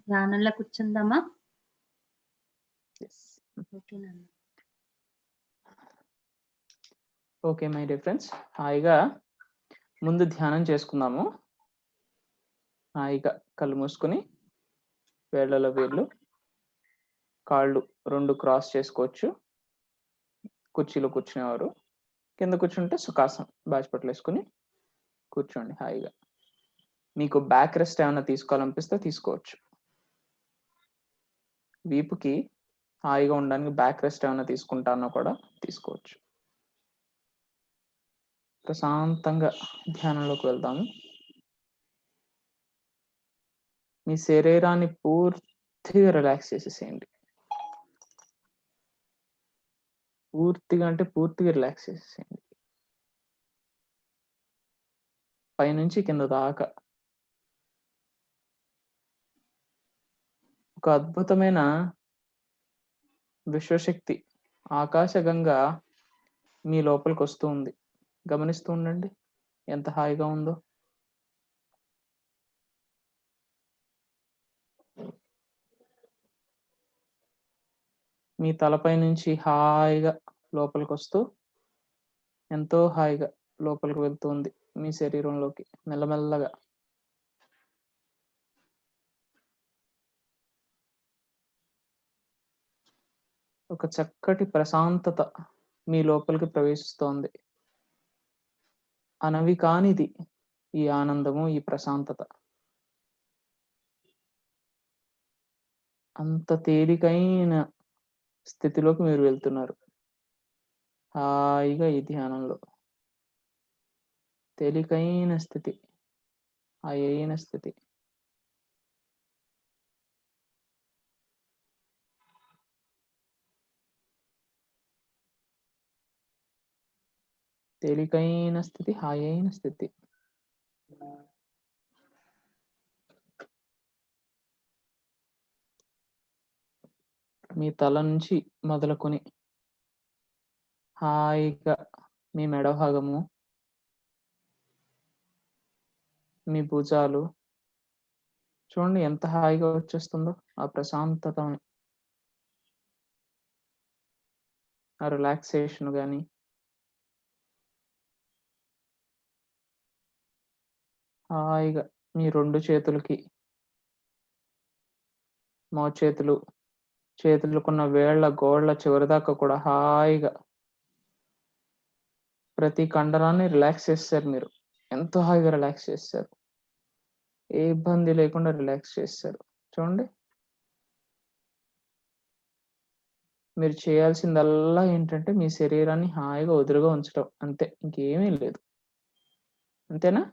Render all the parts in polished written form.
ధ్యానంలో కూర్చుందామా? Yes. ఓకేనండి. Okay my dear friends, హాయిగా ముందు ధ్యానం చేసుకుందాము. హాయిగా కళ్ళు మూసుకొని వేళ్ళలో వేళ్ళు, కాళ్ళు 2 క్రాస్ చేసుకోవచ్చు. కుర్చీలో కూర్చునేవారు కింద కూర్చుంటే సుఖాసనం బాచిపట్లు వేసుకొని కూర్చోండి హాయిగా. మీకు బ్యాక్ రెస్ట్ ఏమైనా తీసుకోవాలనిపిస్తే తీసుకోవచ్చు. వీపుకి హాయిగా ఉండడానికి బ్యాక్ రెస్ట్ ఏమైనా తీసుకుంటానో కూడా తీసుకోవచ్చు. ప్రశాంతంగా ధ్యానంలోకి వెళ్దాము. మీ శరీరాన్ని పూర్తిగా రిలాక్స్ చేసేసేయండి. పూర్తిగా అంటే పూర్తిగా రిలాక్స్ చేసేసేయండి. పైనుంచి కింద దాకా ఒక అద్భుతమైన విశ్వశక్తి ఆకాశగంగా మీ లోపలికి వస్తూ ఉంది. గమనిస్తూ ఉండండి ఎంత హాయిగా ఉందో. మీ తలపై నుంచి హాయిగా లోపలికి వస్తూ ఎంతో హాయిగా లోపలికి వెళ్తుంది మీ శరీరంలోకి మెల్లమెల్లగా. ఒక చక్కటి ప్రశాంతత మీ లోపలికి ప్రవేశిస్తోంది. అనవి కానిది ఈ ఆనందము, ఈ ప్రశాంతత. అంత తేలికైన స్థితిలోకి మీరు వెళ్తున్నారు హాయిగా. ఈ ధ్యానంలో తేలికైన స్థితి, హాయైన స్థితి. తేలికైన స్థితి, హాయైన స్థితి. మీ తల నుంచి మొదలుకొని హాయిగా మీ మెడ భాగము, మీ భుజాలు చూడండి ఎంత హాయిగా వచ్చేస్తుందో. ఆ ప్రశాంతత, ఆ రిలాక్సేషన్ కానీ హాయిగా మీ 2 చేతులకి, మోచేతులు, చేతులకున్న వేళ్ల గోళ్ల చివరిదాకా కూడా హాయిగా ప్రతి కండరాన్ని రిలాక్స్ చేస్తారు. మీరు ఎంతో హాయిగా రిలాక్స్ చేస్తారు. ఏ ఇబ్బంది లేకుండా రిలాక్స్ చేస్తారు. చూడండి, మీరు చేయాల్సిందల్లా ఏంటంటే మీ శరీరాన్ని హాయిగా వదులుగా ఉంచడం అంతే, ఇంకేమీ లేదు. అంతేనా?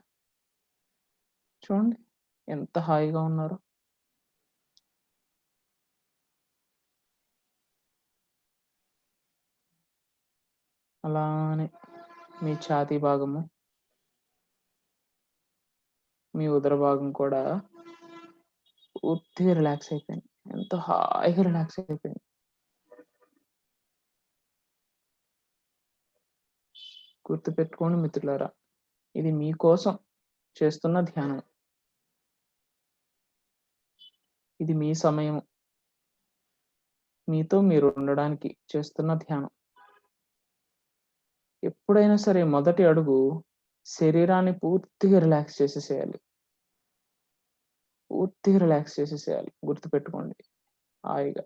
చూడండి ఎంత హాయిగా ఉన్నారో. అలానే మీ ఛాతీ భాగము, మీ ఉదర భాగం కూడా పూర్తిగా రిలాక్స్ అయిపోయింది. ఎంతో హాయిగా రిలాక్స్ అయిపోయింది. గుర్తుపెట్టుకోండి మిత్రులారా, ఇది మీకోసం చేస్తున్న ధ్యానం. ఇది మీ సమయం, మీతో మీరు ఉండడానికి చేస్తున్న ధ్యానం. ఎప్పుడైనా సరే మొదటి అడుగు శరీరాన్ని పూర్తిగా రిలాక్స్ చేసేసేయాలి. పూర్తిగా రిలాక్స్ చేసేసేయాలి. గుర్తుపెట్టుకోండి హాయిగా.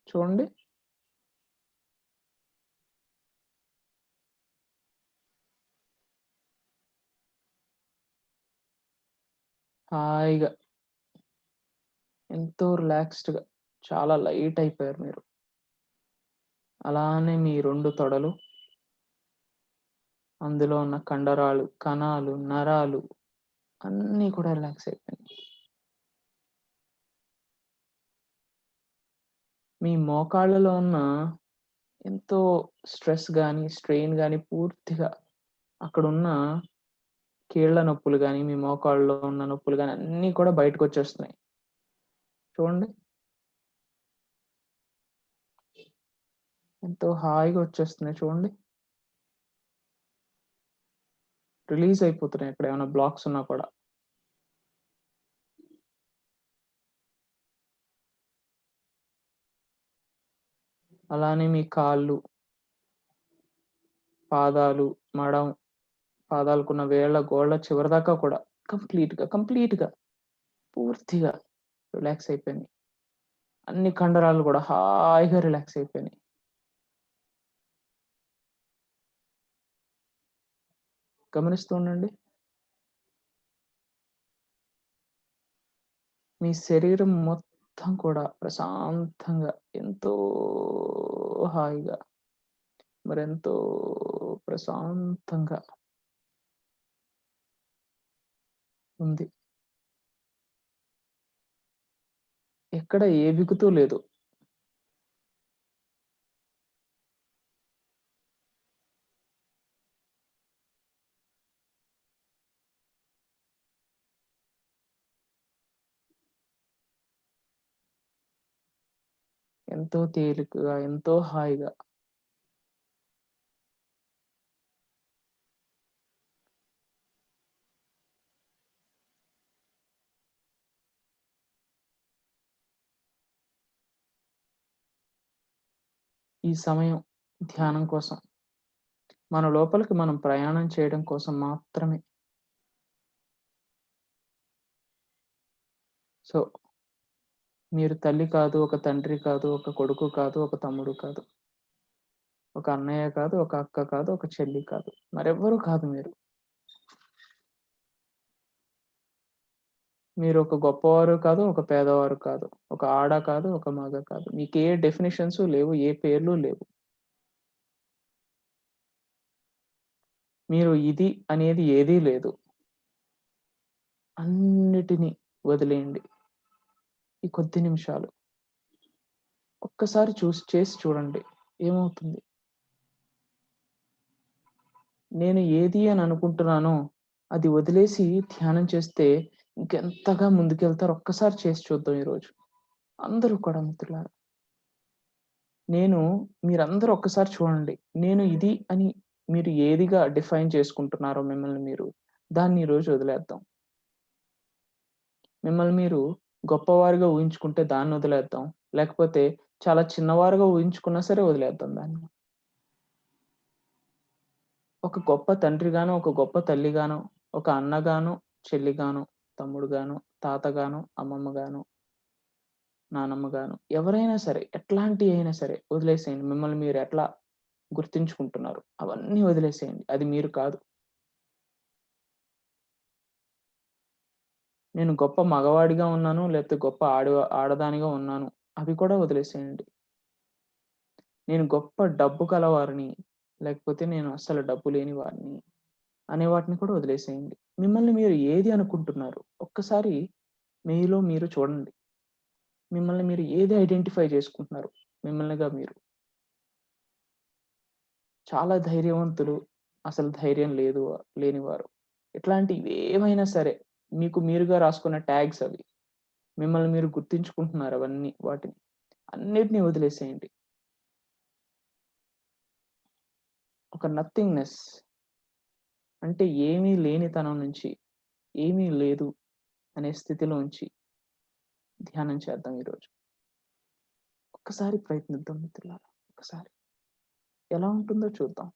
చూడండి హాయిగా ఎంతో రిలాక్స్డ్గా, చాలా లైట్ అయిపోయారు మీరు. అలానే మీ 2 తొడలు, అందులో ఉన్న కండరాలు, కణాలు, నరాలు అన్నీ కూడా రిలాక్స్ అయిపోయినాయి. మీ మోకాళ్ళలో ఉన్న ఎంతో స్ట్రెస్ కానీ, స్ట్రెయిన్ కానీ పూర్తిగా అక్కడున్న కీళ్ళ నొప్పులు కానీ, మీ మోకాళ్ళలో ఉన్న నొప్పులు కానీ అన్నీ కూడా బయటకు వచ్చేస్తున్నాయి. చూడండి ఎంతో హాయిగా వచ్చేస్తున్నాయి. చూడండి రిలీజ్ అయిపోతున్నాయి. ఎక్కడ ఏమైనా బ్లాక్స్ ఉన్నా కూడా అలానే మీ కాళ్ళు, పాదాలు, మడం, పాదాలకున్న వేళ్ళ గోళ్ళ చివరిదాకా కూడా కంప్లీట్‌గా పూర్తిగా రిలాక్స్ అయిపోయినాయి. అన్ని కండరాలు కూడా హాయిగా రిలాక్స్ అయిపోయినాయి. గమనిస్తూ ఉండండి. మీ శరీరం మొత్తం కూడా ప్రశాంతంగా ఎంతో హాయిగా మరెంతో ప్రశాంతంగా ఉంది. ఎక్కడ ఏ బిగుతూ లేదు. ఎంతో తేలికగా, ఎంతో హాయిగా. ఈ సమయం ధ్యానం కోసం, మన లోపలికి మనం ప్రయాణం చేయడం కోసం మాత్రమే. సో, మీరు తల్లి కాదు, ఒక తండ్రి కాదు, ఒక కొడుకు కాదు, ఒక తమ్ముడు కాదు, ఒక అన్నయ్య కాదు, ఒక అక్క కాదు, ఒక చెల్లి కాదు. మరెవ్వరు కాదు మీరు. మీరు ఒక గొప్పవారు కాదు, ఒక పేదవారు కాదు, ఒక ఆడ కాదు, ఒక మగ కాదు. మీకే డెఫినిషన్స్ లేవు, ఏ పేర్లు లేవు. మీరు ఇది అనేది ఏదీ లేదు. అన్నిటిని వదిలేయండి. ఈ కొద్ది నిమిషాలు. ఒక్కసారి చేసి చూడండి. ఏమవుతుంది? నేను ఏది అని అనుకుంటున్నానో అది వదిలేసి ధ్యానం చేస్తే ఇంకెంతగా ముందుకెళ్తారో ఒక్కసారి చేసి చూద్దాం ఈరోజు. అందరూ కూడా మిత్రులారా. మీరందరూ ఒక్కసారి చూడండి. నేను ఇది అని మీరు ఏదిగా డిఫైన్ చేసుకుంటున్నారో మిమ్మల్ని మీరు, దాన్ని ఈరోజు వదిలేద్దాం. మిమ్మల్ని మీరు గొప్పవారుగా ఊహించుకుంటే దాన్ని వదిలేద్దాం. లేకపోతే చాలా చిన్నవారుగా ఊహించుకున్నా సరే వదిలేద్దాం దాన్ని. ఒక గొప్ప తండ్రిగానో, ఒక గొప్ప తల్లిగానో, ఒక అన్నగానో, చెల్లిగానో, తమ్ముడుగానో, తాతగానో, అమ్మమ్మగానో, నానమ్మగానో ఎవరైనా సరే, ఎట్లాంటి అయినా సరే వదిలేసేయండి. మిమ్మల్ని మీరు ఎట్లా గుర్తించుకుంటున్నారు అవన్నీ వదిలేసేయండి. అది మీరు కాదు. నేను గొప్ప మగవాడిగా ఉన్నాను, లేకపోతే గొప్ప ఆడదానిగా ఉన్నాను అవి కూడా వదిలేసేయండి. నేను గొప్ప డబ్బు కలవారిని, లేకపోతే నేను అస్సలు డబ్బు లేని వాడిని అనే వాటిని కూడా వదిలేసేయండి. మిమ్మల్ని మీరు ఏది అనుకుంటున్నారు? ఒక్కసారి మీలో మీరు చూడండి. మిమ్మల్ని మీరు ఏది ఐడెంటిఫై చేసుకుంటున్నారు? మిమ్మల్నిగా మీరు. చాలా ధైర్యవంతులు, అసలు ధైర్యం లేనివారు. ఇట్లాంటివి ఏవైనా సరే మీకు మీరుగా రాసుకున్న ట్యాగ్స్ అవి. మిమ్మల్ని మీరు గుర్తించుకుంటున్నారు అవన్నీ వాటిని. అన్నిటిని వదిలేసేయండి. ఒక నథింగ్‌నెస్ అంటే ఏమీ లేనితనం నుంచి, ఏమీ లేదు అనే స్థితిలోంచి ధ్యానం చేద్దాం ఈరోజు. ఒక్కసారి ప్రయత్నిద్దాం మిత్రులారా. ఒక్కసారి. ఎలా ఉంటుందో చూద్దాం.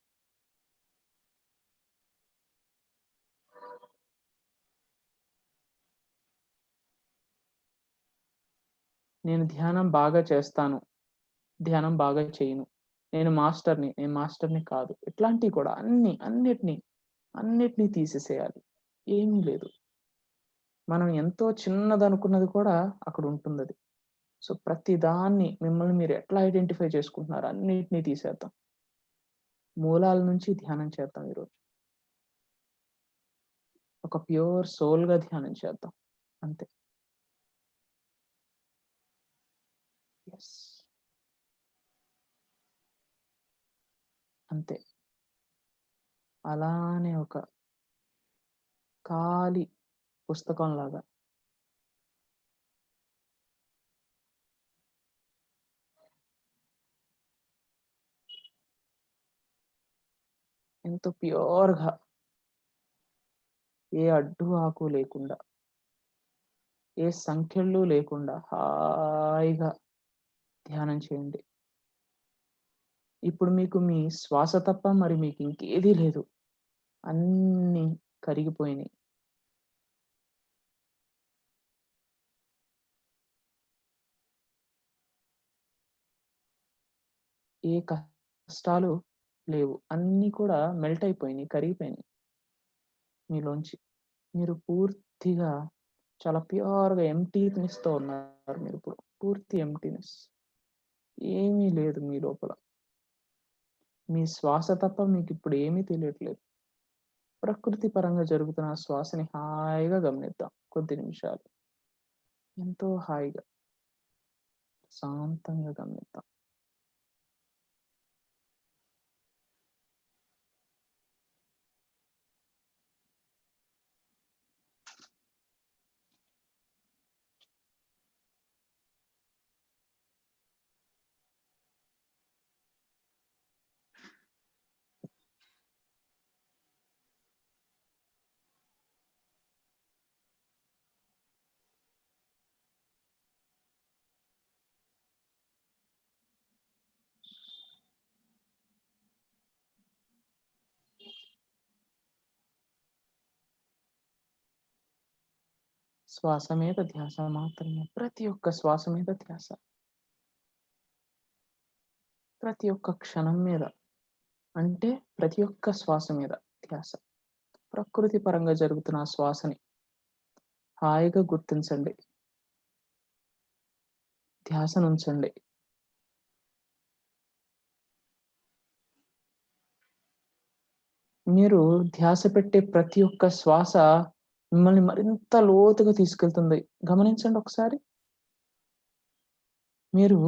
నేను ధ్యానం బాగా చేస్తాను. ధ్యానం బాగా చేయను. నేను మాస్టర్‌ని కాదు. ఇట్లాంటివి కూడా అన్నిటిని తీసేసేయాలి. ఏమీ లేదు. మనం ఎంతో చిన్నదనుకున్నది కూడా అక్కడుంటుందది. సో, ప్రతి దాన్ని మిమ్మల్ని మీరు ఎట్లా ఐడెంటిఫై చేసుకుంటున్నారో అన్నిటిని తీసేద్దాం. మూలాల నుంచి ధ్యానం చేద్దాం ఈరోజు. ఒక ప్యూర్ సోల్‌గా ధ్యానం చేద్దాం. అంతే. యెస్. అంతే. అలానే ఒక ఖాళీ పుస్తకంలాగా ఎంతో ప్యూర్‌గా ఏ అడ్డు ఆకు లేకుండా, ఏ సంకెళ్ళు లేకుండా హాయిగా ధ్యానం చేయండి. ఇప్పుడు మీకు మీ శ్వాస తప్ప మరి మీకు ఇంకేదీ లేదు. అన్నీ కరిగిపోయినాయి. ఏ కష్టాలు లేవు. అన్నీ కూడా మెల్ట్ అయిపోయినాయి, కరిగిపోయినాయి మీలోంచి. మీరు పూర్తిగా చాలా ప్యూర్‌గా ఎంప్టీనెస్‌తో ఉన్నారు మీరిప్పుడు. పూర్తి ఎంప్టీనెస్. ఏమీ లేదు మీ లోపల. మీ శ్వాస తప్ప మీకిప్పుడు ఏమీ తెలియట్లేదు. ప్రకృతి పరంగా జరుగుతున్న ఆ శ్వాసని హాయిగా గమనిద్దాం కొద్ది నిమిషాలు. ఎంతో హాయిగా, శాంతంగా గమనిద్దాం. శ్వాస మీద ధ్యాస మాత్రమే. ప్రతి ఒక్క శ్వాస మీద ధ్యాస. ప్రతి ఒక్క క్షణం మీద. అంటే ప్రతి ఒక్క శ్వాస మీద ధ్యాస. ప్రకృతి పరంగా జరుగుతున్న ఆ శ్వాసని హాయిగా గుర్తించండి. ధ్యాసనుంచండి. మీరు ధ్యాస పెట్టే ప్రతి ఒక్క శ్వాస మిమ్మల్ని మరింత లోతుగా తీసుకెళ్తుంది. గమనించండి ఒకసారి. మీరు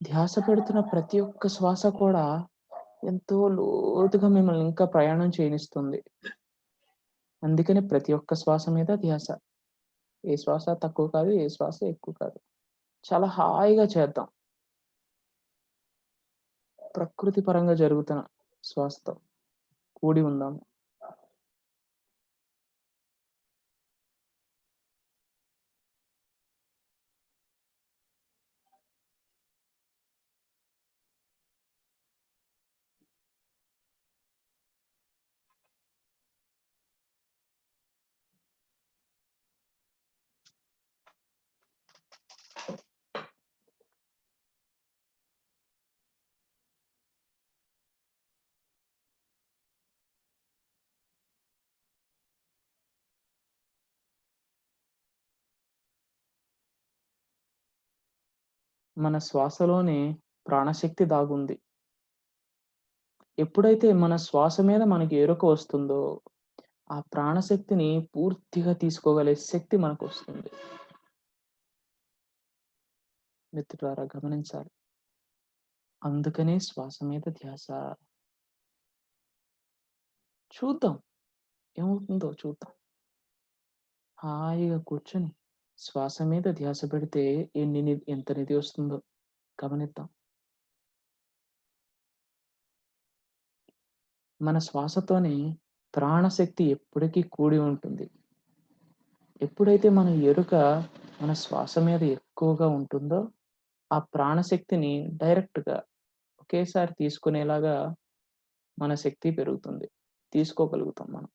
ధ్యాస పెడుతున్న ప్రతి ఒక్క శ్వాస కూడా ఎంతో లోతుగా మిమ్మల్ని ఇంకా ప్రయాణం చేయనిస్తుంది. అందుకని ప్రతి ఒక్క శ్వాస మీద ధ్యాస. ఏ శ్వాస తక్కువ కాదు, ఏ శ్వాస ఎక్కువ కాదు. చాలా హాయిగా చేద్దాం. ప్రకృతి పరంగా జరుగుతున్న శ్వాసతో కూడి ఉందాం. మన శ్వాసలోనే ప్రాణశక్తి దాగుంది. ఎప్పుడైతే మన శ్వాస మీద మనకి ఎరుక వస్తుందో, ఆ ప్రాణశక్తిని పూర్తిగా తీసుకోగలే శక్తి మనకొస్తుంది. మిత్రులారా గమనించాలి. అందుకనే శ్వాస మీద ధ్యాస. చూద్దాం ఏమవుతుందో చూద్దాం. హాయిగా కూర్చొని శ్వాస మీద ధ్యాస పెడితే ఎంత నిధి వస్తుందో గమనిద్దాం. మన శ్వాసతోనే ప్రాణశక్తి ఎప్పటికీ కూడి ఉంటుంది. ఎప్పుడైతే మన ఎరుక మన శ్వాస మీద ఎక్కువగా ఉంటుందో, ఆ ప్రాణశక్తిని డైరెక్ట్‌గా ఒకేసారి తీసుకునేలాగా మన శక్తి పెరుగుతుంది. తీసుకోగలుగుతాం మనం.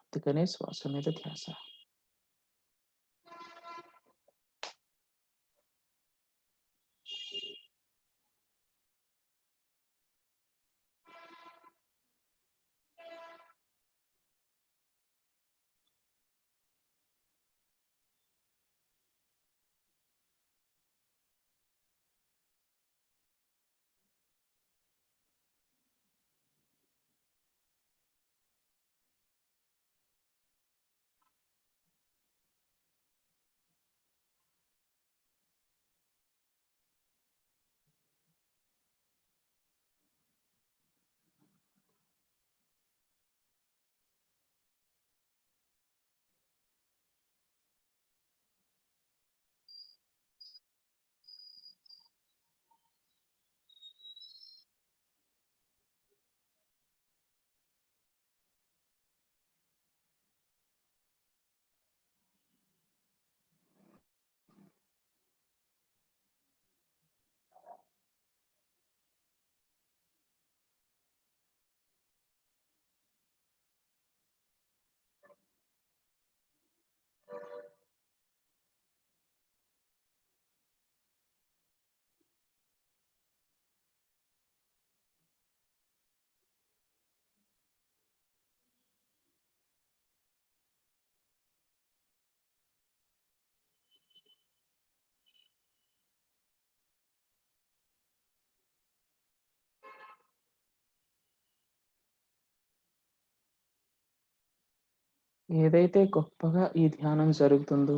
అందుకనే శ్వాస మీద ధ్యాస. ఏదైతే గొప్పగా ఈ ధ్యానం జరుగుతుందో,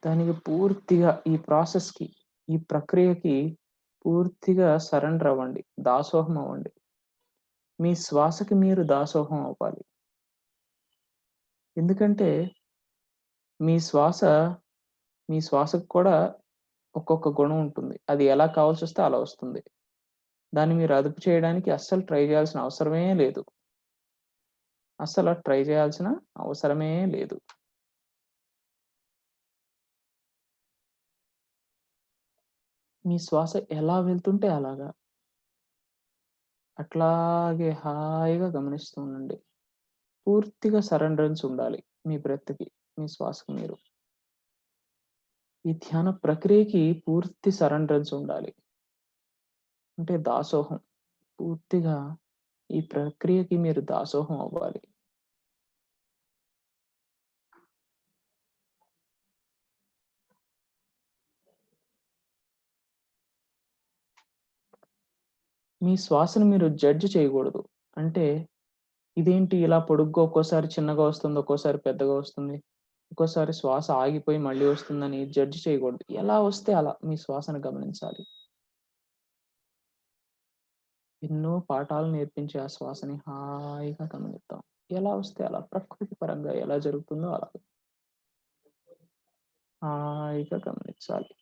దానికి పూర్తిగా ఈ ప్రాసెస్‌కి, ఈ ప్రక్రియకి పూర్తిగా సరెండర్ అవ్వండి. దాసోహం అవ్వండి. మీ శ్వాసకి మీరు దాసోహం అవ్వాలి. ఎందుకంటే మీ శ్వాస మీ శ్వాసకు కూడా ఒక్కొక్క గుణం ఉంటుంది. అది ఎలా కావాల్సొస్తే అలా వస్తుంది. దాన్ని మీరు అదుపు చేయడానికి అస్సలు ట్రై చేయాల్సిన అవసరమే లేదు. అస్సల ట్రై చేయాల్సిన అవసరమే లేదు. మీ శ్వాస ఎలా వెళ్తుంటే అలాగా. అట్లాగే హాయిగా గమనిస్తూ ఉండండి. పూర్తిగా సరెండరెన్స్ ఉండాలి మీ బ్రెత్‌కి, మీ శ్వాసకు మీరు. ఈ ధ్యాన ప్రక్రియకి పూర్తి సరెండరెన్స్ ఉండాలి. అంటే దాసోహం. పూర్తిగా ఈ ప్రక్రియకి మీరు దాసోహం అవ్వాలి. మీ శ్వాసను మీరు జడ్జ్ చేయకూడదు. అంటే ఇదేంటి ఇలా పొడుగ్గా ఒక్కోసారి చిన్నగా వస్తుంది, ఒక్కోసారి పెద్దగా వస్తుంది. ఒక్కోసారి శ్వాస ఆగిపోయి మళ్ళీ వస్తుందని జడ్జ్ చేయకూడదు. ఎలా వస్తే అలా మీ శ్వాసను గమనించాలి. ఎన్నో పాఠాలు నేర్పించే ఆ శ్వాసని హాయిగా గమనిద్దాం. ఎలా వస్తే అలా ప్రకృతి పరంగా ఎలా జరుగుతుందో అలా హాయిగా గమనించాలి.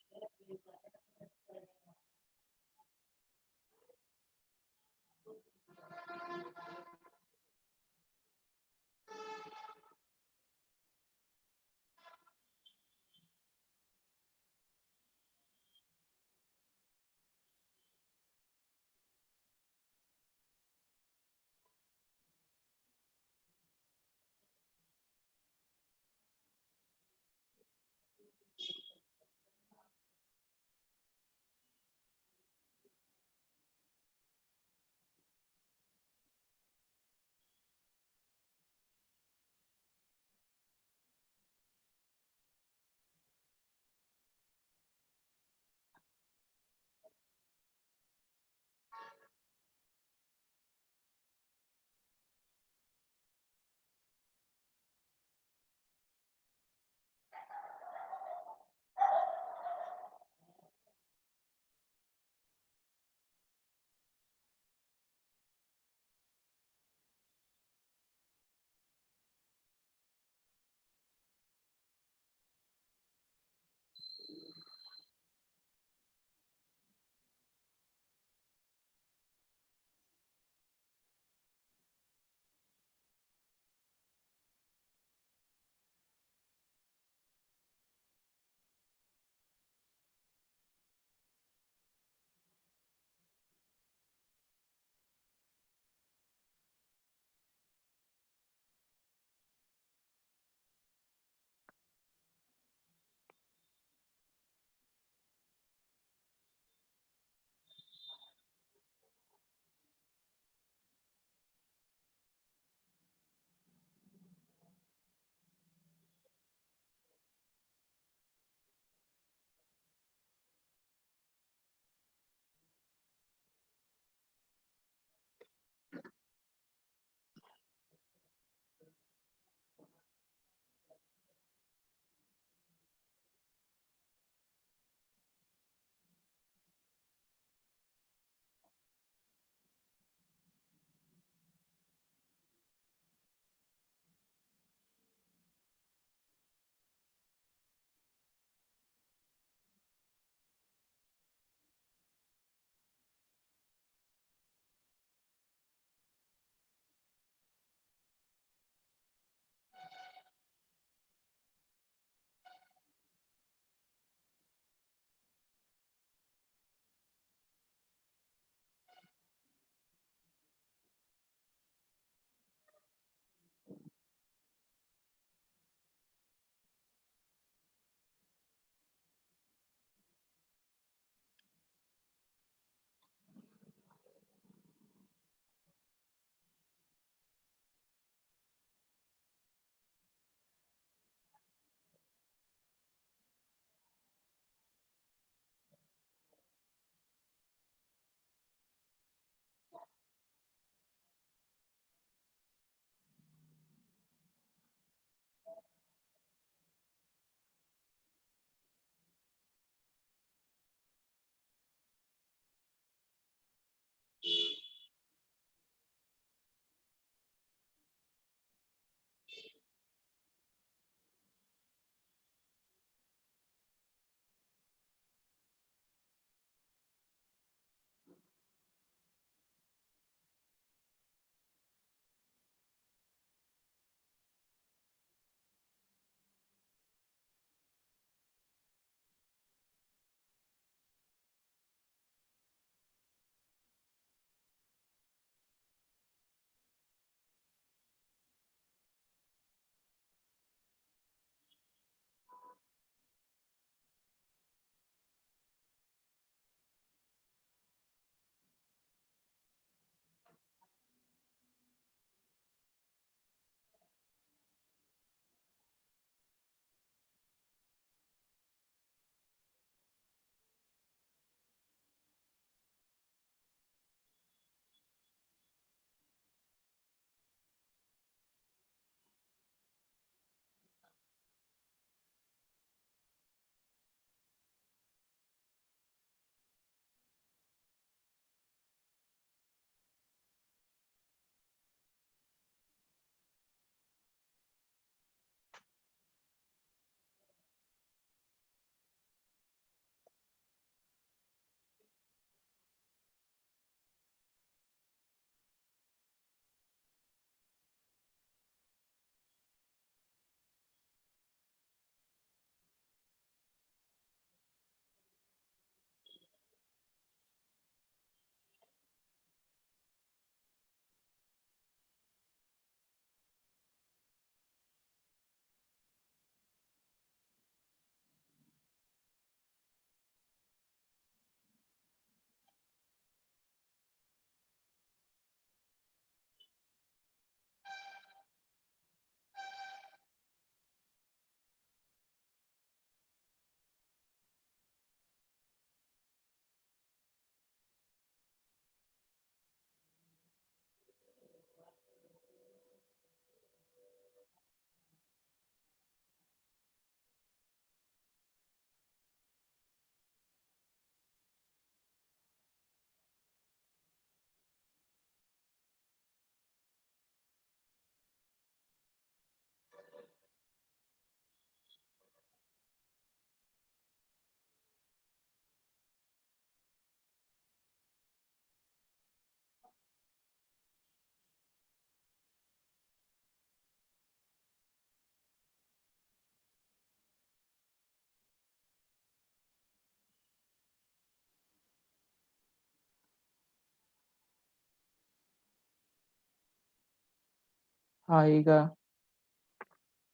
హాయిగా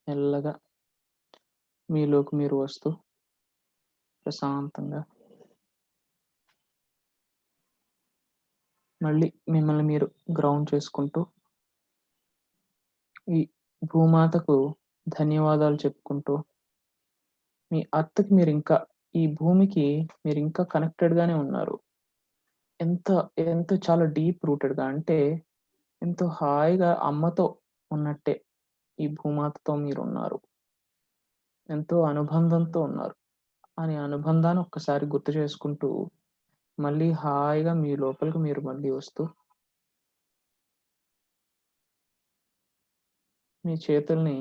మెల్లగా మీలోకి మీరు వస్తూ ప్రశాంతంగా మళ్ళీ మిమ్మల్ని మీరు గ్రౌండ్ చేసుకుంటూ ఈ భూమాతకు ధన్యవాదాలు చెప్పుకుంటూ మీ అత్తకి మీరింకా ఈ భూమికి మీరింకా కనెక్టెడ్‌గానే ఉన్నారు. ఎంత ఎంత చాలా డీప్ రూటెడ్‌గా అంటే ఎంతో హాయిగా అమ్మతో ఉన్నట్టే ఈ భూమాతతో మీరున్నారు. ఎంతో అనుబంధంతో ఉన్నారు. అని అనుబంధాన్ని ఒక్కసారి గుర్తు చేసుకుంటూ మళ్ళీ హాయిగా మీ లోపలికి మీరు మళ్ళీ వస్తూ మీ చేతుల్ని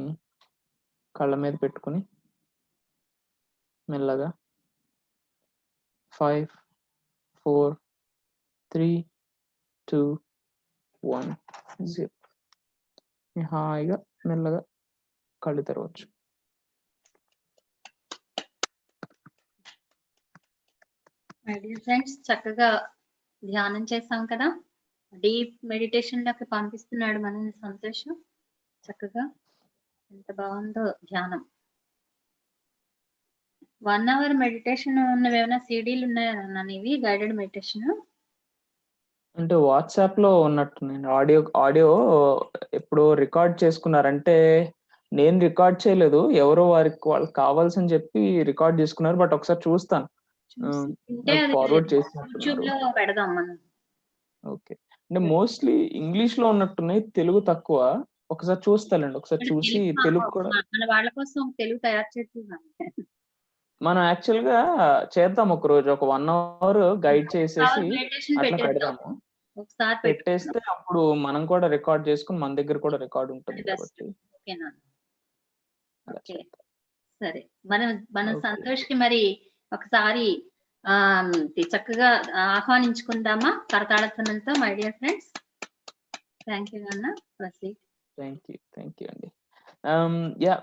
కళ్ళ మీద పెట్టుకొని మెల్లగా 5, 4, 3, 2, 1 జిప్. హాయిగా మెల్లగా కళ్ళు తెరవచ్చు. మై డియర్ ఫ్రెండ్స్, చక్కగా ధ్యానం చేసాం కదా. డీప్ మెడిటేషన్ లోకి పంపిస్తున్నాడు మనల్ని సంతోష్. చక్కగా ఎంత బాగుందో ధ్యానం. 1 అవర్ మెడిటేషన్ ఉన్నవి ఏమైనా సీడీలు ఉన్నాయా నీవి గైడెడ్ మెడిటేషన్? అంటే వాట్సాప్‌లో ఉన్నట్టున్నాయండి. ఆడియో ఎప్పుడో రికార్డ్ చేసుకున్నారంటే నేను రికార్డ్ చేయలేదు. ఎవరో వాళ్ళకి కావాల్సని చెప్పి రికార్డ్ చేసుకున్నారు. బట్ ఒకసారి చూస్తాను. చూసి ఉంటే నాకు అది ఫార్వర్డ్ యూట్యూబ్ చేసినట్టున్నారు. లో పెడదాం మనం. ఓకే. అంటే మోస్ట్‌లీ ఇంగ్లీష్‌లో ఉన్నట్టున్నాయి. తెలుగు తక్కువ. ఒకసారి చూస్తాలెండి. ఒకసారి చూసి తెలుగు కూడా మన వాళ్ళ కోసం తెలుగు తయారు చేస్తున్నాం. మనం యాక్చువల్‌గా చేద్దాం ఒకరోజు. ఒక 1 అవర్ గైడ్ చేసేసి మెడిటేషన్ అట్లా పెట్టేద్దాం. పెడదాము. ఒకసారి పెట్టేస్తే అప్పుడు మనం కూడా రికార్డ్ చేసుకొని మన దగ్గర కూడా రికార్డ్ ఉంటుంది బెస్ట్. కాబట్టి ఓకేనా? అలా ఓకే. చేద్దాం. సరే. మనం మన ఓకే. సంతోష్‌కి మరి ఒకసారి చక్కగా ఆహ్వానించుకుందామా కరతాళధ్వనులతో my dear friends. Thank you నాన్న. ప్రొసీడ్. థాంక్ యూ అండి. యాహ్!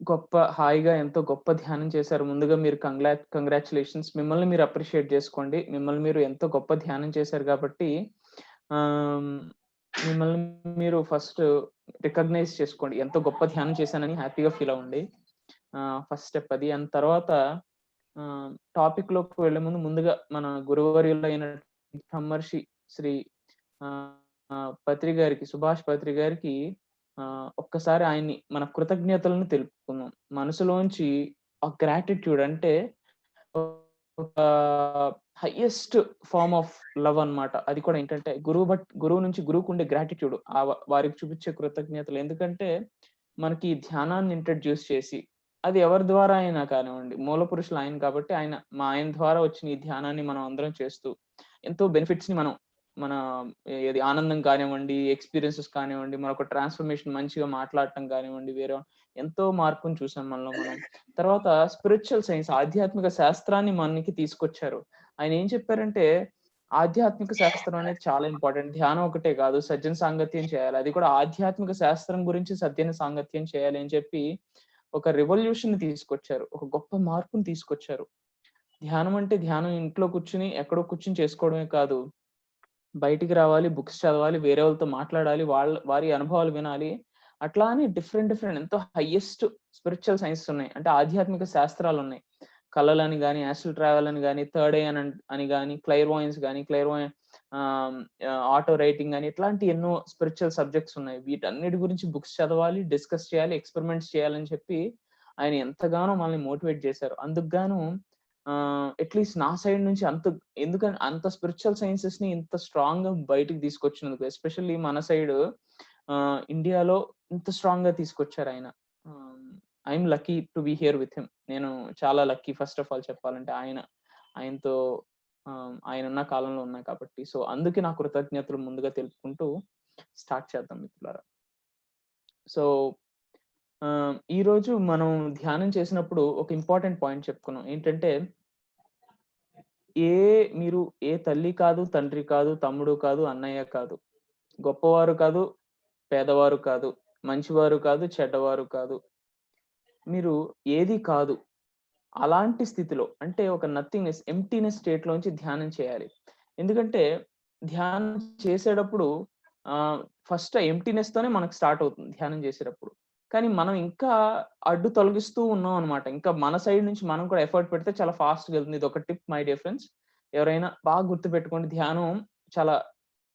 గొప్ప హాయిగా ఎంతో గొప్ప ధ్యానం చేశారు. ముందుగా మీరు కంగ్రాచ్యులేషన్స్. మిమ్మల్ని మీరు అప్రిషియేట్ చేసుకోండి. మిమ్మల్ని మీరు ఎంతో గొప్ప ధ్యానం చేశారు కాబట్టి ఆహ్, మిమ్మల్ని మీరు ఫస్ట్ రికగ్నైజ్ చేసుకోండి. ఎంతో గొప్ప ధ్యానం చేశానని హ్యాపీగా ఫీల్ అవ్వండి. ఫస్ట్ స్టెప్ అది. అండ్ తర్వాత టాపిక్‌లోకి వెళ్ళే ముందుగా మన గురువర్యులైన బ్రహ్మర్షి శ్రీ ఆహ్, పత్రి గారికి, సుభాష్ పత్రి గారికి ఒక్కసారి ఆయన్ని మన కృతజ్ఞతలను తెలుపుకుందాం. మనసులోంచి ఆ గ్రాటిట్యూడ్ అంటే ఒక హైయెస్ట్ ఫార్మ్ ఆఫ్ లవ్ అన్నమాట. అది కూడా ఏంటంటే గురువు నుంచి గురువుకుండే గ్రాటిట్యూడ్. వారికి చూపించే కృతజ్ఞతలు. ఎందుకంటే మనకి ధ్యానాన్ని ఇంట్రొడ్యూస్ చేసి అది ఎవరి ద్వారా అయినా కానివ్వండి. మూల పురుషులు ఆయన కాబట్టి ఆయన ద్వారా వచ్చిన ఈ ధ్యానాన్ని మనం అందరం చేస్తూ ఎంతో బెనిఫిట్స్‌ని మన ఏది ఆనందం కానివ్వండి, ఎక్స్‌పీరియన్సెస్ కానివ్వండి, మనొక ట్రాన్స్‌ఫర్మేషన్ మంచిగా మాట్లాడటం కానివ్వండి, ఎంతో మార్పుని చూసాం మనలో మనం. తర్వాత స్పిరిచ్యువల్ సైన్స్ ఆధ్యాత్మిక శాస్త్రాన్ని మనకి తీసుకొచ్చారు. ఆయన ఏం చెప్పారంటే, ఆధ్యాత్మిక శాస్త్రం అనేది చాలా ఇంపార్టెంట్. ధ్యానం ఒకటే కాదు, సజ్జన సాంగత్యం చేయాలి. అది కూడా ఆధ్యాత్మిక శాస్త్రం గురించి సజ్జన సాంగత్యం చేయాలి అని చెప్పి ఒక రివల్యూషన్‌ని తీసుకొచ్చారు. ఒక గొప్ప మార్పుని తీసుకొచ్చారు. ధ్యానం అంటే ధ్యానం ఇంట్లో కూర్చొని, ఎక్కడో కూర్చొని చేసుకోవడమే కాదు. బయటికి రావాలి, బుక్స్ చదవాలి, వేరే వాళ్ళతో మాట్లాడాలి, వారి అనుభవాలు వినాలి. అట్లా అని డిఫరెంట్ ఎంతో హైయెస్ట్ స్పిరిచ్యువల్ సైన్సెస్ ఉన్నాయి. అంటే ఆధ్యాత్మిక శాస్త్రాలున్నాయి. కళలని గాని, యాస్ట్రల్ ట్రావెల్ అని గాని, థర్డ్ ఐ అని గాని, క్లైర్వాయన్స్ గాని, ఆహ్, ఆటో రైటింగ్ అని ఇట్లాంటి ఎన్నో స్పిరిచ్యువల్ సబ్జెక్ట్స్ ఉన్నాయి. వీటన్నిటి గురించి బుక్స్ చదవాలి, డిస్కస్ చేయాలి, ఎక్స్‌పెరిమెంట్స్ చేయాలని చెప్పి ఆయన ఎంతగానో మనల్ని మోటివేట్ చేశారు. అందుకు గాను అట్‌లీస్ట్ నా సైడ్ నుంచి ఎందుకంటే అంత స్పిరిచ్యువల్ సైన్సెస్‌ని ఇంత స్ట్రాంగ్‌గా బయటికి తీసుకొచ్చినందుకు ఎస్పెషల్లీ మన సైడ్ ఇండియాలో ఇంత స్ట్రాంగ్‌గా తీసుకొచ్చారాయన. I am lucky to be here with him. నేను చాలా లక్కీ ఫస్ట్ ఆఫ్ ఆల్ చెప్పాలంటే ఆయనతో ఆయనున్న కాలంలో ఉన్నా కాబట్టి. సో, అందుకే నా కృతజ్ఞతలు ముందుగా తెలుపుకుంటూ స్టార్ట్ చేద్దాం మిత్రులారా. సో, ఈరోజు మనం ధ్యానం చేసినప్పుడు ఒక ఇంపార్టెంట్ పాయింట్ చెప్పుకున్నాం. ఏంటంటే మీరు ఏ తల్లి కాదు, తండ్రి కాదు, తమ్ముడు కాదు, అన్నయ్య కాదు. గొప్పవారు కాదు, పేదవారు కాదు, మంచివారు కాదు, చెడ్డవారు కాదు. మీరు ఏది కాదు. అలాంటి స్థితిలో అంటే ఒక నథింగ్‌నెస్, ఎంప్టీనెస్ స్టేట్‌లోంచి ధ్యానం చేయాలి. ఎందుకంటే ధ్యానం చేసేటప్పుడు ఫస్ట్ ఎంప్టీనెస్ తోనే మనకు స్టార్ట్ అవుతుంది ధ్యానం చేసేటప్పుడు. కానీ మనం ఇంకా అడ్డు తొలగిస్తూ ఉన్నాం అన్నమాట. ఇంకా మన సైడ్ నుంచి మనం కూడా ఎఫర్ట్ పెడితే చాలా ఫాస్ట్‌గా వెళ్తుంది. ఇదొక టిప్ మై డియర్ ఫ్రెండ్స్. ఎవరైనా బాగా గుర్తుపెట్టుకోండి, ధ్యానం చాలా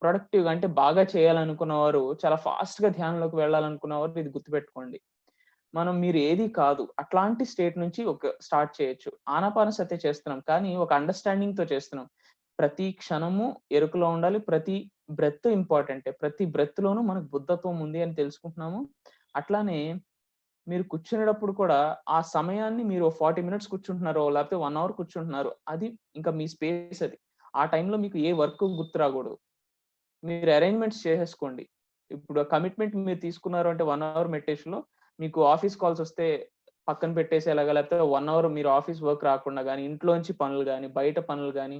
ప్రొడక్టివ్‌గా అంటే బాగా చేయాలనుకున్నవారు, చాలా ఫాస్ట్‌గా ధ్యానంలోకి వెళ్ళాలనుకున్నవారు ఇది గుర్తుపెట్టుకోండి. మీరు ఏది కాదు అట్లాంటి స్టేట్ నుంచి స్టార్ట్ చేయొచ్చు. ఆనాపానసతి చేస్తున్నాం కానీ ఒక అండర్‌స్టాండింగ్‌తో చేస్తున్నాం. ప్రతి క్షణము ఎరుకలో ఉండాలి. ప్రతి బ్రెత్ ఇంపార్టెంటే. ప్రతి బ్రెత్‌లోనూ మనకు బుద్ధత్వం ఉంది అని తెలుసుకుంటున్నాము. అట్లానే మీరు కూర్చునేటప్పుడు కూడా ఆ సమయాన్ని మీరు 40 మినిట్స్ కూర్చుంటున్నారో, లేకపోతే 1 అవర్ కూర్చుంటున్నారు. అది ఇంకా మీ స్పేస్ అది. ఆ టైంలో మీకు ఏ వర్క్ గుర్తు రాకూడదు. మీరు అరేంజ్‌మెంట్స్ చేసేసుకోండి. ఇప్పుడు కమిట్మెంట్ మీరు తీసుకున్నారు అంటే 1 అవర్ మెడిటేషన్‌లో మీకు ఆఫీస్ కాల్స్ వస్తే పక్కన పెట్టేసేలాగా, లేకపోతే 1 అవర్ మీరు ఆఫీస్ వర్క్ రాకుండా గాని, ఇంట్లోంచి పనులు గాని, బయట పనులు గాని,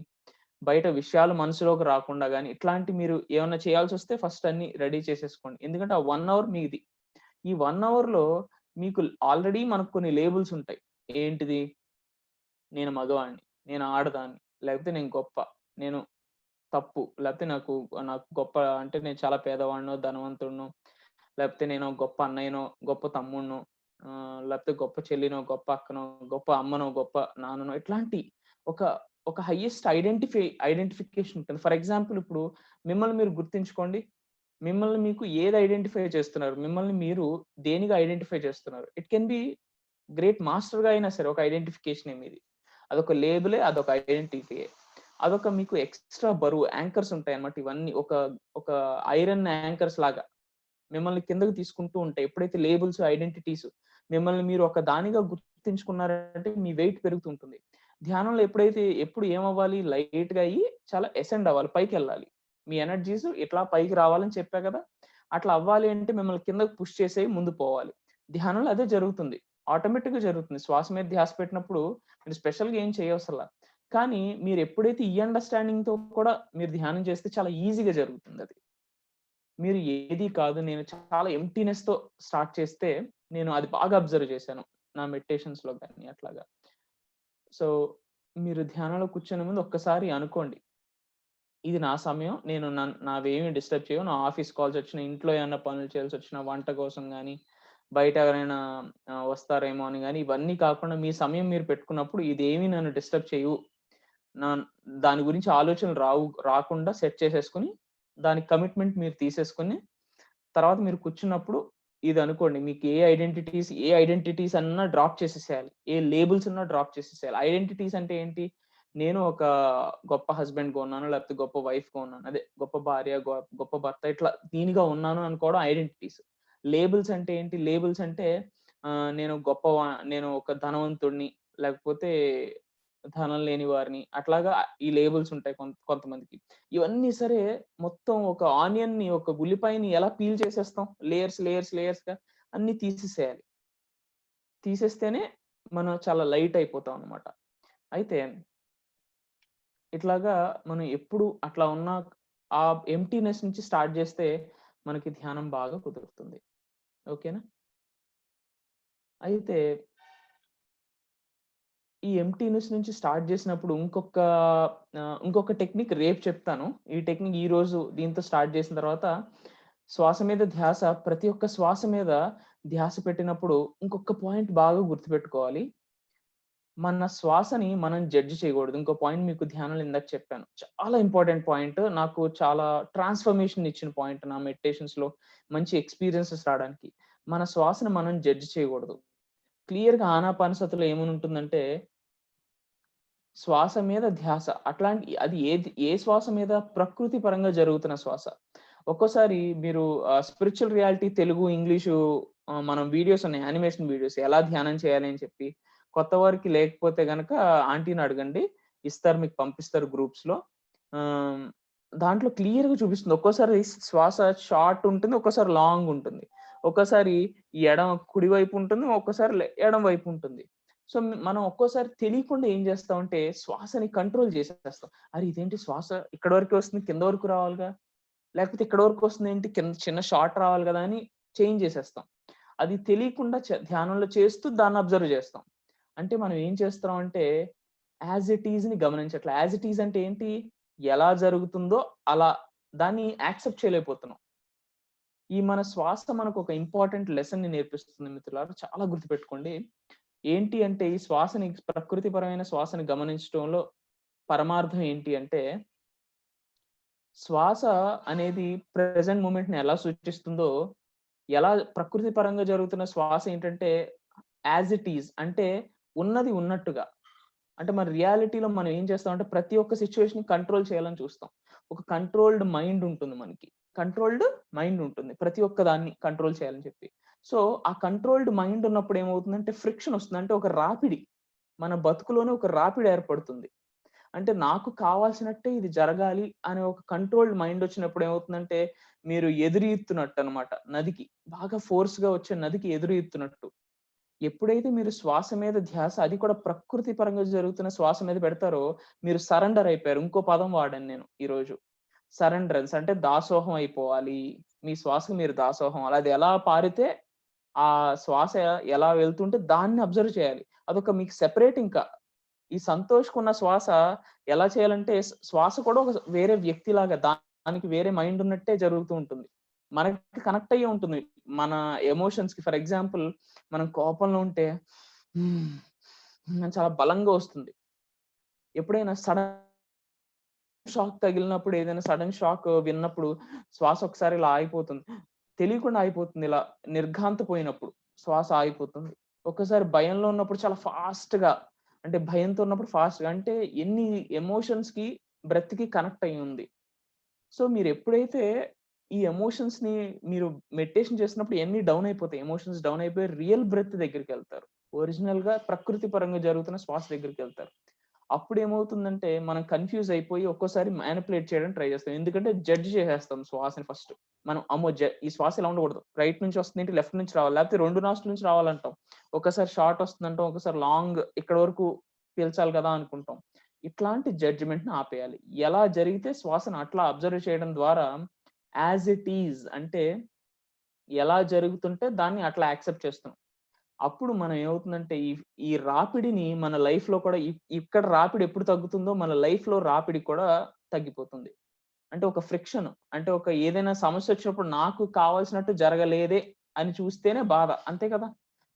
బయట విషయాలు మనసులోకి రాకుండా గాని, ఇట్లాంటి మీరు ఏమన్నా చేయాల్సొస్తే ఫస్ట్ అన్నీ రెడీ చేసేసుకోండి. ఎందుకంటే ఆ 1 అవర్ మీది. ఈ 1 అవర్‌లో మీకు ఆల్రెడీ మనకు కొన్ని లేబుల్స్ ఉంటాయి. ఏంటిది? నేను మగవాడిని, నేను ఆడదాన్ని, లేకపోతే నేను గొప్ప, నేను తప్పు, లేకపోతే నాకు నాకు గొప్ప అంటే నేను చాలా పేదవాడినో, ధనవంతుడినో, లేకపోతే నేను గొప్ప అన్నయ్యనో, గొప్ప తమ్ముడినో, లేకపోతే గొప్ప చెల్లినో, గొప్ప అక్కనో, గొప్ప అమ్మనో, గొప్ప నాన్ననో, ఇట్లాంటి ఒక ఒక హైయెస్ట్ ఐడెంటిఫికేషన్ ఉంటుంది. ఫర్ ఎగ్జాంపుల్ ఇప్పుడు మిమ్మల్ని మీరు గుర్తించుకోండి. మిమ్మల్ని మీకు ఏది ఐడెంటిఫై చేస్తున్నారు? మిమ్మల్ని మీరు దేనిగా ఐడెంటిఫై చేస్తున్నారు? ఇట్ కెన్ బి గ్రేట్ మాస్టర్‌గా అయినా సరే ఒక ఐడెంటిఫికేషనే మీది. అదొక లేబులే, అదొక ఐడెంటిటీయే. అదొక మీకు ఎక్స్‌ట్రా బరువు యాంకర్స్ ఉంటాయన్నమాట. ఇవన్నీ ఒక ఒక ఐరన్ యాంకర్స్ లాగా మిమ్మల్ని కిందకి తీసుకుంటూ ఉంటాయి. ఎప్పుడైతే లేబుల్స్, ఐడెంటిటీస్ మిమ్మల్ని మీరు ఒక దానిగా గుర్తించుకున్నారంటే మీ వెయిట్ పెరుగుతుంటుంది. ధ్యానంలో ఎప్పుడు ఏమవ్వాలి? లైట్‌గా అయ్యి చాలా అసెండ్ అవ్వాలి. పైకెళ్ళాలి. మీ ఎనర్జీస్ ఇట్లా పైకి రావాలని చెప్పా కదా! అట్లా అవ్వాలి అంటే మిమ్మల్ని కిందకి పుష్ చేసేయి ముందు పోవాలి. ధ్యానంలో అదే జరుగుతుంది. ఆటోమేటిక్‌గా జరుగుతుంది. శ్వాస మీద ధ్యాస పెట్టినప్పుడు మీరు స్పెషల్‌గా ఏం చేయవసరలా. కానీ మీరు ఎప్పుడైతే ఈ అండర్‌స్టాండింగ్‌తో కూడా మీరు ధ్యానం చేస్తే చాలా ఈజీగా జరుగుతుందది. మీరు ఏది కాదు, నేను చాలా ఎంప్టీనెస్‌తో స్టార్ట్ చేస్తే నేను అది బాగా అబ్జర్వ్ చేశాను. నా మెడిటేషన్స్‌లో గాని అట్లాగా. సో, మీరు ధ్యానంలో కూర్చునే ముందు ఒక్కసారి అనుకోండి. ఇది నా సమయం. నేను నావేమి డిస్టర్బ్ చేయవు. నా ఆఫీస్ కాల్స్ వచ్చినా, ఇంట్లో ఏమన్నా పనులు చేయాల్సొచ్చినా, వంట కోసం గాని, బయట ఎవరైనా వస్తారేమో అని గాని, ఇవన్నీ కాకుండా మీ సమయం మీరు పెట్టుకున్నప్పుడు ఇదేమి నన్ను డిస్టర్బ్ చేయవు. నాన్ దాని గురించి ఆలోచనలు రాకుండా సెట్ చేసేసుకొని, దానికి కమిట్మెంట్ మీరు తీసేసుకొని, తర్వాత మీరు కూర్చున్నప్పుడు ఇదనుకోండి. మీకు ఏ ఐడెంటిటీస్ అన్నా డ్రాప్ చేసేసేయాలి. ఏ లేబుల్స్ ఉన్నా డ్రాప్ చేసేసేయాలి. ఐడెంటిటీస్ అంటే ఏంటి? నేను ఒక గొప్ప హస్బెండ్‌గా ఉన్నాను. లేకపోతే గొప్ప వైఫ్‌గా ఉన్నాను. అదే గొప్ప భార్య, గొప్ప భర్త ఇట్లా దీనిగా ఉన్నాను అనుకోవడం ఐడెంటిటీస్. లేబుల్స్ అంటే ఏంటి? లేబుల్స్ అంటే నేను ఒక ధనవంతుడిని, లేకపోతే ధనం లేని వారిని, అట్లాగా ఈ లేబుల్స్ ఉంటాయి కొంతమందికి. ఇవన్నీ సరే మొత్తం ఒక ఆనియన్‌ని, ఒక ఉల్లిపాయని ఎలా పీల్ చేసేస్తాం? లేయర్స్‌గా అన్నీ తీసేసేయాలి. తీసేస్తేనే మనం చాలా లైట్ అయిపోతాం అన్నమాట. అయితే ఇట్లాగా మనం ఎప్పుడు అట్లా ఉన్న ఆ ఎంప్టీనెస్ నుంచి స్టార్ట్ చేస్తే మనకి ధ్యానం బాగా కుదురుతుంది. ఓకేనా? అయితే ఈ ఎంప్టీనెస్ నుంచి స్టార్ట్ చేసినప్పుడు ఇంకొక టెక్నిక్ రేపు చెప్తాను. ఈ టెక్నిక్ ఈరోజు దీంతో స్టార్ట్ చేసిన తర్వాత శ్వాస మీద ధ్యాస, ప్రతి ఒక్క శ్వాస మీద ధ్యాస పెట్టినప్పుడు ఇంకొక పాయింట్ బాగా గుర్తుపెట్టుకోవాలి. మన శ్వాసని మనం జడ్జ్ చేయకూడదు. ఇంకో పాయింట్ మీకు ధ్యానంలో ఇందాక చెప్పాను. చాలా ఇంపార్టెంట్ పాయింట్. నాకు చాలా ట్రాన్స్‌ఫర్మేషన్ ఇచ్చిన పాయింట్ నా మెడిటేషన్స్‌లో మంచి ఎక్స్‌పీరియన్సెస్ రావడానికి. మన శ్వాసని మనం జడ్జ్ చేయకూడదు. క్లియర్‌గా ఆనాపానసతిలో ఏమనుంటుందంటే శ్వాస మీద ధ్యాస. అది ఏ శ్వాస మీద ప్రకృతి పరంగా జరుగుతున్న శ్వాస. ఒక్కోసారి మీరు స్పిరిచ్యువల్ రియాలిటీ తెలుగు, ఇంగ్లీషు మనం వీడియోస్ ఉన్నాయి. యానిమేషన్ వీడియోస్ ఎలా ధ్యానం చేయాలి అని చెప్పి. కొత్త వారికి లేకపోతే గనక ఆంటీని అడగండి. ఇస్తారు, మీకు పంపిస్తారు గ్రూప్స్‌లో. ఆహ్, దాంట్లో క్లియర్‌గా చూపిస్తుంది. ఒక్కోసారి శ్వాస షార్ట్ ఉంటుంది. ఒక్కోసారి లాంగ్ ఉంటుంది. ఒక్కోసారి కుడి వైపు ఉంటుంది. ఒక్కోసారి ఎడమ వైపు ఉంటుంది. సో, మనం ఒక్కోసారి తెలియకుండా ఏం చేస్తామంటే శ్వాసని కంట్రోల్ చేసేస్తాం. అరే! ఇదేంటి శ్వాస ఇక్కడి వరకే వస్తుంది, కింద వరకు రావాలిగా. లేకపోతే ఇక్కడి వరకు వస్తుందేంటి, కింద చిన్న షార్ట్ రావాలి గదా! అని చేంజ్ చేసేస్తాం. అది తెలియకుండా ధ్యానంలో చేస్తూ దాన్ని అబ్జర్వ్ చేస్తాం. అంటే మనం ఏం చేస్తున్నామంటే యాస్ ఇట్ ఈస్‌ని గమనించట్ల. యాస్ ఇట్ ఈస్ అంటే ఏంటి? ఎలా జరుగుతుందో అలా దాన్ని యాక్సెప్ట్ చేయలేకపోతున్నాం. ఈ మన శ్వాస మనకు ఒక ఇంపార్టెంట్ లెసన్ ని నేర్పిస్తుంది మిత్రులారా. చాలా గుర్తుపెట్టుకోండి. ఏంటి అంటే ఈ శ్వాసని, ప్రకృతిపరమైన శ్వాసని గమనించడంలో పరమార్థం ఏంటి అంటే, శ్వాస అనేది ప్రెజెంట్ మూమెంట్ ని ఎలా సూచిస్తుందో, ఎలా ప్రకృతి పరంగా జరుగుతున్న శ్వాస ఏంటంటే యాజ్ ఇట్ ఈజ్, అంటే ఉన్నది ఉన్నట్టుగా. అంటే మన రియాలిటీలో మనం ఏం చేస్తామంటే ప్రతి ఒక్క సిచ్యువేషన్ కంట్రోల్ చేయాలని చూస్తాం. ఒక కంట్రోల్డ్ మైండ్ ఉంటుంది మనకి. కంట్రోల్డ్ మైండ్ ఉంటుంది. ప్రతి ఒక్క దాన్ని కంట్రోల్ చేయాలని చెప్పి. సో, ఆ కంట్రోల్డ్ మైండ్ ఉన్నప్పుడు ఏమవుతుందంటే ఫ్రిక్షన్ వస్తుంది. అంటే ఒక రాపిడి. మన బతుకులోనే ఒక రాపిడి ఏర్పడుతుంది. అంటే నాకు కావాల్సినట్టే ఇది జరగాలి అనే ఒక కంట్రోల్డ్ మైండ్ వచ్చినప్పుడు ఏమవుతుందంటే, మీరు ఎదురు ఈత్తున్నట్టు అన్నమాట నదికి. బాగా ఫోర్స్‌గా వచ్చే నదికి ఎదురు ఈత్తున్నట్టు. ఎప్పుడైతే మీరు శ్వాస మీద ధ్యాస, అది కూడా ప్రకృతి పరంగా జరుగుతున్న శ్వాస మీద పెడతారో, మీరు సరెండర్ అయిపోయారు. ఇంకో పదం వాడాను నేను ఈరోజు. సరెండరెన్స్ అంటే దాసోహం అయిపోవాలి. మీ శ్వాసకు మీరు దాసోహం. అది ఎలా పారితే ఆ శ్వాస ఎలా వెళ్తుంటే దాన్ని అబ్జర్వ్ చేయాలి. అదొక మీకు సెపరేట్ ఇంకా. ఈ సంతోష్‌కున్న శ్వాస ఎలా చేయాలంటే శ్వాస కూడా ఒక వేరే వ్యక్తిలాగా దానికి వేరే మైండ్ ఉన్నట్టే జరుగుతూ ఉంటుంది. మనకి కనెక్ట్ అయ్యి ఉంటుంది. మన ఎమోషన్స్‌కి ఫర్ ఎగ్జాంపుల్ మనం కోపంలో ఉంటే అని చాలా బలంగా వస్తుంది. ఎప్పుడైనా సడన్ షాక్ తగిలినప్పుడు, ఏదైనా సడన్ షాక్ విన్నప్పుడు శ్వాస ఒకసారి ఇలా ఆగిపోతుంది. తెలియకుండా ఆగిపోతుంది. ఇలా నిర్ఘాంతపోయినప్పుడు శ్వాస ఆగిపోతుంది. ఒక్కసారి భయంలో ఉన్నప్పుడు చాలా ఫాస్ట్‌గా, అంటే భయంతో ఉన్నప్పుడు ఫాస్ట్‌గా, అంటే ఎన్ని ఎమోషన్స్‌కి బ్రెత్‌కి కనెక్ట్ అయ్యి ఉంది. సో, మీరెప్పుడైతే ఈ ఎమోషన్స్‌ని మీరు మెడిటేషన్ చేస్తున్నప్పుడు ఇయన్నీ డౌన్ అయిపోతాయి. ఎమోషన్స్ డౌన్ అయిపోయి రియల్ బ్రెత్ దగ్గరికెళ్తారు. ఒరిజినల్‌గా ప్రకృతి పరంగా జరుగుతున్న శ్వాస దగ్గరికెళ్తారు. అప్పుడేమవుతుందంటే మనం కన్‌ఫ్యూజ్ అయిపోయి ఒక్కోసారి మానిప్యులేట్ చేయడానికి ట్రై చేస్తాం. ఎందుకంటే జడ్జ్ చేసేస్తాం శ్వాసని ఫస్ట్. మనం అమ్మో! ఈ శ్వాస ఇలా ఉండకూడదు. రైట్ నుంచి వస్తుందేంటి, లెఫ్ట్ నుంచి రావాలి. లేకపోతే 2 నాస్ట్రిల్ నుంచి రావాలంటాం. ఒక్కసారి షార్ట్ వస్తుందంటాం. ఒకసారి లాంగ్ ఇక్కడి వరకు పీల్చాలి కదా అనుకుంటాం. ఇట్లాంటి జడ్జ్‌మెంట్‌ని ఆపేయాలి. ఎలా జరిగితే శ్వాసను అట్లా అబ్జర్వ్ చేయడం ద్వారా యాజ్ ఇట్ ఈజ్, అంటే ఎలా జరుగుతుంటే దాన్ని అట్లా యాక్సెప్ట్ చేస్తున్నాం. అప్పుడు మనం ఏమవుతుందంటే ఈ రాపిడిని మన లైఫ్‌లో కూడా ఇక్కడ రాపిడి ఎప్పుడు తగ్గుతుందో మన లైఫ్‌లో రాపిడి కూడా తగ్గిపోతుంది. అంటే ఒక ఫ్రిక్షన్, అంటే ఒక ఏదైనా సమస్య వచ్చినప్పుడు నాకు కావాల్సినట్టు జరగలేదే అని చూస్తేనే బాధ. అంతే కదా!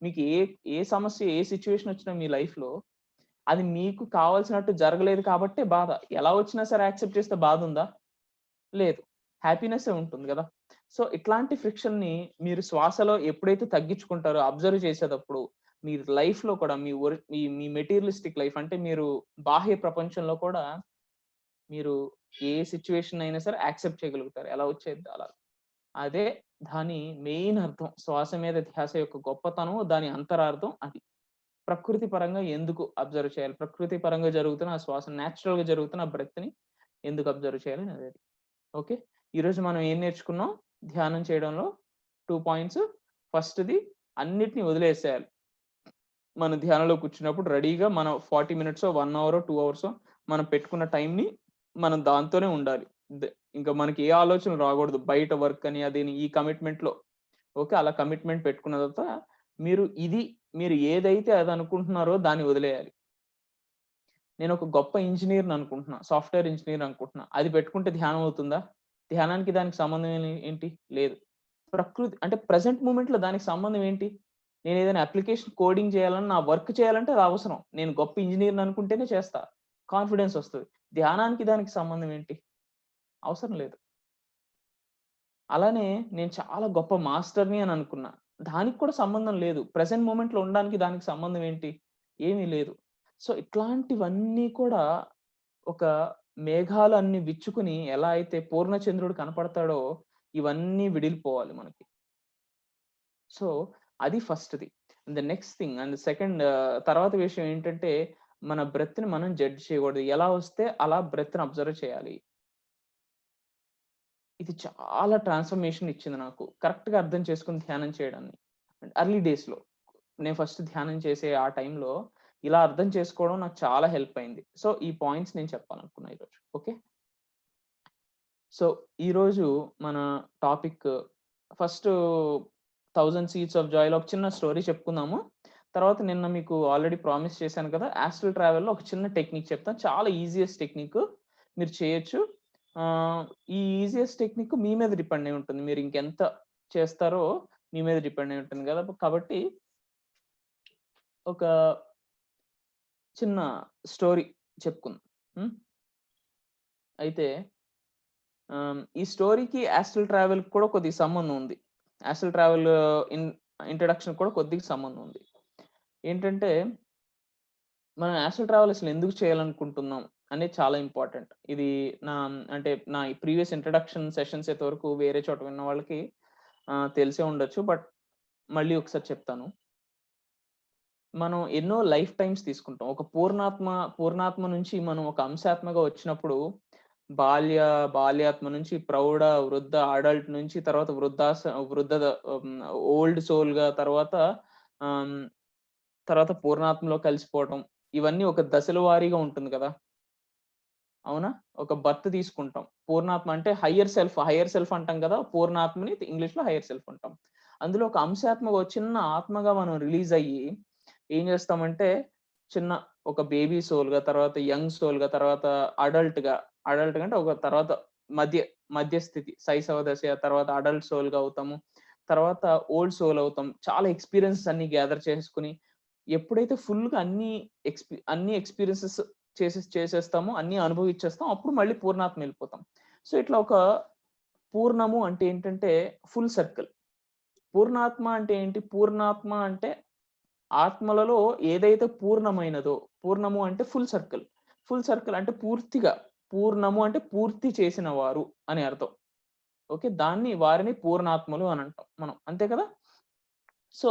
మీకు ఏ ఏ సమస్య, ఏ సిట్యుయేషన్ వచ్చినా మీ లైఫ్‌లో అది మీకు కావాల్సినట్టు జరగలేదు కాబట్టే బాధ. ఎలా వచ్చినా సరే యాక్సెప్ట్ చేస్తే బాధుందా? లేదు. హ్యాపీనెస్సే ఉంటుంది గదా! సో, ఇట్లాంటి ఫ్రిక్షన్‌ని మీరు శ్వాసలో ఎప్పుడైతే తగ్గించుకుంటారో అబ్జర్వ్ చేసేటప్పుడు, మీ లైఫ్‌లో కూడా మీ మెటీరియలిస్టిక్ లైఫ్, అంటే మీరు బాహ్య ప్రపంచంలో కూడా మీరు ఏ సిట్యుయేషన్ అయినా సరే యాక్సెప్ట్ చేయగలుగుతారు. ఎలా వచ్చేద్ది అలా. అదే దాని మెయిన్ అర్థం. శ్వాస మీద ధ్యాస యొక్క గొప్పతనం, దాని అంతరార్థం అది. ప్రకృతి పరంగా ఎందుకు అబ్జర్వ్ చేయాలి? ప్రకృతి పరంగా జరుగుతున్న ఆ శ్వాస, నేచురల్‌గా జరుగుతున్న ఆ బ్రెత్‌ని ఎందుకు అబ్జర్వ్ చేయాలి అనేది. ఓకే. ఈరోజు మనం ఏం నేర్చుకున్నాం? ధ్యానం చేయడంలో 2 పాయింట్స్. ఫస్ట్‌ది అన్నిటిని వదిలేసేయాలి. మన ధ్యానంలో కూర్చున్నప్పుడు రెడీగా మనం 40 మినిట్సో, 1 అవరో, 2 అవర్సో మనం పెట్టుకున్న టైంని మనం దాంతోనే ఉండాలి. దె ఇంకా మనకి ఏ ఆలోచనలు రాకూడదు. బయట వర్క్ అని అదని ఈ కమిట్మెంట్‌లో. ఓకే. అలా కమిట్మెంట్ పెట్టుకున్న తర్వాత మీరు ఏదైతే అది అనుకుంటున్నారో దాన్ని వదిలేయాలి. నేనొక గొప్ప ఇంజినీర్‌ని అనుకుంటున్నా. సాఫ్ట్‌వేర్ ఇంజినీర్ అనుకుంటున్నా. అది పెట్టుకుంటే ధ్యానం అవుతుందా? ధ్యానానికి దానికి సంబంధం ఏంటి? లేదు. ప్రకృతి అంటే ప్రెజెంట్ మూమెంట్‌లో దానికి సంబంధం ఏంటి? నేనేదైనా అప్లికేషన్ కోడింగ్ చేయాలన్నా, నా వర్క్ చేయాలంటే అది అవసరం. నేను గొప్ప ఇంజినీర్‌ని అనుకుంటేనే చేస్తా. కాన్ఫిడెన్స్ వస్తది. ధ్యానానికి దానికి సంబంధం ఏంటి? అవసరం లేదు. అలానే నేను చాలా గొప్ప మాస్టర్‌ని అని అనుకున్నా. దానికి కూడా సంబంధం లేదు. ప్రెజెంట్ మూమెంట్‌లో ఉండడానికి దానికి సంబంధం ఏంటి? ఏమీ లేదు. సో, ఇట్లాంటివన్నీ కూడా ఒక మేఘాలు అన్ని విచ్చుకుని ఎలా అయితే పూర్ణచంద్రుడు కనపడతాడో, ఇవన్నీ విడిలిపోవాలి మనకి. సో, అది ఫస్ట్‌ది. The next thing and second, తర్వాత విషయం ఏంటంటే, మన బ్రెత్‌ని మనం జడ్జ్ చేయకూడదు. ఎలా వస్తే అలా బ్రెత్‌ని అబ్జర్వ్ చేయాలి. ఇది చాలా ట్రాన్స్‌ఫర్మేషన్ ఇచ్చింది నాకు. కరెక్ట్‌గా అర్థం చేసుకొని ధ్యానం చేయడాన్ని. ఎర్లీ డేస్‌లో. నేను ఫస్ట్ ధ్యానం చేసే ఆ టైంలో ఇలా అర్థం చేసుకోవడం నాకు చాలా హెల్ప్ అయింది. సో, ఈ పాయింట్స్ నేను చెప్పాలనుకున్నా ఈరోజు. ఓకే. సో, ఈరోజు మన టాపిక్ ఫస్టు 1000 సీడ్స్ ఆఫ్ జాయ్‌లో ఒక చిన్న స్టోరీ చెప్పుకుందాము. తర్వాత నిన్న మీకు ఆల్రెడీ ప్రామిస్ చేశాను కదా! యాస్ట్రల్ ట్రావెల్‌లో ఒక చిన్న టెక్నిక్ చెప్తాను. చాలా ఈజియెస్ట్ టెక్నిక్. మీరు చేయొచ్చు. ఈ ఈజియెస్ట్ టెక్నిక్ మీ మీద డిపెండ్ అయి ఉంటుంది. మీరు ఇంకెంత చేస్తారో మీ మీద డిపెండ్ అయి ఉంటుంది కదా. కాబట్టి ఒక చిన్న స్టోరీ చెప్పుకుందాం. అయితే ఈ స్టోరీకి యాస్ట్రల్ ట్రావెల్ కూడా కొద్దిగా సంబంధం ఉంది. యాస్ట్రల్ ట్రావెల్ ఇంట్రడక్షన్ కూడా కొద్దిగా సంబంధం ఉంది. ఏంటంటే మనం యాస్ట్రల్ ట్రావెల్ అసలు ఎందుకు చేయాలనుకుంటున్నాం అనేది చాలా ఇంపార్టెంట్. ఇది నా ప్రీవియస్ ఇంట్రడక్షన్ సెషన్స్ అయితే వరకు వేరే చోట విన్న వాళ్ళకి తెలిసే ఉండొచ్చు. బట్ మళ్ళీ ఒకసారి చెప్తాను. మనం ఎన్నో లైఫ్ టైమ్స్ తీసుకుంటాం. ఒక పూర్ణాత్మ నుంచి మనం ఒక అంశాత్మగా వచ్చినప్పుడు బాల్యాత్మ నుంచి ప్రౌఢ, వృద్ధ, అడల్ట్ నుంచి తర్వాత ఓల్డ్ సోల్‌గా తర్వాత పూర్ణాత్మలో కలిసిపోవటం. ఇవన్నీ ఒక దశల వారీగా ఉంటుంది కదా. అవునా? ఒక బర్త్ తీసుకుంటాం. పూర్ణాత్మ అంటే హయ్యర్ సెల్ఫ్ అంటాం కదా. పూర్ణాత్మని ఇంగ్లీష్‌లో హయ్యర్ సెల్ఫ్ అంటాం. అందులో ఒక అంశాత్మగా చిన్న ఆత్మగా మనం రిలీజ్ అయ్యి ఏం చేస్తామంటే ఒక బేబీ సోల్‌గా, తర్వాత యంగ్ సోల్‌గా, తర్వాత అడల్ట్ అంటే ఒక తర్వాత మధ్య స్థితి శైశవ దశ, తర్వాత అడల్ట్ సోల్‌గా అవుతాము. తర్వాత ఓల్డ్ సోల్ అవుతాం. చాలా ఎక్స్‌పీరియన్సెస్ అన్ని గ్యాదర్ చేసుకొని ఎప్పుడైతే ఫుల్‌గా అన్ని ఎక్స్‌పీరియన్సెస్ చేసేస్తామో, అన్ని అనుభవించేస్తాం. అప్పుడు మళ్ళీ పూర్ణాత్మ వెళ్ళిపోతాం. సో ఇట్లా ఒక పూర్ణము అంటే ఏంటంటే ఫుల్ సర్కిల్. పూర్ణాత్మ అంటే ఏంటి? పూర్ణాత్మ అంటే ఆత్మలలో ఏదైతే పూర్ణమైనదో, పూర్ణము అంటే ఫుల్ సర్కిల్. ఫుల్ సర్కిల్ అంటే పూర్తిగా, పూర్ణము అంటే పూర్తి చేసిన వారు అని అర్థం. ఓకే. వారిని పూర్ణాత్మలు అని అంటాం మనం. అంతే కదా. సో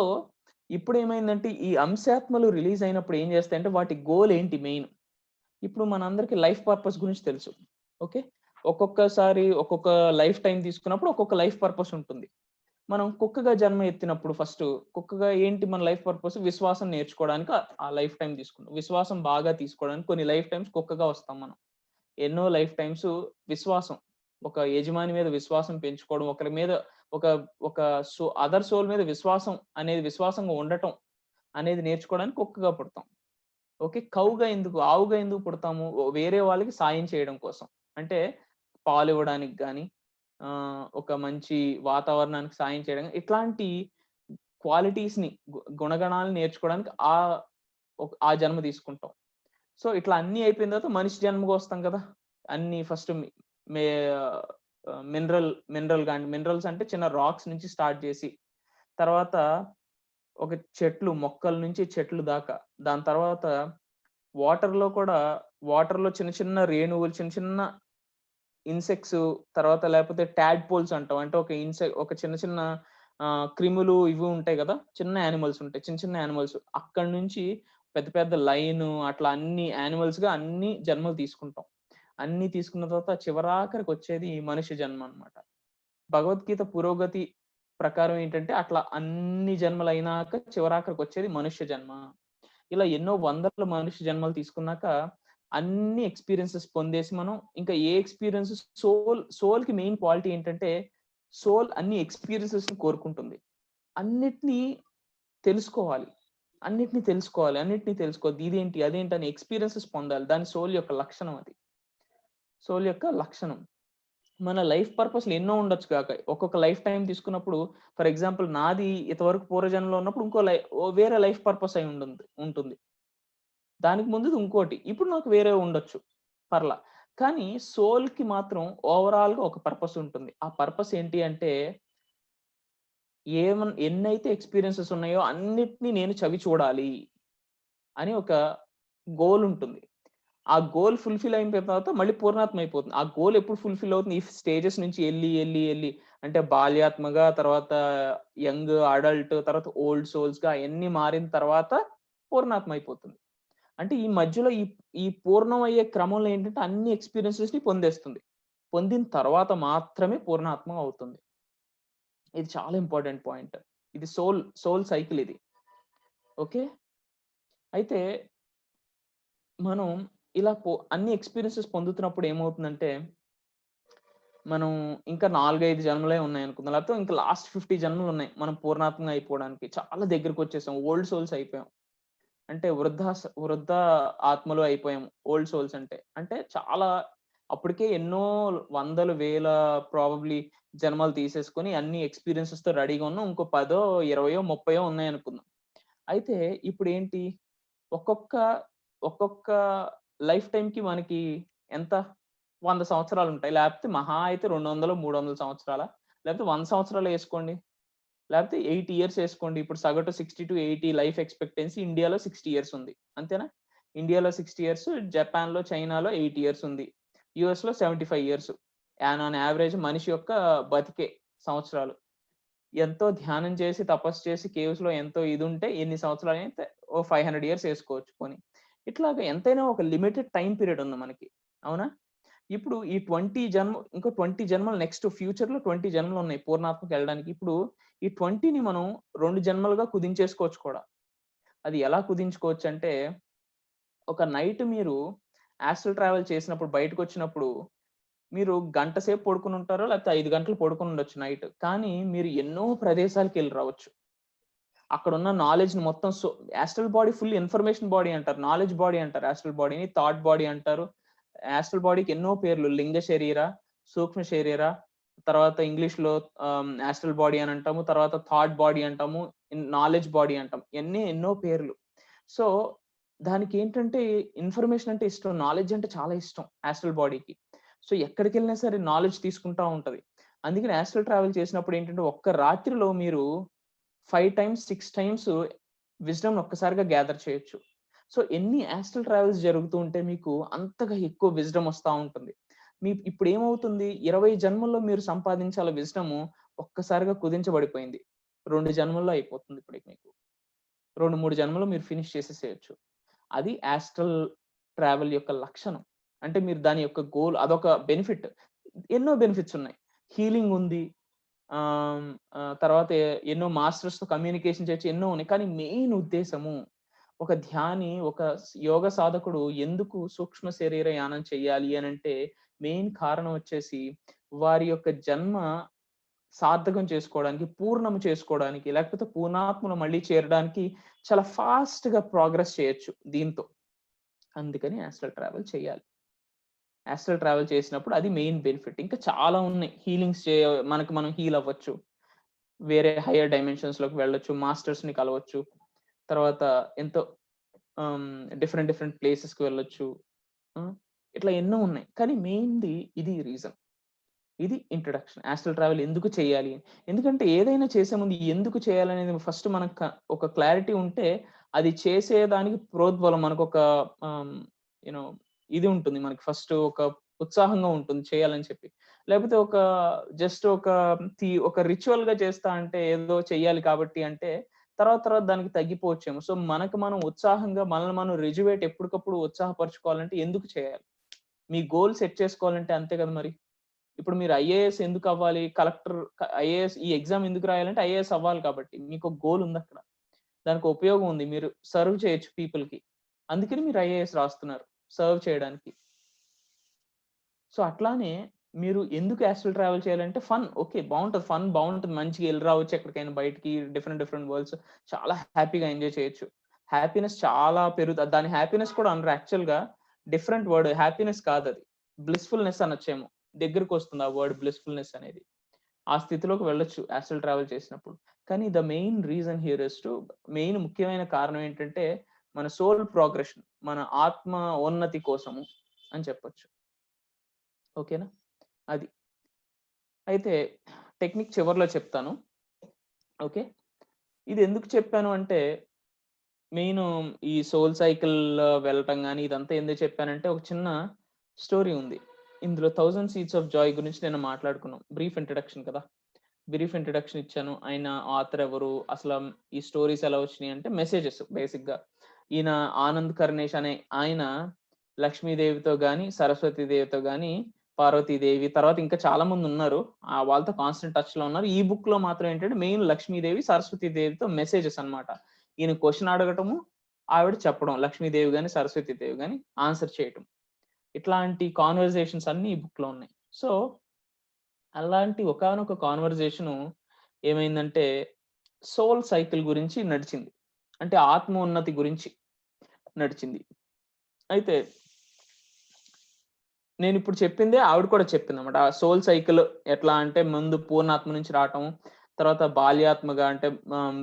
ఇప్పుడేమైందంటే ఈ అంశాత్మలు రిలీజ్ అయినప్పుడు ఏం చేస్తాయంటే వాటి గోల్ ఏంటి మెయిన్? ఇప్పుడు మనందరికి లైఫ్ పర్పస్ గురించి తెలుసు. ఓకే. ఒక్కొక్కసారి ఒక్కొక్క లైఫ్ టైమ్ తీసుకున్నప్పుడు ఒక్కొక్క లైఫ్ పర్పస్ ఉంటుంది. మనం కుక్కగా జన్మ ఎత్తినప్పుడు కుక్కగా ఏంటి మన లైఫ్ పర్పస్? విశ్వాసం నేర్చుకోవడానికి ఆ లైఫ్ టైమ్ తీసుకున్నాం. విశ్వాసం బాగా తీసుకోవడానికి కొన్ని లైఫ్ టైమ్స్ కుక్కగా వస్తాం మనం. ఎన్నో లైఫ్ టైమ్స్ విశ్వాసం, ఒక యజమాని మీద విశ్వాసం పెంచుకోవడం, ఒకరి మీద ఒక అదర్ సోల్ మీద విశ్వాసంగా ఉండటం అనేది నేర్చుకోవడానికి కుక్కగా పుడతాం. ఓకే. ఆవుగా ఎందుకు పుడతాము? వేరే వాళ్ళకి సాయం చేయడం కోసం. అంటే పాలివ్వడానికి గాని, ఒక మంచి వాతావరణానికి సాయం చేయడం, ఇట్లాంటి క్వాలిటీస్‌ని గుణగణాలను నేర్చుకోవడానికి ఆ జన్మ తీసుకుంటాం. సో ఇట్లా అన్నీ అయిపోయిన తర్వాత మనిషి జన్మకు వస్తాం కదా. అన్ని ఫస్ట్ మినరల్స్ అంటే చిన్న రాక్స్ నుంచి స్టార్ట్ చేసి, తర్వాత ఒక మొక్కల నుంచి చెట్లు దాకా, దాని తర్వాత వాటర్‌లో చిన్న చిన్న రేణువులు, చిన్న ఇన్సెక్ట్స్, తర్వాత లేకపోతే టాడ్‌పోల్స్ అంటాం. అంటే ఒక చిన్న చిన్న క్రిములు ఇవి ఉంటాయి కదా. చిన్న యానిమల్స్ ఉంటాయి. చిన్న యానిమల్స్. అక్కడి నుంచి పెద్ద పెద్ద లయన్ అట్లా అన్ని యానిమల్స్‌గా అన్ని జన్మలు తీసుకుంటాం. అన్ని తీసుకున్న తర్వాత చివరాఖరికి వచ్చేది మనిషి జన్మ అన్నమాట. భగవద్గీత పురోగతి ప్రకారం ఏంటంటే అట్లా అన్ని జన్మలైనాక చివరాఖరికి వచ్చేది మనుష్య జన్మ. ఇలా ఎన్నో వందల మనిషి జన్మలు తీసుకున్నాక అన్ని ఎక్స్‌పీరియన్సెస్ పొందేసి మనం ఇంకా ఏ ఎక్స్‌పీరియన్సెస్ సోల్‌కి మెయిన్ క్వాలిటీ ఏంటంటే సోల్ అన్ని ఎక్స్‌పీరియన్సెస్‌ని కోరుకుంటుంది. అన్నిటిని తెలుసుకోవాలి. అన్నిటిని తెలుసుకోవాలి. ఇదేంటి, అదేంటి అని ఎక్స్‌పీరియన్సెస్ పొందాలి. దాని సోల్ యొక్క లక్షణం అది. సోల్ యొక్క లక్షణం. మన లైఫ్ పర్పస్‌లు ఎన్నో ఉండొచ్చు కాక. ఒక్కొక్క లైఫ్ టైమ్ తీసుకున్నప్పుడు ఫర్ ఎగ్జాంపుల్ నాది ఇంతవరకు పూర్వజన్మలో ఉన్నప్పుడు వేరే లైఫ్ పర్పస్ అయి ఉంటుంది. దానికి ముందుది ఇంకోటి. ఇప్పుడు నాకు వేరే ఉండొచ్చు. పర్లా. కానీ సోల్‌కి మాత్రం ఓవరాల్‌గా ఒక పర్పస్ ఉంటుంది. ఆ పర్పస్ ఏంటి అంటే ఎన్నైతే ఎక్స్‌పీరియన్సెస్ ఉన్నాయో అన్నిటిని నేను చవి చూడాలి అని ఒక గోల్ ఉంటుంది. ఆ గోల్ ఫుల్‌ఫిల్ అయిన తర్వాత మళ్ళీ పూర్ణాత్మ అయిపోతుంది. ఆ గోల్ ఎప్పుడు ఫుల్‌ఫిల్ అవుతుంది? ఈ స్టేజెస్ నుంచి ఎళ్లి అంటే బాల్యాత్మగా, తర్వాత యంగ్, అడల్ట్, తర్వాత ఓల్డ్ సోల్స్‌గా అయన్నీ మారిన తర్వాత పూర్ణాత్మ అయిపోతుంది. అంటే ఈ మధ్యలో ఈ పూర్ణం అయ్యే క్రమంలో ఏంటంటే అన్ని ఎక్స్‌పీరియన్సెస్‌ని పొందేస్తుంది. పొందిన తర్వాత మాత్రమే పూర్ణాత్మ అవుతుంది. ఇది చాలా ఇంపార్టెంట్ పాయింట్. ఇది సోల్ సైకిల్ ఇది. ఓకే. అయితే మనం ఇలా అన్ని ఎక్స్‌పీరియన్సెస్ పొందుతున్నప్పుడు ఏమవుతుందంటే, మనం ఇంకా 4, 5 జన్మలే ఉన్నాయనుకుందాం. లేకపోతే ఇంకా లాస్ట్ 50 జన్మలున్నాయి. మనం పూర్ణాత్మగా అయిపోవడానికి. చాలా దగ్గరకొచ్చేసాం. ఓల్డ్ సోల్స్ అయిపోయాం. అంటే వృద్ధ ఆత్మలు అయిపోయాం. ఓల్డ్ సోల్స్ అంటే. అంటే చాలా అప్పటికే ఎన్నో వందలు, వేల ప్రాబబ్లీ జన్మలు తీసేసుకొని అన్ని ఎక్స్‌పీరియన్సెస్‌తో రెడీగా ఉన్నాం. ఇంకో 10, 20, 30 ఉన్నాయనుకుందాం. అయితే ఇప్పుడేంటి ఒక్కొక్క, ఒక్కొక్క లైఫ్ టైమ్‌కి మనకి ఎంత 100 సంవత్సరాలుంటాయి. లేకపోతే మహా అయితే 200, 300 సంవత్సరాలా? లేకపోతే 100 సంవత్సరాలు ఏసుకోండి. లేకపోతే 8 ఇయర్స్ ఏసుకోండి. ఇప్పుడు సగటు 60-80 లైఫ్ ఎక్స్‌పెక్టెన్సీ ఇండియాలో 60 ఇయర్స్ ఉంది. అంతేనా? ఇండియాలో 60 ఇయర్స్, జపాన్‌లో, చైనాలో 8 ఇయర్స్ ఉంది. యూఎస్‌లో 75 ఇయర్స్. ఆన్ యావరేజ్ మనిషి యొక్క బతికే సంవత్సరాలు. ఎంతో ధ్యానం చేసి, తపస్సు చేసి, కేవ్స్‌లో ఎంతో ఇదుంటే ఎన్ని సంవత్సరాలైతే ఓ 500 ఇయర్స్ ఏసుకోవచ్చు పోనీ. ఇట్లాగా ఎంతైనా ఒక లిమిటెడ్ టైమ్ పీరియడ్ ఉంది మనకి. అవునా? ఇప్పుడు ఈ 20 జన్మలు నెక్స్ట్ ఫ్యూచర్‌లో 20 జన్మలున్నాయి పూర్ణాత్మకెళ్ళడానికి. ఇప్పుడు ఈ 20ని మనం 2 జన్మలుగా కుదించేసుకోవచ్చు కూడా. అది ఎలా కుదించుకోవచ్చంటే, ఒక నైట్ మీరు యాస్ట్రల్ ట్రావెల్ చేసినప్పుడు బయటకొచ్చినప్పుడు, మీరు గంట సేపు పడుకొనుంటారో, లేకపోతే 5 గంటలు పడుకొనుండొచ్చు నైట్. కానీ మీరు ఎన్నో ప్రదేశాలకెళ్ళి రావచ్చు. అక్కడున్న నాలెడ్జ్‌ని మొత్తం astral body full information body అంటారు. నాలెడ్జ్ బాడీ అంటారు యాస్ట్రల్ బాడీని. థాట్ బాడీ అంటారు. యాస్ట్రల్ బాడీకి ఎన్నో పేర్లు. లింగ శరీర, సూక్ష్మ శరీర, తర్వాత ఇంగ్లీష్‌లో యాస్ట్రల్ బాడీ అని అంటాము. తర్వాత థాట్ బాడీ అంటాము. నాలెడ్జ్ బాడీ అంటాం. ఇయన్నీ ఎన్నో పేర్లు. సో, దానికేంటంటే ఇన్ఫర్మేషన్ అంటే ఇష్టం. నాలెడ్జ్ అంటే చాలా ఇష్టం యాస్ట్రల్ బాడీకి. సో, ఎక్కడికెళ్ళినా సరే నాలెడ్జ్ తీసుకుంటా ఉంటది. అందుకని యాస్ట్రల్ ట్రావెల్ చేసినప్పుడు ఏంటంటే, ఒక్క రాత్రిలో మీరు 5 టైమ్స్, 6 టైమ్స్ విజ్డమ్‌ని ఒక్కసారిగా గ్యాదర్ చేయొచ్చు. సో, ఎన్ని యాస్ట్రల్ ట్రావెల్స్ జరుగుతూ ఉంటే మీకు అంతగా ఎక్కువ విజ్డమ్ వస్తా ఉంటుంది. ఇప్పుడేమవుతుంది 20 జన్మల్లో మీరు సంపాదించాల విజ్డము ఒక్కసారిగా కుదించబడిపోయింది. 2 జన్మల్లో అయిపోతుంది ఇప్పటికి మీకు. 2, 3 జన్మలో మీరు ఫినిష్ చేసేసేయొచ్చు. అది యాస్ట్రల్ ట్రావెల్ యొక్క లక్షణం. అంటే మీరు దాని యొక్క గోల్ అదొక బెనిఫిట్. ఎన్నో బెనిఫిట్స్ ఉన్నాయి. హీలింగ్ ఉంది. తర్వాత ఎన్నో మాస్టర్స్‌తో కమ్యూనికేషన్ చేయొచ్చు. ఎన్నో ఉన్నాయి. కానీ మెయిన్ ఉద్దేశము ఒక ధ్యాని, ఒక యోగ సాధకుడు ఎందుకు సూక్ష్మ శరీర యానం చెయ్యాలి అనంటే మెయిన్ కారణం వచ్చేసి వారి యొక్క జన్మ సార్థకం చేసుకోవడానికి, పూర్ణం చేసుకోవడానికి, లేకపోతే పూర్ణాత్మలో మళ్ళీ చేరడానికి చాలా ఫాస్ట్‌గా ప్రోగ్రెస్ చేయొచ్చు దీంతో. అందుకని యాస్ట్రల్ ట్రావెల్ చేయాలి. యాస్ట్రల్ ట్రావెల్ చేసినప్పుడు అది మెయిన్ బెనిఫిట్. ఇంకా చాలా ఉన్నాయి. మనకు మనం హీల్ అవ్వచ్చు. వేరే హైయర్ డైమెన్షన్స్‌లోకి వెళ్ళొచ్చు. మాస్టర్స్‌ని కలవచ్చు. తర్వాత ఎంతో ఆహ్, డిఫరెంట్ డిఫరెంట్ ప్లేసెస్‌కి వెళ్ళొచ్చు. హ్మ్. ఇట్లా ఎన్నో ఉన్నాయి. కానీ మెయిన్‌ది ఇది రీజన్. ఇది ఇంట్రడక్షన్. యాస్ట్రల్ ట్రావెల్ ఎందుకు చేయాలి? ఎందుకంటే ఏదైనా చేసే ముందు ఎందుకు చేయాలనేది ఫస్ట్ మనకు ఒక క్లారిటీ ఉంటే అది చేసేదానికి ప్రోద్బలం మనకొక ఆహ్, యూ నో ఇది ఉంటుంది. మనకి ఫస్ట్ ఒక ఉత్సాహంగా ఉంటుంది చేయాలని చెప్పి. లేకపోతే జస్ట్ ఒక రిచువల్‌గా చేస్తా అంటే ఏదో చెయ్యాలి కాబట్టి అంటే తర్వాత తర్వాత దానికి తగ్గిపోవచ్చేమో. సో, మనకు మనం ఉత్సాహంగా మనల్ని మనం ఎప్పటికప్పుడు ఉత్సాహపరుచుకోవాలంటే ఎందుకు చేయాలి? మీ గోల్ సెట్ చేసుకోవాలంటే అంతే కదా మరి. ఇప్పుడు మీరు ఐఏఎస్ ఎందుకవ్వాలి? ఐఏఎస్ ఈ ఎగ్జామ్ ఎందుకు రాయాలంటే ఐఏఎస్ అవ్వాలి కాబట్టి. మీకొక గోల్ ఉందక్కడ. దానికి ఉపయోగం ఉంది. మీరు సర్వ్ చేయొచ్చు పీపుల్‌కి. అందుకని మీరు ఐఏఎస్ రాస్తున్నారు. సర్వ్ చేయడానికి. సో, అట్లానే మీరు ఎందుకు యాస్ట్రల్ ట్రావెల్ చేయాలంటే ఫన్. ఓకే. బావుంటది. ఫన్ బావుంటది. మంచిగా ఎళ్లి రావచ్చు ఎక్కడికైనా బయటికి డిఫరెంట్ డిఫరెంట్ వరల్డ్స్. చాలా హ్యాపీగా ఎంజాయ్ చేయొచ్చు. హ్యాపీనెస్ చాలా దాని హ్యాపీనెస్ కూడా అనరు యాక్చువల్‌గా డిఫరెంట్ వర్డ్. హ్యాపీనెస్ కాదది. బ్లిస్‌ఫుల్‌నెస్ అనొచ్చేమో. దగ్గరకొస్తుంది ఆ వర్డ్ బ్లిస్‌ఫుల్‌నెస్ అనేది. ఆ స్థితిలోకి వెళ్ళొచ్చు యాస్ట్రల్ ట్రావెల్ చేసినప్పుడు. కానీ the main reason here is main ముఖ్యమైన కారణం ఏంటంటే మన సోల్ ప్రోగ్రెషన్. మన ఆత్మ ఉన్నతి కోసము అని చెప్పొచ్చు. ఓకేనా? అది. అయితే టెక్నిక్ చివర్లో చెప్తాను. ఓకే. ఇది ఎందుకు చెప్పాను అంటే మెయిను ఈ సోల్ సైకిల్ వెళ్ళటం గాని ఇదంతా ఎందుకు చెప్పానంటే ఒక చిన్న స్టోరీ ఉంది. ఇందులో 1000 సీడ్స్ ఆఫ్ జాయ్ గురించి నేను మాట్లాడుకున్నాం. బ్రీఫ్ ఇంట్రడక్షన్ కదా! బ్రీఫ్ ఇంట్రడక్షన్ ఇచ్చాను. ఆయన ఆథర్ ఎవరు? ఈ స్టోరీస్ ఎలా వచ్చినాయి అంటే మెసేజెస్ బేసిక్‌గా. ఈయన ఆనంద్ కర్ణేష్ అనే ఆయన లక్ష్మీదేవితో గాని, సరస్వతి దేవితో గాని, పార్వతీదేవి తర్వాత ఇంకా చాలా మందున్నారు. వాళ్ళతో కాన్స్టెంట్ టచ్‌లో ఉన్నారు. ఈ బుక్‌లో మాత్రం ఏంటంటే మెయిన్ లక్ష్మీదేవి, సరస్వతి దేవితో మెసేజెస్ అన్నమాట. ఈయన క్వెషన్ అడగటము, ఆవిడ చెప్పడం. లక్ష్మీదేవి గాని, సరస్వతి దేవి గాని ఆన్సర్ చేయటం. ఇట్లాంటి కాన్వర్జేషన్స్ అన్నీ ఈ బుక్‌లో ఉన్నాయి. సో, అలాంటి ఒకానొక కాన్వర్జేషను ఏమైందంటే, సోల్ సైకిల్ గురించి నడిచింది. అంటే ఆత్మ ఉన్నతి గురించి నడిచింది. అయితే నేను ఇప్పుడు చెప్పిందే ఆవిడ కూడా చెప్పిందన్నమాట. ఆ సోల్ సైకిల్ ఎట్లా అంటే ముందు పూర్ణాత్మ నుంచి రావటం, తర్వాత బాల్యాత్మగా అంటే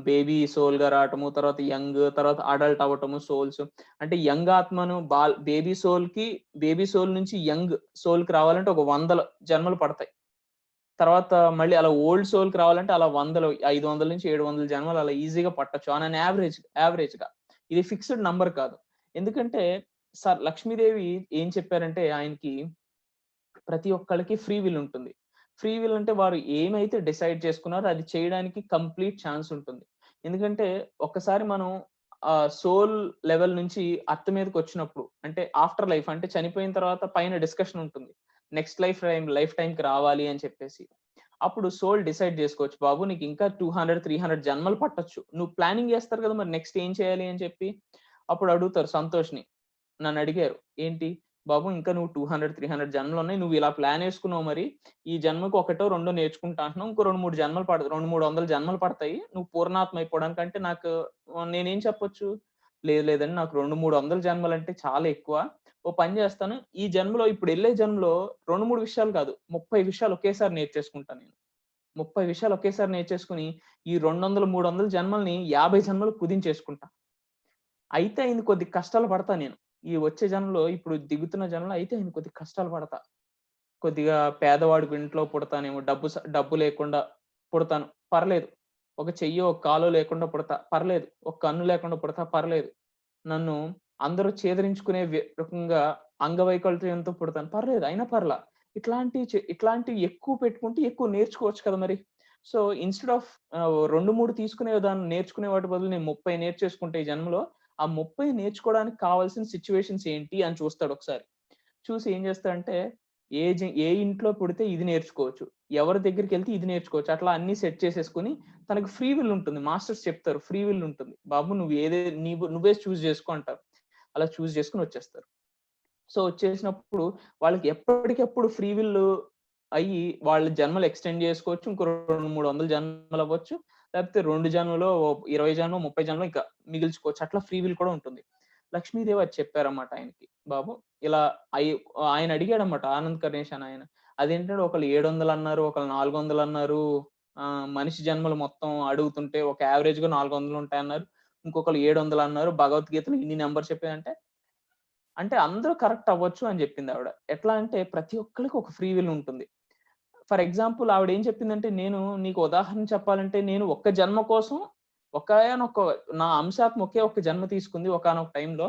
బేబీ సోల్‌గా రావటము, తర్వాత యంగ్, తర్వాత అడల్ట్ అవ్వటము సోల్స్. అంటే యంగ్ ఆత్మను బేబీ సోల్ నుంచి యంగ్ సోల్‌కి రావాలంటే ఒక 100 జన్మలు పడతాయి. తర్వాత మళ్ళీ అలా ఓల్డ్ సోల్‌కి రావాలంటే అలా 500-700 జన్మలు అలా ఈజీగా పట్టొచ్చు. ఆన్ అన్ యావరేజ్‌గా. ఇది ఫిక్స్‌డ్ నంబర్ కాదు. ఎందుకంటే లక్ష్మీదేవి ఏం చెప్పారంటే ఆయనకి ప్రతి ఒక్కళ్ళకి ఫ్రీ విల్ ఉంటుంది. ఫ్రీ విల్ అంటే వారు ఏమైతే డిసైడ్ చేసుకున్నారో అది చేయడానికి కంప్లీట్ ఛాన్స్ ఉంటుంది. ఎందుకంటే ఒక్కసారి మనం సోల్ లెవెల్ నుంచి అర్త్ మీదకొచ్చినప్పుడు అంటే ఆఫ్టర్ లైఫ్ అంటే చనిపోయిన తర్వాత పైన డిస్కషన్ ఉంటుంది. నెక్స్ట్ లైఫ్ టైమ్‌కి రావాలి అని చెప్పేసి. అప్పుడు సోల్ డిసైడ్ చేసుకోవచ్చు. బాబు నీకు ఇంకా 200, 300 జన్మలు పట్టొచ్చు. నువ్వు ప్లానింగ్ చేస్తారు కదా! మరి నెక్స్ట్ ఏం చేయాలి అని చెప్పి. అప్పుడు అడుగుతారు సంతోష్‌ని. నన్నడిగారు. ఏంటి? బాబు ఇంకా నువ్వు 200, 300 జన్మలున్నాయి. నువ్వు ఇలా ప్లాన్ యేసుకున్నావు మరి. ఈ జన్మకి ఒకటో, రెండో నేర్చుకుంటా అంటున్నావు. ఇంకో 2, 3 జన్మలు 200, 300 జన్మలు పడతాయి. నువ్వు పూర్ణాత్మ అయిపోవడానికి. అంటే నాకు నేనేం చెప్పొచ్చు? లేదండి నాకు 2, 300 జన్మలంటే చాలా ఎక్కువ. ఓ పని చేస్తాను. ఈ జన్మలో ఇప్పుడెళ్ళే జన్మలో 2, 3 విషయాలు కాదు. 30 విషయాలు ఒకేసారి నేర్చేసుకుంటా నేను. 30 విషయాలు ఒకేసారి నేర్చేసుకొని ఈ 200, 300 జన్మల్ని 50 జన్మలు కుదించేసుకుంటా. అయితే అయింది కొద్దిగా కష్టాలు పడతా నేను. ఈ వచ్చే జన్మలో ఇప్పుడు దిగుతున్న జన్మలో అయితే అయింది కొద్దిగా కష్టాలు పడతా. కొద్దిగా పేదవాడి ఇంట్లో పుడతానేమో, డబ్బు లేకుండా పుడతాను. పర్లేదు. ఒక చెయ్యో, ఒక కాలో లేకుండా పుడతా. పర్లేదు. ఒక కన్ను లేకుండా పుడతా. పర్లేదు. నన్ను అందరూ చేదరించుకునే రకంగా అంగవైకల్యంతో పుడతాను. పర్లేదు. అయినా పర్లా. ఇట్లాంటివి ఎక్కువ పెట్టుకుంటే ఎక్కువ నేర్చుకోవచ్చు కదా మరి. సో, ఇన్‌స్టెడ్ ఆఫ్ 2, 3 తీసుకునే దాన్ని నేర్చుకునే వాటి బదులు నేను 30 నేర్చేసుకుంటే ఈ జన్మలో, ఆ 30 నేర్చుకోవడానికి కావాల్సిన సిట్యుయేషన్స్ ఏంటి అని చూస్తాడొకసారి. చూసి ఏం చేస్తాడంటే, ఏ ఇంట్లో పుడితే ఇది నేర్చుకోవచ్చు. ఎవరి దగ్గరికెళ్తే ఇది నేర్చుకోవచ్చు. అట్లా అన్నీ సెట్ చేసేసుకొని తనకి ఫ్రీ విల్ ఉంటుంది. మాస్టర్స్ చెప్తారు. ఫ్రీ విల్ ఉంటుంది. బాబు నువ్వే చూజ్ చేసుకో అంటారు. అలా చూజ్ చేసుకొని వచ్చేస్తారు. సో, వచ్చేసినప్పుడు వాళ్ళకి ఎప్పటికెప్పుడు ఫ్రీ విల్ అయ్యి వాళ్ళ జన్మలు ఎక్స్‌టెండ్ చేసుకోవచ్చు. ఇంకో 200, 300 జన్మలవ్వచ్చు. లేకపోతే 2 జన్మలో 20 జన్మలో, 30 జన్మలో ఇంకా మిగిల్చుకోవచ్చు. అట్లా ఫ్రీ విల్ కూడా ఉంటుంది. లక్ష్మీదేవి అది చెప్పారన్నమాట ఆయనకి. బాబు ఇలా అయి ఆయన అడిగాడన్నమాట ఆనంద్ కర్ణేష్ అని ఆయన. అదేంటంటే ఒకళ్ళు 700 అన్నారు, ఒకళ్ళు 400 అన్నారు. మనిషి జన్మలు మొత్తం అడుగుతుంటే ఒక యావరేజ్‌గా 400 ఉంటాయన్నారు. ఇంకొకళ్ళు 700 అన్నారు. భగవద్గీతలో ఇన్ని నంబర్స్ చెప్పాయంటే అంటే అందరూ కరెక్ట్ అవ్వచ్చు అని జెప్పిందావిడ. ఎట్లా అంటే ప్రతి ఒక్కళ్ళకి ఒక ఫ్రీ విల్ ఉంటుంది. ఫర్ ఎగ్జాంపుల్ ఆవిడేం చెప్పిందంటే, నేను నీకు ఉదాహరణ చెప్పాలంటే నేను ఒక్క జన్మ కోసం ఒకానొక నా అంశాత్మ ఒకే ఒక్క జన్మ తీసుకుంది ఒకానొక టైంలో.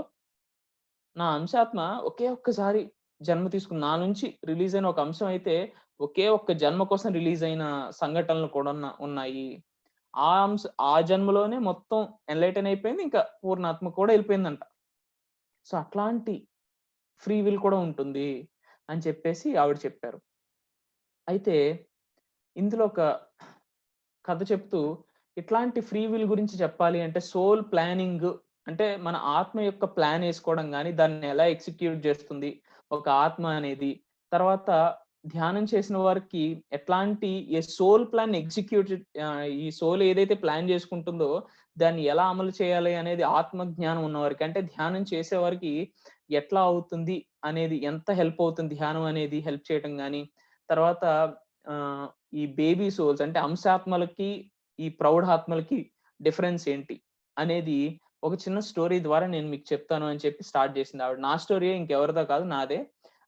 నా అంశాత్మ ఒకే ఒక్కసారి జన్మ తీసుకుంది. నా నుంచి రిలీజ్ అయిన ఒక అంశం అయితే ఒకే ఒక్క జన్మ కోసం రిలీజ్ అయిన సంఘటనలు కూడా ఉన్నాయి. ఆ జన్మలోనే మొత్తం ఎన్‌లైటన్ అయిపోయింది. ఇంకా పూర్ణాత్మ కూడా ఎళ్ళిపోయిందంట. సో, అట్లాంటి ఫ్రీ విల్ కూడా ఉంటుంది అని చెప్పేసి ఆవిడ చెప్పారు. అయితే ఇందులో ఒక కథ చెప్తూ ఇట్లాంటి ఫ్రీ విల్ గురించి చెప్పాలి అంటే సోల్ ప్లానింగ్ అంటే మన ఆత్మ యొక్క ప్లాన్ ఏసుకోవడం గాని, దాన్ని ఎలా ఎగ్జిక్యూట్ చేస్తుంది ఒక ఆత్మ అనేది. తర్వాత ధ్యానం చేసిన వారికి ఎట్లాంటి సోల్ ప్లాన్ ఈ సోల్ ఏదైతే ప్లాన్ చేసుకుంటుందో దాన్ని ఎలా అమలు చేయాలి అనేది ఆత్మ జ్ఞానం ఉన్నవారికి అంటే ధ్యానం చేసేవారికి ఎట్లా అవుతుంది అనేది ఎంత హెల్ప్ అవుతుంది ధ్యానం అనేది హెల్ప్ చేయటం గాని, తర్వాత ఆహ్, ఈ బేబీ సోల్స్ అంటే అంశాత్మలకి, ఈ ప్రౌఢాత్మలకి డిఫరెన్స్ ఏంటి అనేది ఒక చిన్న స్టోరీ ద్వారా నేను మీకు చెప్తాను అని చెప్పి స్టార్ట్ చేసింది ఆవిడ. నా స్టోరీయే ఇంకెవరిదో కాదు నాదే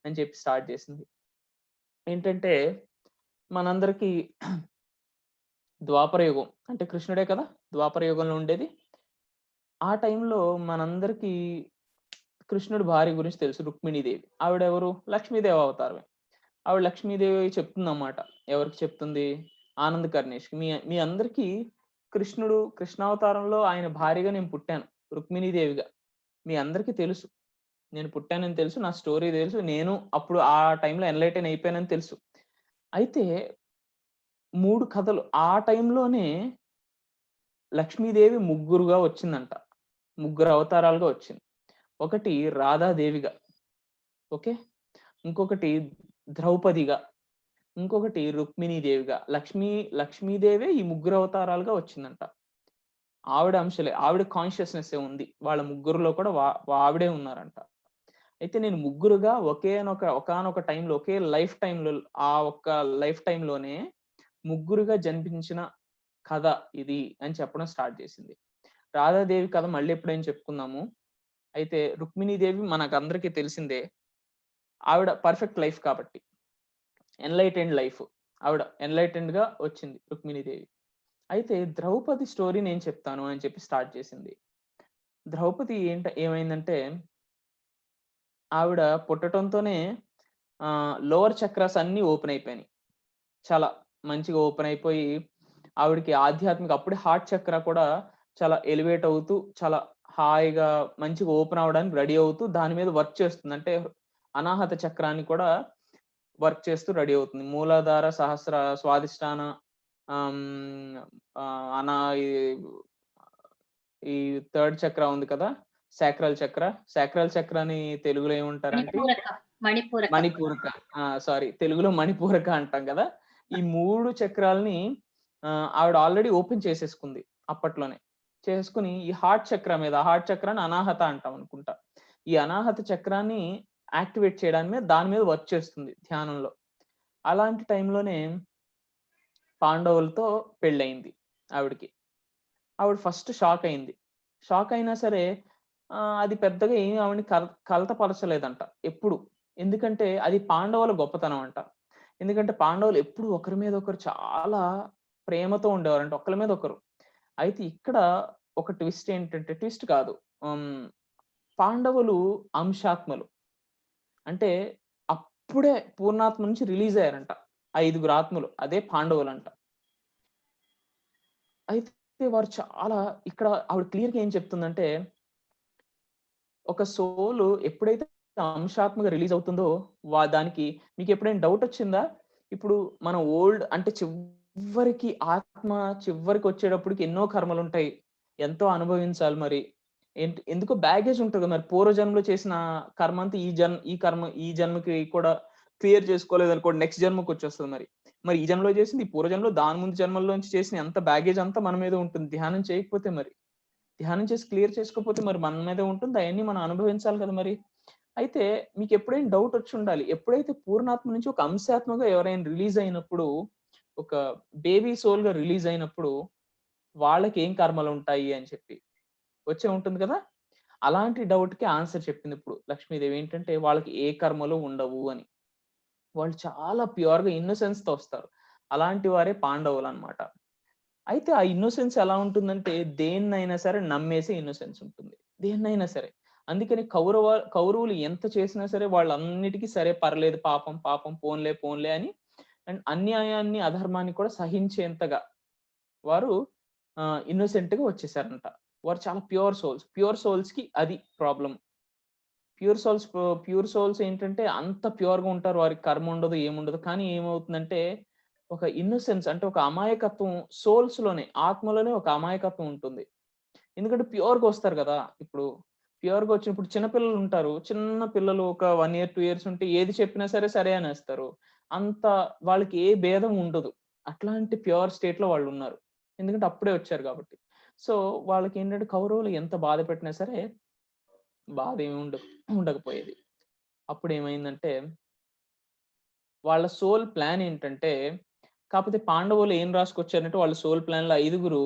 అని చెప్పి స్టార్ట్ చేసింది. ఏంటంటే మనందరికీ ద్వాపర యుగం అంటే కృష్ణుడే కదా! ద్వాపర యుగంలో ఉండేది. ఆ టైంలో మనందరికీ కృష్ణుడి భార్య గురించి తెలుసు రుక్మిణీదేవి. ఆవిడెవరు? లక్ష్మీదేవి అవతారమే. ఆవిడ లక్ష్మీదేవి చెప్తుందన్నమాట. ఎవరికి చెప్తుంది? ఆనంద్ కర్ణేష్‌కి. మీ మీ అందరికీ కృష్ణావతారంలో ఆయన భార్యగా నేను పుట్టాను. రుక్మిణీదేవిగా. మీ అందరికీ తెలుసు. నేను పుట్టానని తెలుసు. నా స్టోరీ తెలుసు. నేను అప్పుడు ఆ టైంలో ఎన్‌లైటన్ అయిపోయానని తెలుసు. అయితే 3 కథలు ఆ టైంలోనే లక్ష్మీదేవి ముగ్గురుగా వచ్చిందంట. ముగ్గురు అవతారాలుగా వచ్చింది. ఒకటి రాధాదేవిగా. ఓకే. ఇంకొకటి ద్రౌపదిగా. ఇంకొకటి రుక్మిణీదేవిగా. లక్ష్మీదేవే ఈ ముగ్గురు అవతారాలుగా వచ్చిందంట. ఆవిడ అంశలే. ఆవిడ కాన్షియస్‌నెస్సే ఉంది. వాళ్ళ ముగ్గురిలో కూడా ఆవిడే ఉన్నారంట. అయితే నేను ముగ్గురుగా ఒకానొక టైంలో ఒకే లైఫ్ టైంలో ఆ ఒక్క లైఫ్ టైంలోనే ముగ్గురుగా జన్మించిన కథ ఇది అని చెప్పడం స్టార్ట్ చేసింది. రాధాదేవి కథ మళ్ళీ ఎప్పుడైనా చెప్పుకుందాము. అయితే రుక్మిణీదేవి మనకందరికీ తెలిసిందే. ఆవిడ పర్ఫెక్ట్ లైఫ్ కాబట్టి. Enlightened life. ఆవిడ ఎన్‌లైటెండ్‌గా వచ్చింది రుక్మిణీదేవి. అయితే ద్రౌపది స్టోరీ నేను చెప్తాను అని చెప్పి స్టార్ట్ చేసింది. ద్రౌపది ఏమైందంటే ఆవిడ పుట్టటంతోనే లోవర్ చక్రాస్ అన్నీ ఓపెన్ అయిపోయినాయి. చాలా మంచిగా ఓపెన్ అయిపోయి ఆవిడకి ఆధ్యాత్మిక అప్పుడే హార్ట్ చక్ర కూడా చాలా ఎలివేట్ అవుతూ చాలా హాయిగా మంచిగా ఓపెన్ అవ్వడానికి రెడీ అవుతూ దాని మీద వర్క్ చేస్తుంది. అంటే అనాహత చక్రాన్ని కూడా వర్క్ చేస్తూ రెడీ అవుతుంది. మూలాధార, సహస్ర, స్వాదిష్టాన అనా ఈ థర్డ్ చక్ర ఉంది కదా! సాక్రల్ చక్ర. సాక్రల్ చక్రాని తెలుగులో ఏమంటారంటే మణిపూరక. సారీ, తెలుగులో మణిపూరక అంటాం కదా! ఈ 3 చక్రాల్ని ఆవిడ ఆల్రెడీ ఓపెన్ చేసేసుకుంది అప్పట్లోనే. చేసుకొని ఈ హార్ట్ చక్రాన్ని అనాహత అంటాం అనుకుంటా. ఈ అనాహత చక్రాన్ని యాక్టివేట్ దాని మీద వర్క్ చేస్తుంది ధ్యానంలో. అలాంటి టైంలోనే పాండవులతో పెళ్ళయింది ఆవిడకి. ఆవిడ ఫస్ట్ షాక్ అయింది. షాక్ అయినా సరే అది పెద్దగా ఏమి ఆవిడని కలతపరచలేదంట ఎప్పుడు. ఎందుకంటే అది పాండవుల గొప్పతనం అంట. ఎందుకంటే పాండవులు ఎప్పుడు ఒకరి మీద ఒకరు చాలా ప్రేమతో ఉండేవారంట. ఒకళ్ళ మీద ఒకరు. అయితే ఇక్కడ ఒక ట్విస్ట్ ఏంటంటే, ట్విస్ట్ కాదు. పాండవులు అంశాత్మలు. అంటే అప్పుడే పూర్ణాత్మ నుంచి రిలీజ్ అయ్యారంట. 5 ఆత్మలు. అదే పాండవులంట. అయితే వారు చాలా ఇక్కడ ఆవిడ క్లియర్‌గా ఏం చెప్తుందంటే, ఒక సోల్ ఎప్పుడైతే అంశాత్మగా రిలీజ్ అవుతుందో దానికి మీకెప్పుడైనా డౌట్ వచ్చిందా? ఇప్పుడు మనం అంటే చివరికొచ్చేటప్పటికి ఎన్నో కర్మలుంటాయి. ఎంతో అనుభవించాలి మరి. ఎందుకో బ్యాగేజ్ ఉంటది మరి. పూర్వజన్మలో చేసిన కర్మ అంతా ఈ జన్మకి కూడా క్లియర్ చేసుకోలేదనుకోండి, నెక్స్ట్ జన్మకొచ్చేస్తది మరి. మరి ఈ జన్మలో చేసింది, ఈ పూర్వజన్మలో, దాని ముందు జన్మల్లోంచి చేసిన ఎంత బ్యాగేజ్ అంతా మన మీద ఉంటుంది. ధ్యానం చేయకపోతే మరి. ధ్యానం చేసి క్లియర్ చేసుకోకపోతే మరి మన మీదే ఉంటుంది. అయన్నీ మనం అనుభవించాలి కదా మరి. అయితే మీకెప్పుడైనా డౌట్ వచ్చుండాలి. ఎప్పుడైతే పూర్ణాత్మ నుంచి ఒక అంశాత్మగా ఎవరైనా రిలీజ్ అయినప్పుడు, ఒక బేబీ సోల్‌గా రిలీజ్ అయినప్పుడు వాళ్ళకేం కర్మలుంటాయి అని చెప్పి. వచ్చే ఉంటుంది కదా! అలాంటి డౌట్‌కి ఆన్సర్ చెప్పిందిప్పుడు లక్ష్మీదేవి. ఏంటంటే వాళ్ళకి ఏ కర్మలు ఉండవు అని. వాళ్ళు చాలా ప్యూర్‌గా ఇన్నోసెన్స్‌తో వస్తారు. అలాంటి వారే పాండవులనమాట. అయితే ఆ ఇన్నోసెన్స్ ఎలా ఉంటుందంటే దేన్నైనా సరే నమ్మేసే ఇన్నోసెన్స్ ఉంటుంది. దేన్నైనా సరే. అందుకని కౌరవులు ఎంత చేసినా సరే వాళ్ళన్నిటికి సరే పర్లేదు, పాపం పాపం పోన్లే పోన్లే అని అండ్ అన్యాయాన్ని, అధర్మాన్ని కూడా సహించేంతగా వారు ఇన్నోసెంట్‌గా వచ్చేసారంట. వారు చాలా ప్యూర్ సోల్స్. ప్యూర్ సోల్స్‌కి అది ప్రాబ్లమ్. ప్యూర్ సోల్స్ ఏంటంటే అంత ప్యూర్‌గా ఉంటారు. వారికి కర్మ ఉండదు, ఏముండదు. కానీ ఏమవుతుందంటే ఒక ఇన్నోసెన్స్ అంటే ఒక అమాయకత్వం సోల్స్‌లోనే, ఆత్మలోనే ఒక అమాయకత్వం ఉంటుంది. ఎందుకంటే ప్యూర్‌గా వస్తారు గదా! ఇప్పుడు ప్యూర్‌గా వచ్చినప్పుడు చిన్న పిల్లలుంటారు. చిన్న పిల్లలు ఒక 1 ఇయర్, 2 ఇయర్స్ ఉంటే ఏది చెప్పినా సరే, సరే అనేస్తారు. అంత వాళ్ళకి ఏ భేదం ఉండదు. అట్లాంటి ప్యూర్ స్టేట్‌లో వాళ్ళున్నారు. ఎందుకంటే అప్పుడే వచ్చారు గాబట్టి. సో, వాళ్ళకేంటంటే కౌరవులు ఎంత బాధ పెట్టినా సరే బాధేమి ఉండకపోయేది. అప్పుడేమైందంటే వాళ్ళ సోల్ ప్లాన్ ఏంటంటే, కాపోతే పాండవులు ఏం రాసుకొచ్చారంటే వాళ్ళ సోల్ ప్లాన్‌లో 5గురు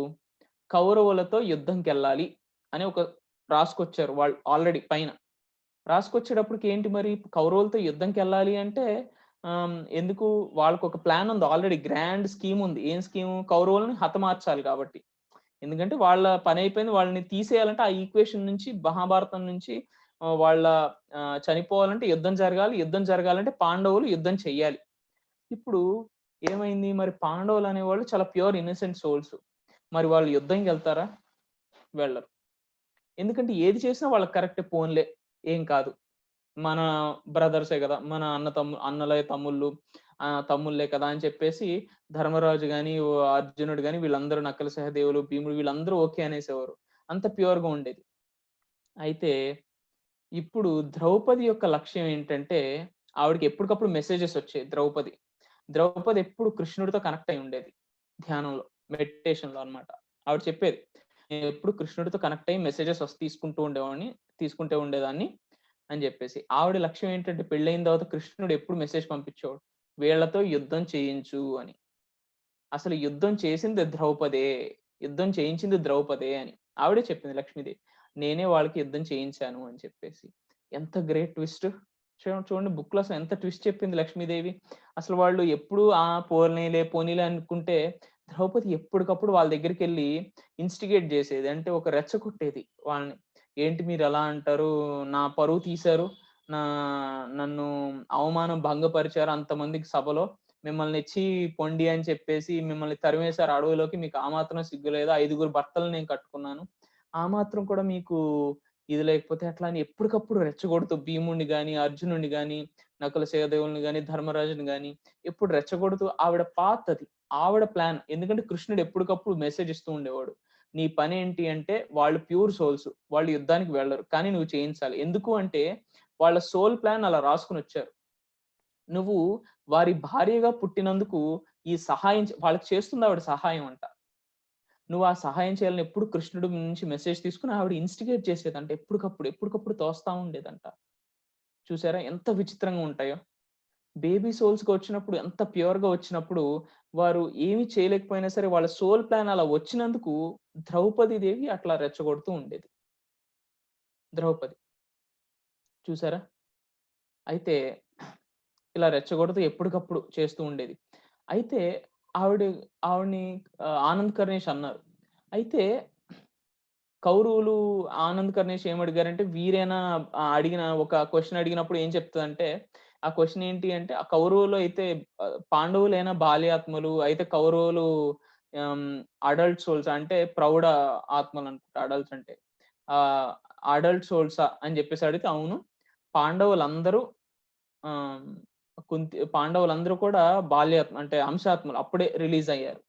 కౌరవులతో యుద్ధంకెళ్ళాలి అని ఒక రాసుకొచ్చారు వాళ్ళు ఆల్రెడీ పైన. రాసుకొచ్చేటప్పటికి ఏంటి మరి కౌరవులతో యుద్ధంకెళ్ళాలి అంటే ఎందుకు వాళ్ళకొక ప్లాన్ ఉంది. ఆల్రెడీ గ్రాండ్ స్కీమ్ ఉంది. ఏం స్కీము? కౌరవులని హతమార్చాలి కాబట్టి. ఎందుకంటే వాళ్ళ పనైపోయింది. వాళ్ళని తీసేయాలంటే ఆ ఈక్వేషన్ నుంచి మహాభారతం నుంచి వాళ్ళ చనిపోవాలంటే యుద్ధం జరగాలి. యుద్ధం జరగాలంటే పాండవులు యుద్ధం చెయ్యాలి. ఇప్పుడు ఏమైంది మరి పాండవులనేవాళ్ళు చాలా ప్యూర్ ఇన్నోసెంట్ సోల్స్. మరి వాళ్ళు యుద్ధంకెళ్తారా? వెళ్ళరు. ఎందుకంటే ఏది చేసినా వాళ్ళకి కరెక్టే పోన్లే ఏం కాదు. మన బ్రదర్సే గదా! మన అన్నలే తమ్ముళ్ళు, తమ్ముళ్ళే కదా! అని చెప్పేసి ధర్మరాజు గాని, అర్జునుడు గాని వీళ్ళందరూ నక్కల సహదేవులు, భీముడు వీళ్ళందరూ ఓకే అనేసేవారు. అంత ప్యూర్‌గా ఉండేది. అయితే ఇప్పుడు ద్రౌపది యొక్క లక్ష్యం ఏంటంటే ఆవిడకి ఎప్పటికప్పుడు మెసేజెస్ వచ్చాయి ద్రౌపది. ద్రౌపది ఎప్పుడు కృష్ణుడితో కనెక్ట్ అయ్యి ఉండేది. ధ్యానంలో, మెడిటేషన్‌లో అన్నమాట. ఆవిడ చెప్పేది. నేను ఎప్పుడు కృష్ణుడితో కనెక్ట్ అయ్యి మెసేజెస్ తీసుకుంటూ ఉండేదాన్ని. అని చెప్పేసి. ఆవిడ లక్ష్యం ఏంటంటే పెళ్ళైన తర్వాత కృష్ణుడు ఎప్పుడు మెసేజ్ పంపించేవాడు, వీళ్ళతో యుద్ధం చేయించు అని. అసలు యుద్ధం చేసింది ద్రౌపదే, యుద్ధం చేయించింది ద్రౌపదే అని ఆవిడే చెప్పింది లక్ష్మీదేవి. నేనే వాళ్ళకి యుద్ధం చేయించాను అని చెప్పేసి. ఎంత గ్రేట్ ట్విస్ట్! చూడండి బుక్‌లో అసలు ఎంత ట్విస్ట్ చెప్పింది లక్ష్మీదేవి. అసలు వాళ్ళు ఎప్పుడు పోనీలే, పోనీలే అనుకుంటే ద్రౌపది ఎప్పటికప్పుడు వాళ్ళ దగ్గరికెళ్ళి ఇన్‌స్టిగేట్ చేసేది. అంటే ఒక రెచ్చగొట్టేది వాళ్ళని. ఏంటి మీరు ఎలా అంటారు? నా పరువు తీశారు. నా నన్ను అవమానం భంగపరిచారు అంతమందికి సభలో. మిమ్మల్ని ఛీ పొండి అని చెప్పేసి మిమ్మల్ని తరిమేశారు అడవిలోకి. మీకు ఆ మాత్రం సిగ్గు లేదా? 5 భర్తలను నేను కట్టుకున్నాను. ఆ మాత్రం కూడా మీకు ఇది లేకపోతే ఎట్లా అని ఎప్పటికప్పుడు రెచ్చగొడుతూ భీముడిని గాని, అర్జునుడిని గాని, నకుల సహదేవుల్ని గాని, ధర్మరాజుని గాని ఎప్పుడు రెచ్చగొడుతూ ఆవిడ పాత్ అది. ఆవిడ ప్లాన్. ఎందుకంటే కృష్ణుడు ఎప్పటికప్పుడు మెసేజ్ ఇస్తూ ఉండేవాడు. నీ పనేంటి అంటే వాళ్ళు ప్యూర్ సోల్స్. వాళ్ళు యుద్ధానికి వెళ్లరు. కానీ నువ్వు చేయించాలి. ఎందుకు అంటే వాళ్ళ సోల్ ప్లాన్ అలా రాసుకొనొచ్చారు. నువ్వు వారి భార్యగా పుట్టినందుకు ఈ సహాయం వాళ్ళకి చేస్తుంది ఆవిడ సహాయం అంట. నువ్వు ఆ సహాయం చేయాలని ఎప్పుడు కృష్ణుడి నుంచి మెసేజ్ తీసుకొని ఆవిడ ఇన్‌స్టిగేట్ చేసేదంట. ఎప్పటికప్పుడు తోస్తా ఉండేదంట. చూసారా ఎంత విచిత్రంగా ఉంటాయో? బేబీ సోల్స్‌గా వచ్చినప్పుడు ఎంత ప్యూర్‌గా వచ్చినప్పుడు వారు ఏమి చేయలేకపోయినా సరే వాళ్ళ సోల్ ప్లాన్ అలా వచ్చినందుకు ద్రౌపది దేవి అట్లా రెచ్చగొడుతూ ఉండేది. ద్రౌపది. చూసారా? అయితే ఇలా రెచ్చగొడుతూ ఎప్పటికప్పుడు చేస్తూ ఉండేది. అయితే ఆవిడ ఆవిడని ఆనంద్ కర్ణేష్ అన్నారు. అయితే కౌరవులు ఆనంద్ కర్ణేష్ ఏమడిగారంటే వీరేనా అడిగిన ఒక క్వెషన్ అడిగినప్పుడు ఏం చెప్తదంటే, ఆ క్వెషన్ ఏంటి అంటే, ఆ కౌరవులు అయితే పాండవులేనా బాల్యాత్మలు? అయితే కౌరవులు ఆహ్, అడల్ట్ సోల్సా? అంటే ప్రౌఢ ఆత్మలనుకుంటా అడల్ట్స్ అంటే. ఆహ్, అడల్ట్ సోల్సా? అని చెప్పేసి అడిగితే, అవును. పాండవులందరూ ఆహ్, పాండవులందరూ కూడా బాల్యాత్మ అంటే అంశాత్మలు. అప్పుడే రిలీజ్ అయ్యారు.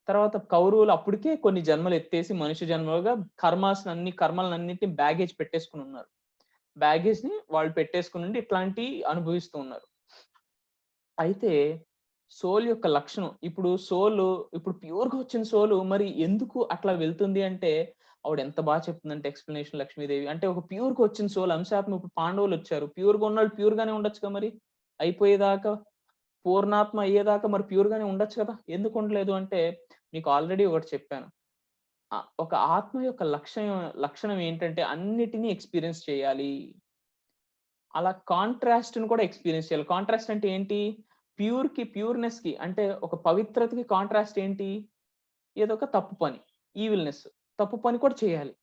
తర్వాత కౌరవులు అప్పటికే కొన్ని జన్మలు ఎత్తేసి మనుష్య జన్మలుగా కర్మలన్నిటిని బ్యాగేజ్ పెట్టేసుకొనున్నారు. బ్యాగేజ్‌ని వాళ్ళు పెట్టేసుకొనుండి ఇట్లాంటియి అనుభవిస్తూ ఉన్నారు. అయితే సోల్ యొక్క లక్షణం ఇప్పుడు ప్యూర్‌గా వచ్చిన సోలు మరి ఎందుకు అట్లా వెళ్తుంది అంటే, ఆవిడ ఎంత చెప్తుందంటే ఎక్స్‌ప్లనేషన్ లక్ష్మీదేవి. అంటే ఒక ప్యూర్‌గా వచ్చిన సోల్ అంశాత్మ ఇప్పుడు పాండవులొచ్చారు. ప్యూర్‌గా ఉన్నోళ్ళు ప్యూర్‌గానే ఉండొచ్చుగా మరి. అయిపోయేదాకా పూర్ణాత్మ అయ్యేదాకా మరి ప్యూర్‌గానే ఉండొచ్చు కదా! ఎందుకు ఉండలేదు అంటే, మీకు ఆల్రెడీ ఒకటి చెప్పాను. ఒక ఆత్మ యొక్క లక్షణం ఏంటంటే అన్నిటిని ఎక్స్‌పీరియన్స్ చేయాలి. అలా కాంట్రాస్ట్‌ని కూడా ఎక్స్‌పీరియన్స్ చేయాలి. కాంట్రాస్ట్ అంటే ఏంటి? ప్యూర్‌నెస్‌కి అంటే ఒక పవిత్రతకి కాంట్రాస్ట్ ఏంటి? ఏదో ఒక తప్పు పని. ఈవిల్‌నెస్. తప్పు పని కూడా చేయాలి.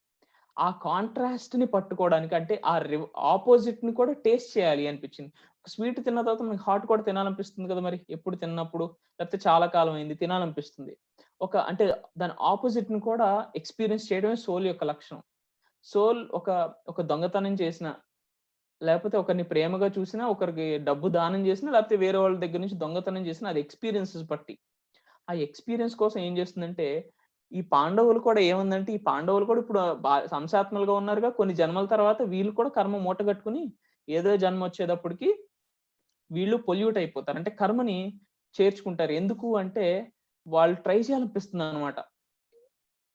ఆ కాంట్రాస్ట్‌ని పట్టుకోవడానికి అంటే ఆపోజిట్‌ని కూడా టేస్ట్ చేయాలి అనిపించింది. స్వీట్ తిన్న తర్వాత మనకి హాట్ కూడా తినాలనిపిస్తుంది కదా మరి. ఎప్పుడు తిన్నప్పుడు లేకపోతే చాలా కాలం అయింది తినాలనిపిస్తుంది. అంటే దాని ఆపోజిట్‌ని కూడా ఎక్స్‌పీరియన్స్ చేయడమే సోల్ యొక్క లక్షణం. సోల్ ఒక దొంగతనం చేసినా, లేకపోతే ఒకరిని ప్రేమగా చూసినా, ఒకరికి డబ్బు దానం చేసినా, లేకపోతే వేరే వాళ్ళ దగ్గర నుంచి దొంగతనం చేసినా అది ఎక్స్‌పీరియన్సెస్ బట్టి. ఆ ఎక్స్‌పీరియన్స్ కోసం ఏం చేస్తుందంటే, ఈ పాండవులు కూడా ఏముందంటే, ఈ పాండవులు కూడా ఇప్పుడు సంశాత్మలుగా ఉన్నారుగా. కొన్ని జన్మల తర్వాత వీళ్ళు కూడా కర్మ మూటగట్టుకొని ఏదో జన్మొచ్చేటప్పటికి వీళ్ళు పొల్యూట్ అయిపోతారు. అంటే కర్మని చేర్చుకుంటారు. ఎందుకు అంటే, వాళ్ళు ట్రై చేయాలనిపిస్తుందనమాట.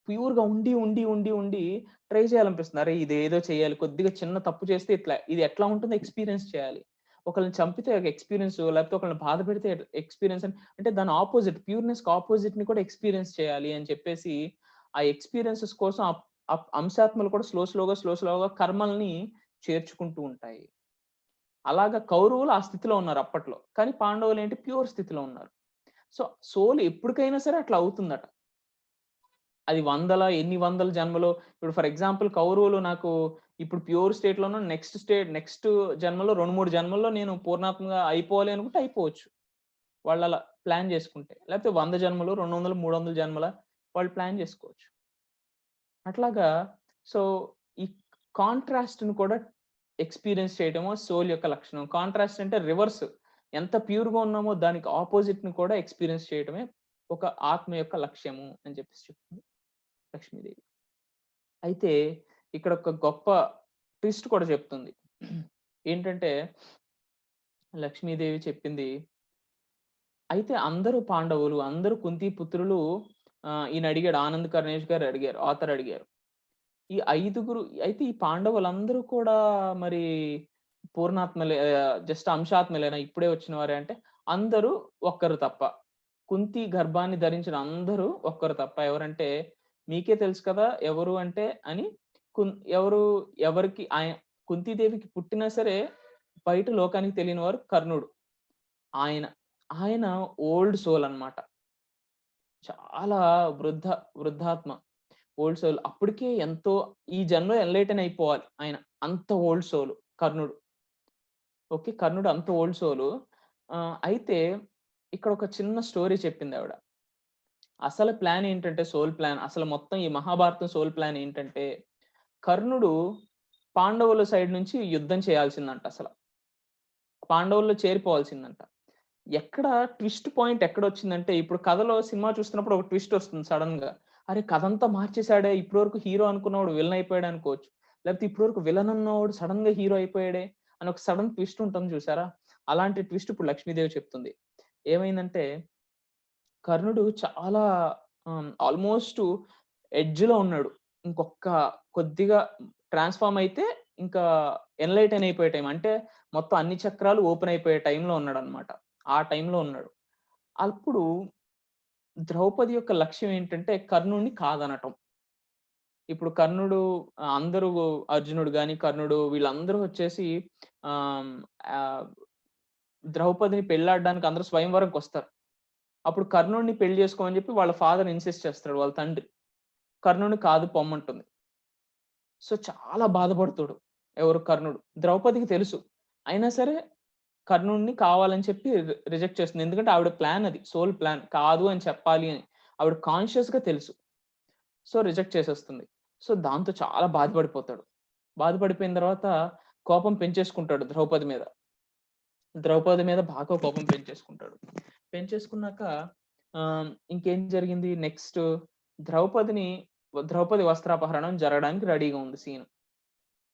ప్యూర్‌గా ఉండి ట్రై చేయాలనిపిస్తుంది. అరే! ఇదేదో చేయాలి. కొద్దిగా చిన్న తప్పు చేస్తే ఇది ఎట్లా ఉంటుందో ఎక్స్‌పీరియన్స్ చేయాలి. ఒకళ్ళని చంపితే ఒక ఎక్స్‌పీరియన్స్ లేకపోతే ఒకళ్ళని బాధ పెడితే ఎక్స్‌పీరియన్స్ అంటే దాని ఆపోజిట్ ప్యూర్‌నెస్‌కి ఆపోజిట్‌ని కూడా ఎక్స్‌పీరియన్స్ చేయాలి అని చెప్పేసి, ఆ ఎక్స్‌పీరియన్సెస్ కోసం అంశాత్మలు కూడా స్లోగా కర్మల్ని చేర్చుకుంటూ ఉంటాయి. అలాగా కౌరవులు ఆ స్థితిలో ఉన్నారు అప్పట్లో. కానీ పాండవులేంటి ప్యూర్ స్థితిలో ఉన్నారు. సో, సోల్ ఎప్పటికైనా సరే అట్లా అవుతుందట. అది ఎన్ని వందల జన్మలో ఇప్పుడు ఫర్ ఎగ్జాంపుల్ కౌరవులు నాకు ఇప్పుడు ప్యూర్ స్టేట్‌లోనో నెక్స్ట్ జన్మలో 2, 3 జన్మల్లో నేను పూర్ణాత్మగా అయిపోవాలి అనుకుంటే అయిపోవచ్చు. వాళ్ళలా ప్లాన్ చేసుకుంటే. లేకపోతే 100 జన్మలు, 200, 300 జన్మల వాళ్ళు ప్లాన్ చేసుకోవచ్చు. అట్లాగా సో, ఈ కాంట్రాస్ట్‌ని కూడా ఎక్స్‌పీరియన్స్ చేయడము సోల్ యొక్క లక్షణం. కాంట్రాస్ట్ అంటే రివర్స్. ఎంత ప్యూర్‌గా ఉన్నామో దానికి అపోజిట్‌ని కూడా ఎక్స్‌పీరియన్స్ చేయడమే ఒక ఆత్మ యొక్క లక్ష్యము అని చెప్పేసి చెప్తుంది లక్ష్మీదేవి. అయితే ఇక్కడ ఒక గొప్ప ట్విస్ట్ కూడా చెప్తుంది. ఏంటంటే లక్ష్మీదేవి చెప్పింది, అయితే అందరూ పాండవులు, అందరూ కుంతి పుత్రులు ఈయన అడిగాడు ఆనంద్ కర్ణేష్ గారు అడిగారు. ఆథర్ అడిగారు. ఈ 5గురు అయితే ఈ పాండవులందరూ కూడా మరి పూర్ణాత్మలే, జస్ట్ అంశాత్మలేనా ఇప్పుడే వచ్చిన వారే అంటే, అందరూ ఒక్కరు తప్ప. కుంతి గర్భాన్ని ధరించిన అందరూ ఒక్కరు తప్ప. ఎవరంటే మీకే తెలుసు కదా ఎవరు అంటే అని. ఎవరు, ఎవరికి కుంతీదేవికి పుట్టినా సరే బయట లోకానికి తెలియని వారు కర్ణుడు. ఆయన, ఆయన ఓల్డ్ సోల్ అన్నమాట. చాలా వృద్ధాత్మ. Old soul. అప్పటికే ఎంతో ఈ జన్మలో ఎన్‌లైటన్ అయిపోవాలి ఆయన. అంత ఓల్డ్ సోల్ కర్ణుడు. ఓకే. కర్ణుడు అంత ఓల్డ్ సోలు. అయితే ఇక్కడ ఒక చిన్న స్టోరీ చెప్పిందావిడ. అసలు ప్లాన్ ఏంటంటే సోల్ ప్లాన్, అసలు మొత్తం ఈ మహాభారతం సోల్ ప్లాన్ ఏంటంటే, కర్ణుడు పాండవుల సైడ్ నుంచి యుద్ధం చేయాల్సిందంట అసల. పాండవుల్లో చేరిపోవాల్సిందంట. ఎక్కడ ట్విస్ట్ పాయింట్ ఎక్కడొచ్చిందంటే, ఇప్పుడు కథలో సినిమా చూస్తున్నప్పుడు ఒక ట్విస్ట్ వస్తుంది సడెన్‌గా. అరే! కథంతా మార్చేసాడే, ఇప్పటి వరకు హీరో అనుకున్నవాడు విలన్ అయిపోయాడు అనుకోవచ్చు. లేకపోతే ఇప్పటి వరకు విలన్ ఉన్నవాడు సడెన్‌గా హీరో అయిపోయాడే అని ఒక సడెన్ ట్విస్ట్ ఉంటుంది చూసారా? అలాంటి ట్విస్ట్ ఇప్పుడు లక్ష్మీదేవి చెప్తుంది. ఏమైందంటే, కర్ణుడు చాలా ఆల్‌మోస్ట్ ఎడ్జ్‌లో ఉన్నాడు. ఇంకొక్క కొద్దిగా ట్రాన్స్‌ఫార్మ్ అయితే ఇంకా ఎన్‌లైటన్ అయిపోయే టైం. అంటే మొత్తం అన్ని చక్రాలు ఓపెన్ అయిపోయే టైంలో ఉన్నాడన్నమాట. ఆ టైంలో ఉన్నాడు. అప్పుడు ద్రౌపది యొక్క లక్ష్యం ఏంటంటే కర్ణుడిని కాదనటం. ఇప్పుడు కర్ణుడు, అందరూ అర్జునుడు గాని, కర్ణుడు వీళ్ళందరూ వచ్చేసి ఆహ్, ఆహ్, ద్రౌపదిని పెళ్లాడడానికి అందరూ స్వయంవరంకొస్తారు. అప్పుడు కర్ణుడిని పెళ్లి చేసుకోమని చెప్పి వాళ్ళ ఫాదర్ ఇన్సిస్ట్ చేస్తాడు. వాళ్ళ తండ్రి. కర్ణుడిని కాదు పొమ్మంటుంది. సో, చాలా బాధపడుతాడు. ఎవరు? కర్ణుడు. ద్రౌపదికి తెలుసు. అయినా సరే కర్ణుడిని కావాలని చెప్పి రిజెక్ట్ చేస్తుంది. ఎందుకంటే ఆవిడ ప్లాన్ అది. Sole plan. కాదు అని చెప్పాలి అని. ఆవిడ కాన్షియస్‌గా తెలుసు. సో, రిజెక్ట్ చేసేస్తుంది. సో, దాంతో చాలా బాధపడిపోతాడు. బాధపడిపోయిన తర్వాత కోపం పెంచేసుకుంటాడు ద్రౌపది మీద. ద్రౌపది మీద బాగా కోపం పెంచేసుకుంటాడు. పెంచేసుకున్నాక ఇంకేం జరిగింది నెక్స్ట్, ద్రౌపదిని ద్రౌపది వస్త్రాపహరణం జరగడానికి రెడీగా ఉంది సీన్.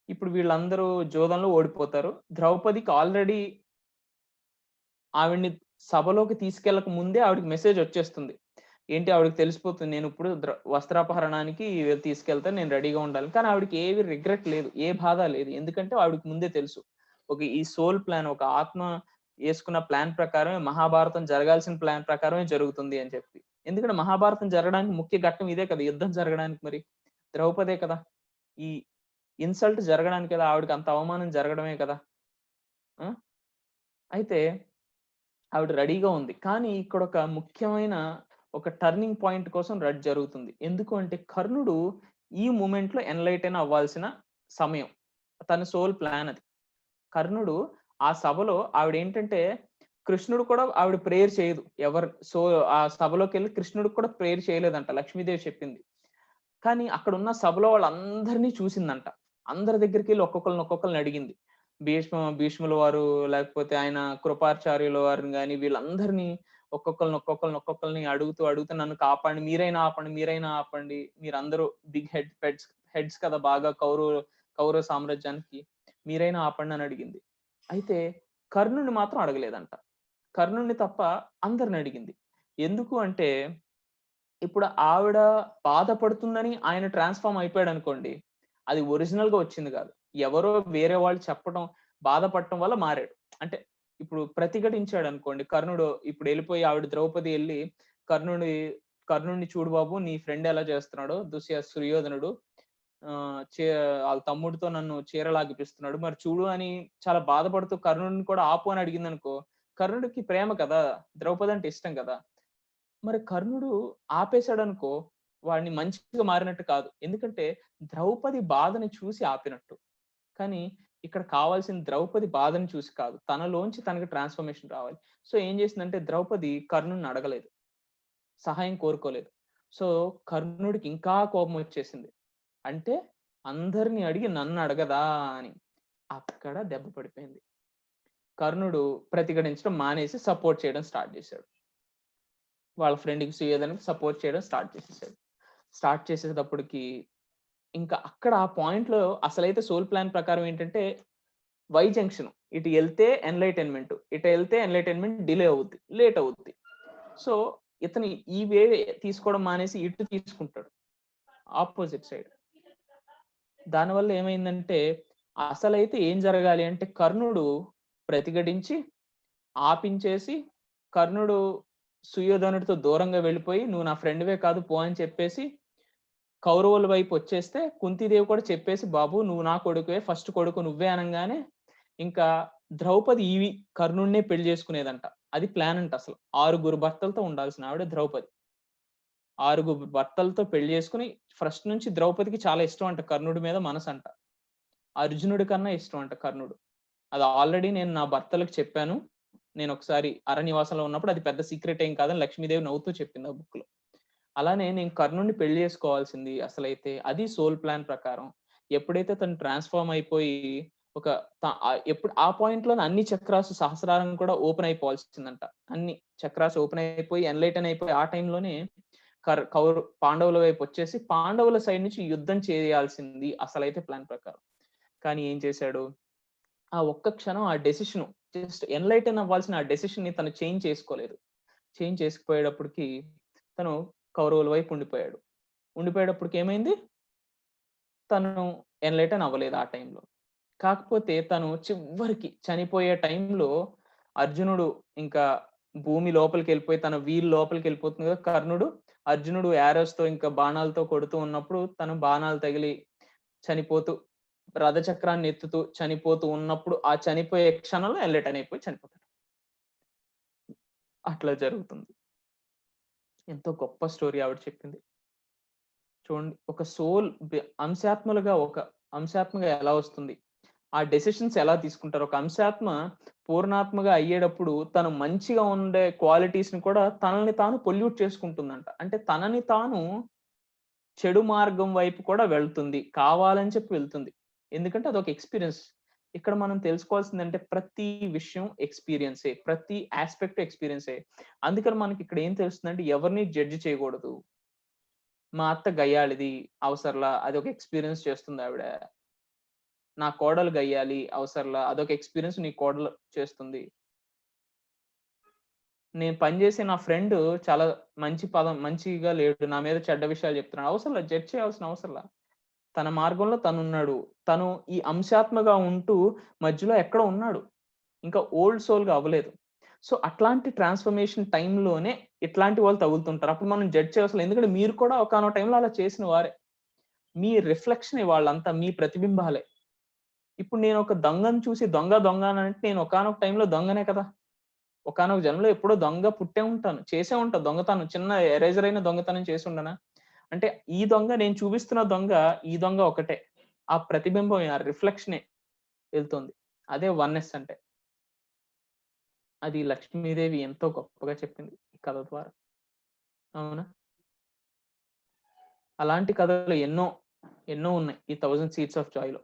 ఇప్పుడు వీళ్ళందరూ జూదంలో ఓడిపోతారు. ద్రౌపదికి ఆల్రెడీ ఆవిడని సభలోకి తీసుకెళ్ళక ముందే ఆవిడకి మెసేజ్ వచ్చేస్తుంది. ఏంటి ఆవిడకి తెలిసిపోతుంది. నేనిప్పుడు వస్త్రాపహరణానికి తీసుకెళ్తాను. నేను రెడీగా ఉండాలి. కానీ ఆవిడకి ఏవి రిగ్రెట్ లేదు. ఏ బాధ లేదు. ఎందుకంటే ఆవిడకి ముందే తెలుసు. ఈ సోల్ ప్లాన్, ఒక ఆత్మ యేసుకున్న ప్లాన్ ప్రకారమే మహాభారతం జరగాల్సిన ప్లాన్ ప్రకారమే జరుగుతుంది అని చెప్పి. ఎందుకంటే మహాభారతం జరగడానికి ముఖ్య ఘట్టం ఇదే కదా! యుద్ధం జరగడానికి మరి. ద్రౌపదే కదా! ఈ ఇన్సల్ట్ జరగడానికి కదా! ఆవిడకి అంత అవమానం జరగడమే కదా! ఆ! అయితే ఆవిడ రెడీగా ఉంది. కానీ ఇక్కడొక ముఖ్యమైన ఒక టర్నింగ్ పాయింట్ కోసం జరుగుతుంది. ఎందుకు అంటే కర్ణుడు ఈ మూమెంట్‌లో ఎన్‌లైటన్ అవ్వాల్సిన సమయం. తన సోల్ ప్లాన్ అది. కర్ణుడు ఆ సభలో ఆవిడేంటంటే కృష్ణుడు కూడా ఆవిడ ప్రేయర్ చేయదు. ఆ సభలోకెళ్ళి కృష్ణుడికి కూడా ప్రేయర్ చేయలేదంట. లక్ష్మీదేవి చెప్పింది. కానీ అక్కడున్న సభలో వాళ్ళందరిని చూసిందంట. అందరి దగ్గరికెళ్ళి ఒక్కొక్కళ్ళని అడిగింది. భీష్ముల వారు, లేకపోతే ఆయన కృపాచార్యుల వారిని గాని వీళ్ళందరిని ఒక్కొక్కళ్ళని అడుగుతూ నన్ను కాపాడండి. మీరైనా ఆపండి. మీరందరూ బిగ్ హెడ్స్ కదా! బాగా కౌరవ సామ్రాజ్యానికి. మీరైనా ఆపండి అని అడిగింది. అయితే కర్ణుడిని మాత్రం అడగలేదంట. కర్ణుడిని తప్ప అందరిని అడిగింది. ఎందుకు అంటే ఇప్పుడు ఆవిడ బాధపడుతుందని ఆయన ట్రాన్స్‌ఫార్మ్ అయిపోయాడనుకోండి. అది ఒరిజినల్‌గా వచ్చింది గాదు. ఎవరో వేరే వాళ్ళు చెప్పడం, బాధపడటం వల్ల మారాడు. అంటే ఇప్పుడు ప్రతిఘటించాడనుకోండి. కర్ణుడు ఇప్పుడెళ్ళిపోయి ఆవిడ ద్రౌపది ఎళ్లి కర్ణుడి కర్ణుడిని చూడు బాబు నీ ఫ్రెండ్ ఎలా చేస్తున్నాడో సుయోధనుడు ఆళ్ళ తమ్ముడితో నన్ను చీరలాగిపిస్తున్నాడు. మరి చూడు అని చాలా బాధపడుతూ కర్ణుడిని కూడా ఆపు అని అడిగిందనుకో, కర్ణుడికి ప్రేమ కదా! ద్రౌపది అంటే ఇష్టం కదా! మరి కర్ణుడు ఆపేసాడనుకో, వాడిని మంచిగా మారినట్టు కాదు. ఎందుకంటే ద్రౌపది బాధని చూసి ఆపినట్టు. కానీ ఇక్కడ కావాల్సింది ద్రౌపది బాధని చూసి కాదు. తనలోంచి తనకి ట్రాన్స్‌ఫర్మేషన్ రావాలి. సో ఏం చేసిందంటే ద్రౌపది కర్ణుడిని అడగలేదు. సహాయం కోరుకోలేదు. సో కర్ణుడికి ఇంకా కోపం వచ్చేసింది. అంటే అందరిని అడిగి నన్ను అడగదా అని. అక్కడ దెబ్బ పడిపోయింది. కర్ణుడు ప్రతిఘటించడం మానేసి సపోర్ట్ చేయడం స్టార్ట్ చేశాడు. వాళ్ళ ఫ్రెండ్‌కి సుయోధనకి సపోర్ట్ చేయడం స్టార్ట్ చేసేసాడు. స్టార్ట్ చేసేటప్పటికి ఇంకా అక్కడ ఆ పాయింట్‌లో అసలైతే సోల్ ప్లాన్ ప్రకారం ఏంటంటే వై జంక్షన్. ఇటు ఎళ్తే ఎన్‌లైటన్‌మెంట్. ఇటు ఎళ్తే ఎన్‌లైటన్‌మెంట్ డిలే అవుద్ది. లేట్ అవుద్ది. సో, ఇతను ఈ వే తీసుకోవడం మానేసి ఇటు తీసుకుంటాడు. Opposite side. దానివల్ల ఏమైందంటే అసలైతే ఏం జరగాలి అంటే కర్ణుడు ప్రతిఘటించి ఆపించేసి కర్ణుడు సుయోధనుడితో దూరంగా వెళ్ళిపోయి నువ్వు నా ఫ్రెండ్వే కాదు పో అని చెప్పేసి కౌరవుల వైపు వచ్చేస్తే కుంతీదేవి కూడా చెప్పేసి బాబు నువ్వు నా కొడుకువే, ఫస్ట్ కొడుకు నువ్వే అనగానే ఇంకా ద్రౌపది ఈ కర్ణుడినే పెళ్లి చేసుకునేదంట. అది ప్లాన్ అంట. అసలు 6 భర్తలతో ఉండాల్సిన ఆవిడ ద్రౌపది. 6 భర్తలతో పెళ్లి చేసుకుని ఫస్ట్ నుంచి ద్రౌపదికి చాలా ఇష్టం అంట కర్ణుడి మీద మనసంట. అర్జునుడి కన్నా ఇష్టం అంట కర్ణుడు. అది ఆల్రెడీ నేను నా భర్తలకు చెప్పాను. నేను ఒకసారి అరణ్యవాసంలో ఉన్నప్పుడు అది పెద్ద సీక్రెట్ ఏం కాదని లక్ష్మీదేవి నవ్వుతూ చెప్పింది ఆ బుక్ లో. అలానే నేను కర్ణుడిని పెళ్లి చేసుకోవాల్సింది అసలైతే అది సోల్ ప్లాన్ ప్రకారం. ఎప్పుడైతే తను ట్రాన్స్ఫార్మ్ అయిపోయి ఒక ఎప్పుడు ఆ పాయింట్ లో అన్ని చక్రాసు సహస్రారం కూడా ఓపెన్ అయిపోవాల్సిందంట. అన్ని చక్రాసు ఓపెన్ అయిపోయి ఎన్లైటన్ అయిపోయి ఆ టైంలోనే పాండవుల వైపు వచ్చేసి పాండవుల సైడ్ నుంచి యుద్ధం చేయాల్సింది అసలైతే ప్లాన్ ప్రకారం. కానీ ఏం చేశాడు, ఆ ఒక్క క్షణం ఆ డెసిషన్ జస్ట్ ఎన్లైటన్ అవ్వాల్సిన ఆ డెసిషన్ ని తను చేంజ్ చేసుకోలేదు. చేంజ్ చేసుకుపోయేటప్పటికి తను కౌరవుల వైపు ఉండిపోయాడు. ఉండిపోయేటప్పటికి ఏమైంది, తను ఎన్లైటన్ అవ్వలేదు ఆ టైంలో. కాకపోతే తను చివరికి చనిపోయే టైంలో అర్జునుడు ఇంకా భూమి లోపలికి వెళ్ళిపోయి తన వీల్ లోపలికి వెళ్ళిపోతుంది కదా, కర్ణుడు అర్జునుడు యారోస్ తో ఇంకా బాణాలతో కొడుతూ ఉన్నప్పుడు తను బాణాలు తగిలి చనిపోతూ రథచక్రాన్ని ఎత్తుతూ చనిపోతూ ఉన్నప్పుడు ఆ చనిపోయే క్షణంలో ఎన్లైటన్ అయిపోయి చనిపోతాడు. అట్లా జరుగుతుంది. ఎంతో గొప్ప స్టోరీ ఆవిడ చెప్పింది. చూడండి, ఒక సోల్ అంశాత్మగా ఎలా వస్తుంది, ఆ డెసిషన్స్ ఎలా తీసుకుంటారు. ఒక అంశాత్మ పూర్ణాత్మగా అయ్యేటప్పుడు తను మంచిగా ఉండే క్వాలిటీస్ ని కూడా తనని తాను పొల్యూట్ చేసుకుంటుందంట. అంటే తనని తాను చెడు మార్గం వైపు కూడా వెళ్తుంది, కావాలని చెప్పి వెళ్తుంది. ఎందుకంటే అదొక ఎక్స్పీరియన్స్. ఇక్కడ మనం తెలుసుకోవాల్సిందంటే ప్రతి విషయం ఎక్స్పీరియన్సే, ప్రతి ఆస్పెక్ట్ ఎక్స్పీరియన్సే. అందుకని మనకి ఇక్కడ ఏం తెలుస్తుందంటే ఎవరిని జడ్జి చేయకూడదు. మా అత్త గయ్యాళిది అవసరంలా, అదొక ఎక్స్పీరియన్స్ చేస్తుంది ఆవిడ. నా కోడలు గయ్యాలి అవసరంలా, అదొక ఎక్స్పీరియన్స్ నీ కోడలు చేస్తుంది. నేను పనిచేసే నా ఫ్రెండ్ చాలా మంచిగా లేడు, నా మీద చెడ్డ విషయాలు చెప్తున్నాడు, అవసరంలా, జడ్జ్ చేయాల్సిన అవసరంలా. తన మార్గంలో తనున్నాడు. తను ఈ అంశాత్మగా ఉంటూ మధ్యలో ఎక్కడో ఉన్నాడు. ఇంకా ఓల్డ్ సోల్‌గా అవ్వలేదు. సో, అట్లాంటి ట్రాన్స్‌ఫర్మేషన్ టైంలోనే ఇట్లాంటి వాళ్ళు తగులుతుంటారు. అప్పుడు మనం జడ్జ్ చేయవసరం లేదు. ఎందుకంటే మీరు కూడా ఒకానొక టైంలో అలా చేసిన వారే. మీ రిఫ్లెక్షనే వాళ్ళంతా, మీ ప్రతిబింబాలే. ఇప్పుడు నేను ఒక దొంగను చూసి దొంగ అనంటే నేను ఒకానొక టైంలో దొంగనే కదా! ఒకానొక జన్మలో ఎప్పుడో దొంగ పుట్టే ఉంటాను. చేసే ఉంటా దొంగతనం. చిన్న ఎరేజర్ అయిన దొంగతనం చేసి ఉండనా? అంటే ఈ దొంగ, నేను చూపిస్తున్న దొంగ, ఈ దొంగ ఒకటే. ఆ ప్రతిబింబం, ఆ రిఫ్లెక్షనే వెళ్తుంది. అదే వన్నెస్ అంటే. అది లక్ష్మీదేవి ఎంతో గొప్పగా చెప్పింది ఈ కథ ద్వారా. అవునా? అలాంటి కథలు ఎన్నో ఉన్నాయి ఈ 1000 సీడ్స్ ఆఫ్ జాయ్‌లో.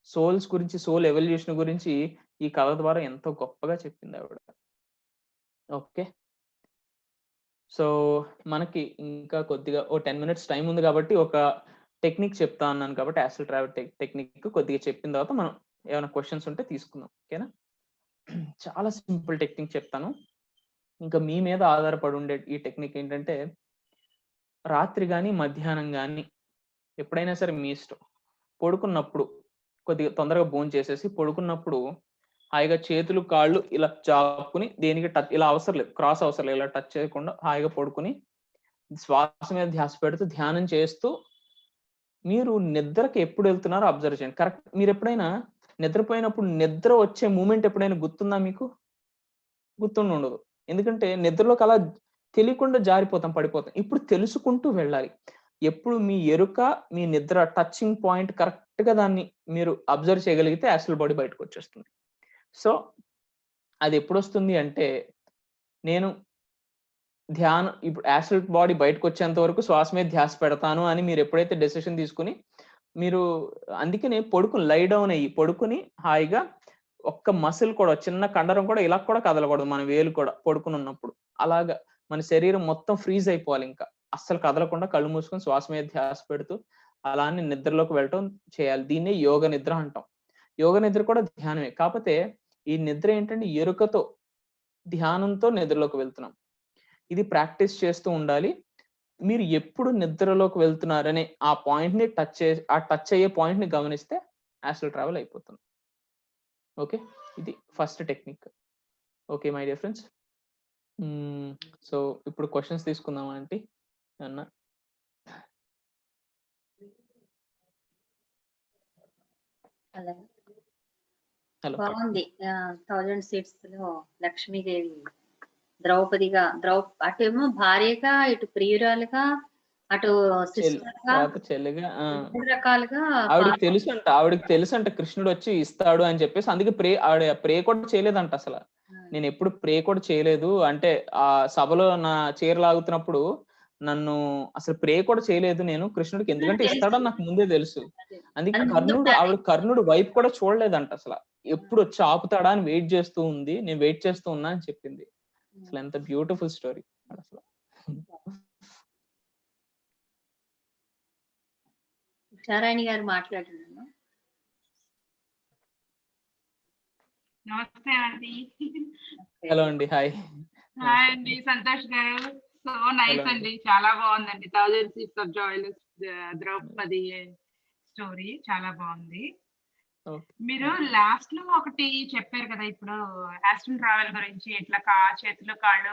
సోల్స్ గురించి, సోల్ ఎవల్యూషన్ గురించి ఈ కథ ద్వారా ఎంతో గొప్పగా చెప్పింది ఆవిడ. ఓకే. సో, మనకి ఇంకా కొద్దిగా ఓ 10 మినిట్స్ టైమ్ ఉంది కాబట్టి ఒక టెక్నిక్ చెప్తా అన్నాను కాబట్టి యాస్ట్రల్ ట్రావెల్ టెక్నిక్ కొద్దిగా చెప్పిన తర్వాత మనం ఏమైనా క్వెషన్స్ ఉంటే తీసుకుందాం. ఓకేనా? చాలా సింపుల్ టెక్నిక్ చెప్తాను. ఇంకా మీ మీద ఆధారపడి ఉండే ఈ టెక్నిక్ ఏంటంటే, రాత్రి గాని, మధ్యాహ్నం గాని ఎప్పుడైనా సరే మీ ఇష్టం. పడుకున్నప్పుడు కొద్దిగా తొందరగా భోంచేసేసి పడుకున్నప్పుడు హాయిగా చేతులు, కాళ్ళు ఇలా చాపుకొని దేనికి టచ్ ఇలా అవసరం లేదు. క్రాస్ అవసరం లేదు. ఇలా టచ్ చేయకుండా హాయిగా పడుకొని శ్వాస మీద ధ్యాస పెడుతూ ధ్యానం చేస్తూ మీరు నిద్రకి ఎప్పుడు వెళ్తున్నారో అబ్జర్వ్ చేయండి. కరెక్ట్ మీరెప్పుడైనా నిద్రపోయినప్పుడు నిద్ర వచ్చే మూమెంట్ ఎప్పుడైనా గుర్తుందా మీకు? గుర్తుండుండదు. ఎందుకంటే నిద్రలోకి అలా తెలియకుండా జారిపోతాం, పడిపోతాం. ఇప్పుడు తెలుసుకుంటూ వెళ్ళాలి. ఎప్పుడు మీ ఎరుక, మీ నిద్ర టచింగ్ పాయింట్ కరెక్ట్‌గా దాన్ని మీరు అబ్జర్వ్ చేయగలిగితే యాస్ట్రల్ బాడీ బయటకొచ్చేస్తుంది. సో, అదెప్పుడొస్తుంది అంటే, నేను ఇప్పుడు యాస్ట్రల్ బాడీ బయటకొచ్చేంత వరకు శ్వాస మీద ధ్యాస పెడతాను అని మీరెప్పుడైతే డెసిషన్ తీసుకొని, మీరు అందుకనే లై డౌన్ అయ్యి, పడుకొని హాయిగా ఒక్క మసిల్ కూడా, చిన్న కండరం కూడా ఇలా కూడా కదలకూడదు. మన వేలు కూడా పడుకొనున్నప్పుడు. అలాగా మన శరీరం మొత్తం ఫ్రీజ్ అయిపోవాలింక. అస్సలు కదలకుండా కళ్ళు మూసుకొని శ్వాస మీద ధ్యాస పెడుతూ అలానే నిద్రలోకి వెళ్ళటం చేయాలి. దీన్నే యోగ నిద్ర అంటాం. యోగ నిద్ర కూడా ధ్యానమే. కాపోతే ఈ నిద్ర ఏంటంటే ఎరుకతో, ధ్యానంతో నిద్రలోకి వెళ్తున్నాం. ఇది ప్రాక్టీస్ చేస్తూ ఉండాలి. మీరు ఎప్పుడు నిద్రలోకి వెళ్తున్నారనే ఆ టచ్ అయ్యే పాయింట్‌ని గమనిస్తే యాస్ట్రల్ ట్రావెల్ అయిపోతుంది. ఓకే, ఇది first technique. Okay my dear friends, so ఇప్పుడు క్వశ్చన్స్ తీసుకుందామా ఆంటీ అన్న? అలాగే హలో. బాగుంది. 1000 seats లో లక్ష్మీదేవి ద్రౌపదిగా అటేమో భార్యగా, ఇటు ప్రియురాలుగా, అటు సిస్టర్గా, తర్వాత చెల్లిగా. మూడు రకాలుగా ఆవిడకి తెలుసంట కృష్ణుడు వచ్చి ఇస్తాడు అని చెప్పేసి, అందుకే ఆవిడ ప్రే కూడా చేయలేదంట అసలు. నేను ఎప్పుడు ప్రే కూడా చేయలేదు అంటే, ఆ సభలో నా చీర లాగుతున్నప్పుడు నన్ను అసలు ప్రే కూడా చేయలేదు నేను కృష్ణుడికి, ఎందుకంటే ఇస్తాడని నాకు ముందే తెలుసు. అందుకే ఆవిడ కర్ణుడు వైపు కూడా చూడలేదంట అసలు. ఎప్పుడు వచ్చి ఆపుతాడా అని వెయిట్ చేస్తూ ఉంది, నేను వెయిట్ చేస్తూ ఉన్నా అని చెప్పింది. అసలు ఎంత బ్యూటిఫుల్ స్టోరీ అసలు. ఉషారాణి గారు మాట్లాడుతున్నాను. నమస్తే అండి. హలో అండి. హాయ్ అండి, సంతోష్ గారు. సో నైస్ అండి, చాలా బాగుందండి. 1000 seats of joy, Draupadi story చాలా బాగుంది. మీరు లాస్ట్ లో ఒకటి చెప్పారు కదా, ఇప్పుడు యాస్ట్రల్ ట్రావెల్ గురించి, ఇట్లా చేతులు కాళ్ళు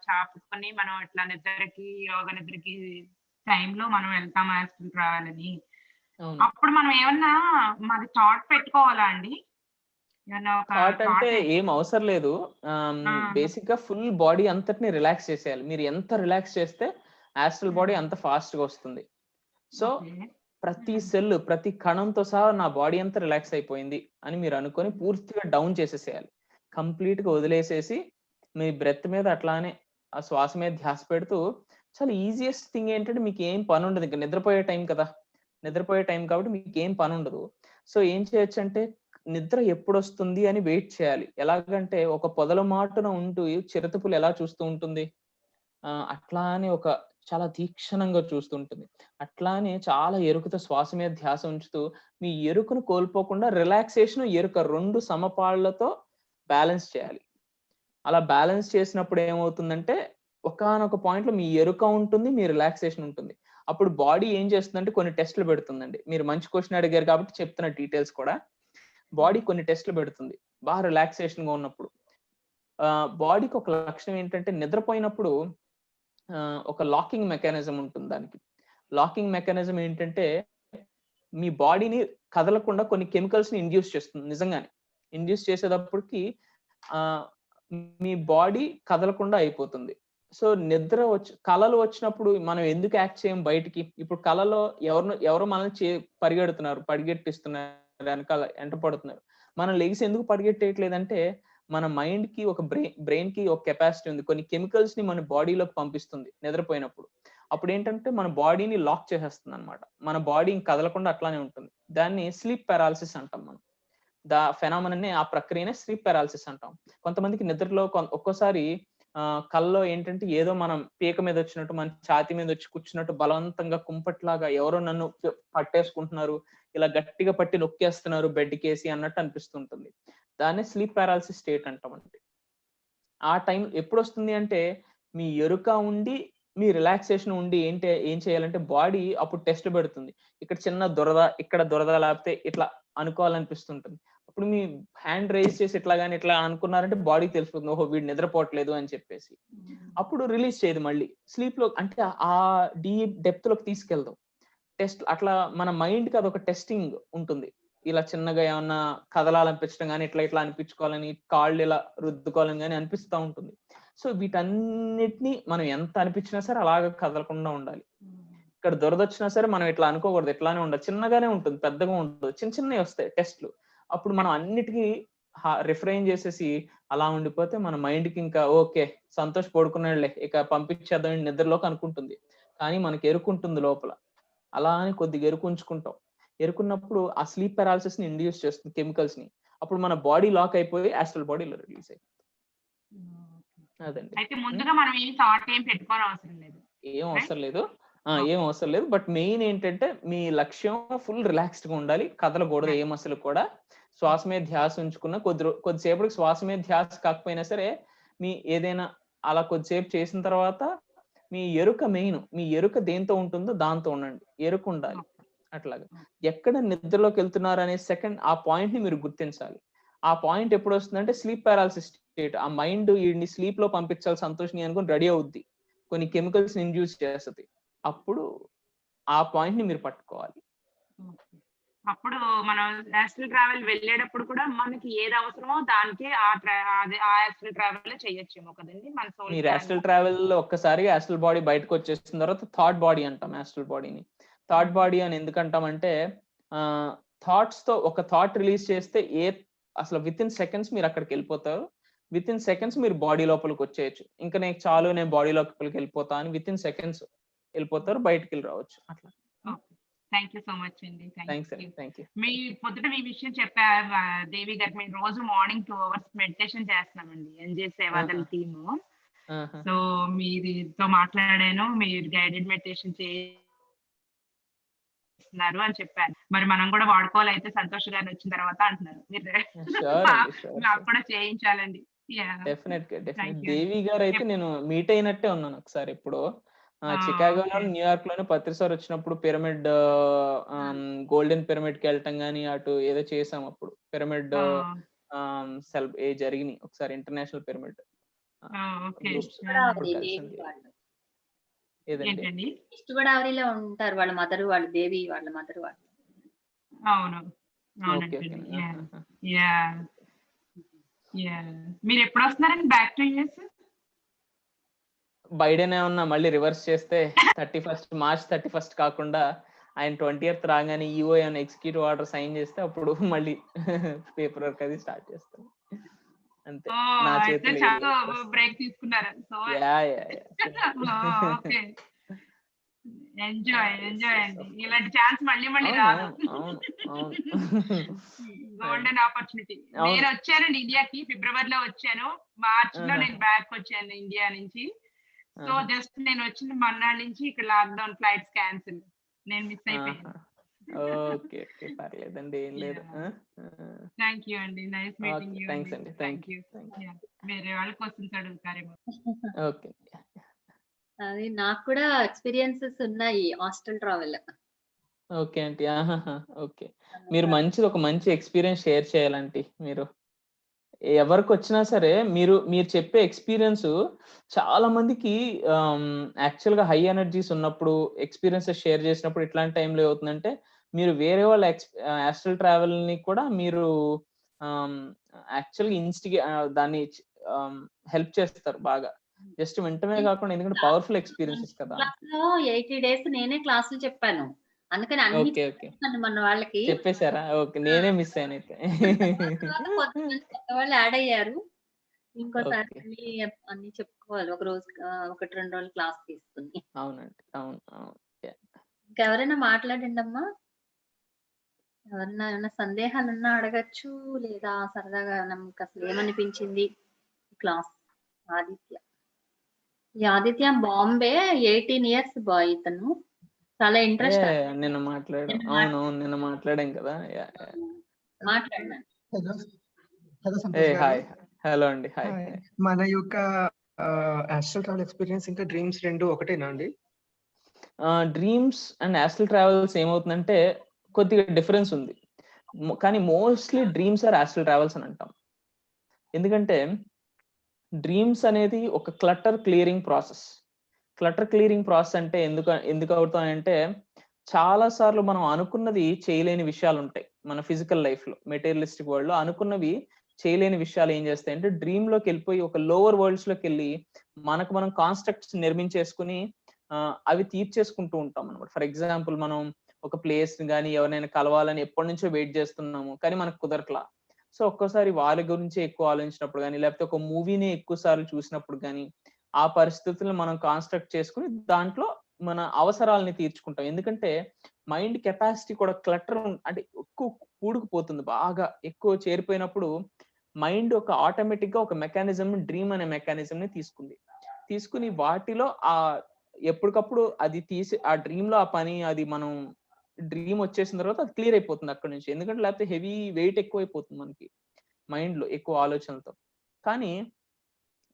చాపుకొని మనం ఇట్లా నిద్రకి, యోగ నిద్రకి టైంలో మనం వెళ్తాం యాస్ట్రల్ ట్రావెల్ అని. అప్పుడు మనం ఏమన్నా మాది థాట్ పెట్టుకోవాలా అండి? థాట్ అంటే ఏం అవసరం లేదు. బేసిక్ గా ఫుల్ బాడీ అంతటిని రిలాక్స్ చేసేయాలి. మీరు ఎంత రిలాక్స్ చేస్తే యాస్ట్రల్ బాడీ అంత ఫాస్ట్ గా వస్తుంది. సో ప్రతి సెల్, ప్రతి కణంతో సహా నా బాడీ అంతా రిలాక్స్ అయిపోయింది అని మీరు అనుకొని పూర్తిగా డౌన్ చేసేసేయాలి. కంప్లీట్ గా వదిలేసేసి మీ బ్రెత్ మీద అట్లానే ఆ శ్వాస మీద ధ్యాస పెడుతూ, చాలా ఈజియెస్ట్ థింగ్ ఏంటంటే మీకు ఏం పని ఉండదు. ఇంకా నిద్రపోయే టైం కదా, నిద్రపోయే టైం కాబట్టి మీకు ఏం పని ఉండదు. సో ఏం చేయొచ్చు అంటే, నిద్ర ఎప్పుడు వస్తుంది అని వెయిట్ చేయాలి. ఎలాగంటే ఒక పొదల మాటున ఉంటూ చిరుతపులు ఎలా చూస్తూ ఉంటుంది, అట్లానే ఒక చాలా తీక్షణంగా చూస్తుంటుంది. అట్లానే చాలా ఎరుకతో శ్వాస మీద ధ్యాస ఉంచుతూ మీ ఎరుకను కోల్పోకుండా రిలాక్సేషన్, ఎరుక 2 సమపాళ్లతో బ్యాలెన్స్ చేయాలి. అలా బ్యాలెన్స్ చేసినప్పుడు ఏమవుతుందంటే, ఒకానొక పాయింట్ లో మీ ఎరుక ఉంటుంది, మీ రిలాక్సేషన్ ఉంటుంది. అప్పుడు బాడీ ఏం చేస్తుందంటే కొన్ని టెస్టులు పెడుతుందండి. మీరు మంచి క్వశ్చన్ అడిగారు కాబట్టి చెప్తున్న డీటెయిల్స్ కూడా. బాడీ కొన్ని టెస్టులు పెడుతుంది బాగా రిలాక్సేషన్ గా ఉన్నప్పుడు. బాడీకి ఒక లక్షణం ఏంటంటే, నిద్రపోయినప్పుడు ఒక లాకింగ్ మెకానిజం ఉంటుంది దానికి. లాకింగ్ మెకానిజం ఏంటంటే, మీ బాడీని కదలకుండా కొన్ని కెమికల్స్ ని ఇండ్యూస్ చేస్తుంది. నిజంగానే ఇండ్యూస్ చేసేటప్పటికి మీ బాడీ కదలకుండా అయిపోతుంది. సో నిద్ర కళలు వచ్చినప్పుడు మనం ఎందుకు యాక్ట్ చేయం బయటికి? ఇప్పుడు కళలో ఎవరు మనల్ని పరిగెట్టిస్తున్నారు, వెనకాల ఎంట పడుతున్నారు. మనం లెగిసి ఎందుకు పరిగెట్టేయట్లేదంటే, మన మైండ్ కి ఒక బ్రెయిన్ కి ఒక కెపాసిటీ ఉంది. కొన్ని కెమికల్స్ ని మన బాడీలోకి పంపిస్తుంది నిద్రపోయినప్పుడు. అప్పుడు ఏంటంటే మన బాడీని లాక్ చేసేస్తుంది అనమాట. మన బాడీ కదలకుండా అట్లానే ఉంటుంది. దాన్ని స్లీప్ పారాలిసిస్ అంటాం మనం. ఫెనామినన్, ఆ ప్రక్రియనే స్లీప్ పారాలిసిస్ అంటాం. కొంతమందికి నిద్రలో ఒక్కోసారి కల్లో ఏంటంటే, ఏదో మనం పీక మీద వచ్చినట్టు, మన ఛాతీ మీద వచ్చి కూర్చున్నట్టు, బలవంతంగా కుంపట్లాగా ఎవరో నన్ను పట్టేసుకుంటున్నారు, ఇలా గట్టిగా పట్టి నొక్కేస్తున్నారు బెడ్ కేసి అన్నట్టు అనిపిస్తుంటుంది. దాన్ని స్లీప్ పారాలిసిస్ స్టేట్ అంటామండి. ఆ టైం ఎప్పుడు వస్తుంది అంటే, మీ ఎరుక ఉండి మీ రిలాక్సేషన్ ఉండి ఏం చేయాలంటే, బాడీ అప్పుడు టెస్ట్ పెడుతుంది. ఇక్కడ చిన్న ఇక్కడ దురద లేకపోతే ఇట్లా అనుకోవాలనిపిస్తుంటుంది. అప్పుడు మీ హ్యాండ్ రైజ్ చేసి ఇట్లా అనుకున్నారంటే బాడీకి తెలిసిపోతుంది, ఓహో వీడు నిద్రపోవట్లేదు అని చెప్పేసి. అప్పుడు రిలీజ్ చేయదు మళ్ళీ స్లీప్ లో, అంటే ఆ డీప్ డెప్త్ లోకి తీసుకెళ్దాం. టెస్ట్ అట్లా మన మైండ్ కి అదొక టెస్టింగ్ ఉంటుంది. ఇలా చిన్నగా ఏమన్నా కదలాలనిపించడం కానీ, ఇట్లా అనిపించుకోవాలని, కాళ్ళు ఇలా రుద్దుకోవాలని కానీ అనిపిస్తూ ఉంటుంది. సో వీటన్నిటిని మనం ఎంత అనిపించినా సరే అలాగ కదలకుండా ఉండాలి. ఇక్కడ దురదొచ్చినా సరే మనం ఇట్లా అనుకోకూడదు, ఇట్లానే ఉండాలి. చిన్నగానే ఉంటుంది, పెద్దగా ఉండదు, చిన్నవి వస్తాయి టెస్ట్లు. అప్పుడు మనం అన్నిటికీ రిఫ్రైన్ చేసేసి అలా ఉండిపోతే మన మైండ్ కి ఇంకా ఓకే సంతోష్ పడుకున్నాడులే, ఇక పంపించేద్దాం నిద్రలోకి అనుకుంటుంది. కానీ మనకి ఎరుకుంటుంది లోపల. అలా అని కొద్దిగా ఎరుకుంచుకుంటాం. ఎరుకున్నప్పుడు ఆ స్లీప్ పారాలిసిస్ ని ఇండ్యూస్ చేస్తుంది కెమికల్స్ ని. అప్పుడు మన బాడీ లాక్ అయిపోయి యాస్ట్రల్ బాడీలో రిలీజ్ అయిపోతుంది. అదండి. అయితే ముందుగా మనం ఏం థాట్ ఏం పెట్టుకోని అవసరం లేదు. ఏం అవసరం లేదు. బట్ మెయిన్ ఏంటంటే, మీ లక్ష్యం ఫుల్ రిలాక్స్డ్ గా ఉండాలి, కదలకూడదు ఏం అసలు కూడా. శ్వాస మీద ధ్యాస ఉంచుకున్న కొద్దిసేపటికి శ్వాస మీద ధ్యాస కాకపోయినా సరే, మీ ఏదైనా అలా కొద్దిసేపు చేసిన తర్వాత మీ ఎరుక దేంతో ఉంటుందో దాంతో ఉండండి. ఎరుక ఉండాలి. అట్లాగా ఎక్కడ నిద్రలోకి వెళ్తున్నారు అనే సెకండ్ ఆ పాయింట్ ని మీరు గుర్తించాలి. ఆ పాయింట్ ఎప్పుడు వస్తుందంటే స్లీప్ పారాలిసిస్ స్టేట్. ఆ మైండ్ వీడిని స్లీప్ లో పంపించాలి సంతోషిని అనుకుని రెడీ అవుద్ది, కొన్ని కెమికల్స్ ఇండ్యూస్ చేస్తుంది. అప్పుడు ఆ పాయింట్ ని మీరు పట్టుకోవాలి. అప్పుడు మనం యాస్ట్రల్ ట్రావెల్ వెళ్ళేటప్పుడు కూడా మనకి ఏది అవసరమో దానికి ఆ యాస్ట్రల్ ట్రావెల్ చేయొచ్చేమో కదండి మన సోల్. మీరు యాస్ట్రల్ ట్రావెల్ ఒక్కసారి యాస్ట్రల్ బాడీ బయటకు వచ్చేసిన తర్వాత థాట్ బాడీ అంటాం. యాస్ట్రల్ బాడీని థాట్ బాడీ అని ఎందుకంటామంటే థాట్స్ తో ఒక థాట్ రిలీజ్ చేస్తే అసలు విత్ ఇన్ సెకండ్స్ మీరు అక్కడికి వెళ్ళిపోతారు. విత్ ఇన్ సెకండ్స్ మీరు బాడీ లోపలికి వచ్చేయచ్చు. ఇంకా నేను చాలు నేను బాడీ లోపలికి వెళ్ళిపోతా అని విత్ ఇన్ సెకండ్స్ వెళ్ళిపోతారు, బయటికి వెళ్ళి రావచ్చు. అట్లా. థ్యాంక్ యూ సో మచ్ అండి. Thank you. మీ పొద్దుట మీ విషయం చెప్పారు దేవి గారు. మేము రోజు మార్నింగ్ 2 hours మెడిటేషన్ చేస్తున్నామండి ఎన్జే సేవాదల్ టీము. సో మీతో మాట్లాడాను, మీరు గైడెడ్ మెడిటేషన్ చేస్తున్నారు అని చెప్పారు. మరి మనం కూడా వాడుకోవాలి అయితే సంతోష్ గారు వచ్చిన తర్వాత అంటున్నారు. మీరు నాకు కూడా చేయించాలండి. డెఫినెట్ దేవి గారు అయితే నేను మీట్ అయినట్టే ఉన్నాను ఒకసారి. ఇప్పుడు చికాగోలో, న్యూయార్క్ లోనే పత్రి సార్ వచ్చినప్పుడు పిరమిడ్ గోల్డెన్ పిరమిడ్ కి వెళ్ళటం గానీ అటు ఏదో చేసాం. అప్పుడు పిరమిడ్ జరిగినాయి ఒకసారి ఇంటర్నేషనల్ పిరమిడ్. ఏదండి ఈస్ట్ గోదావరిలో ఉంటారు వాళ్ళ మదర్, వాళ్ళ దేవి వాళ్ళ మదర్ వాళ్ళు. అవును. మీరు ఎప్పుడు వస్తున్నారండి బ్యాక్ టు యుఎస్? బైడెన్ ఏమన్నా మళ్ళీ రివర్స్ చేస్తే 31st మార్చ్ 31st కాకుండా ఆయన 20th రాగానే ఈఓ ఏమైనా ఎగ్జిక్యూటివ్ ఆర్డర్ సైన్ చేస్తే అప్పుడు మళ్ళీ పేపర్ వర్క్ అది స్టార్ట్ చేస్తాను. అంతే. నా చేతిలో బ్రేక్ తీసుకున్నారు. ఎంజాయ్ అండి. ఇలాంటి ఛాన్స్ మళ్ళీ రాదు. Golden opportunity. నేను వచ్చానండి ఇండియాకి, ఫిబ్రవరిలో వచ్చాను. మార్చ్ లో నేను బ్యాక్ వచ్చాను ఇండియా నుంచి. సో జస్ట్ నేను వచ్చిన మర్నాడు నుంచి ఇక్కడ లాక్డౌన్, ఫ్లైట్స్ క్యాన్సిల్, నేను మిస్ అయిపోయాను. ఓకే పర్లేదండి, ఏం లేదు. థ్యాంక్ యూ అండి, నైస్ మీటింగ్ యూ. థాంక్స్ అండి. Thank you. వేరే వాళ్ళ క్వశ్చన్స్ అడుగుతారేమో. ఓకే. అది నాకు కూడా ఎక్స్పీరియన్సెస్ ఉన్నాయి hostel travel. Okay aunty. Okay, మీరు ఒక మంచి ఎక్స్పీరియన్స్ షేర్ చేయాలంటే మీరు ఎవరికి వచ్చినా సరే మీరు చెప్పే ఎక్స్పీరియన్స్ చాలా మందికి యాక్చువల్ గా హై ఎనర్జీస్ ఉన్నప్పుడు ఎక్స్పీరియన్సెస్ షేర్ చేసినప్పుడు ఇట్లాంటి టైంలో ఏమవుతుందంటే మీరు వేరే వాళ్ళ యాస్ట్రల్ ట్రావెల్ ని కూడా మీరు యాక్చువల్గా దాన్ని హెల్ప్ చేస్తారు బాగా. జస్ట్ వింటమే కాకుండా, ఎందుకంటే పవర్ఫుల్ ఎక్స్పీరియన్సెస్ కదా. 80 days నేనే క్లాసులు చెప్పాను, అందుకని అన్ని మన వాళ్ళకి చెప్పేశారా? ఓకే, నేనే మిస్ అయ్యాను అయితే. కొత్త వాళ్ళు యాడ్ అయ్యారు. ఇంకోసారి అన్ని చెప్పుకోవాలి, ఒక రోజు 1-2 రోజులు క్లాస్ తీసుకుని. అవునండి, అవును. ఇంకెవరైనా మాట్లాడండి అమ్మా. ఎవరన్నా ఏమైనా సందేహాలు ఉన్నా అడగచ్చు, లేదా సరదాగా నాకు అసలు ఏమనిపించింది class. Aditya Bombay, 18 years boy. ఇతను చాలా ఇంట్రెస్ట్. నిన్న మాట్లాడాం కదా. మాట్లాడినా. హలో అండి. హాయ్. మన యొక్క యాస్ట్రల్ ట్రావెల్ ఎక్స్పీరియన్స్ ఇంకా డ్రీమ్స్ రెండు ఒకటేనా అండి? డ్రీమ్స్ అండ్ యాస్ట్రల్ ట్రావెల్స్ ఏమవుతుందంటే కొద్దిగా డిఫరెన్స్ ఉంది, కానీ mostly dreams are astral travels అని అంటాం. ఎందుకంటే డ్రీమ్స్ అనేది ఒక clutter clearing process. Clutter clearing process అంటే ఎందుకు అవుతాయంటే చాలా సార్లు మనం అనుకున్నది చేయలేని విషయాలు ఉంటాయి మన ఫిజికల్ లైఫ్ లో, మెటీరియలిస్టిక్ వరల్డ్ లో. అనుకున్నవి చేయలేని విషయాలు ఏం చేస్తాయంటే డ్రీమ్ లోకి వెళ్ళిపోయి ఒక లోవర్ వరల్డ్స్ లోకి వెళ్ళి మనం కాన్స్ట్రక్ట్స్ నిర్మించేసుకుని అవి తీర్చేసుకుంటూ ఉంటాం అనమాట. ఫర్ ఎగ్జాంపుల్, మనం ఒక ప్లేస్ కానీ ఎవరైనా కలవాలని ఎప్పటి నుంచో వెయిట్ చేస్తున్నాము, కానీ మనకు కుదరట్లా. సో ఒక్కోసారి వాళ్ళ గురించి ఎక్కువ ఆలోచించినప్పుడు కానీ, లేకపోతే ఒక మూవీని ఎక్కువ సార్లు చూసినప్పుడు కానీ, ఆ పరిస్థితులను మనం కాన్స్ట్రక్ట్ చేసుకుని దాంట్లో మన అవసరాలని తీర్చుకుంటాం. ఎందుకంటే మైండ్ కెపాసిటీ కూడా క్లటర్ అంటే ఎక్కువ కూడుకుపోతుంది, బాగా ఎక్కువ చేరిపోయినప్పుడు మైండ్ ఒక ఆటోమేటిక్ గా ఒక మెకానిజం, డ్రీమ్ అనే మెకానిజం ని తీసుకుని వాటిలో ఎప్పటికప్పుడు అది తీసి ఆ డ్రీమ్ లో ఆ పని, అది మనం డ్రీమ్ వచ్చేసిన తర్వాత అది క్లియర్ అయిపోతుంది అక్కడి నుంచి. ఎందుకంటే లేకపోతే హెవీ వెయిట్ ఎక్కువ అయిపోతుంది మనకి మైండ్ లో ఎక్కువ ఆలోచనలతో. కానీ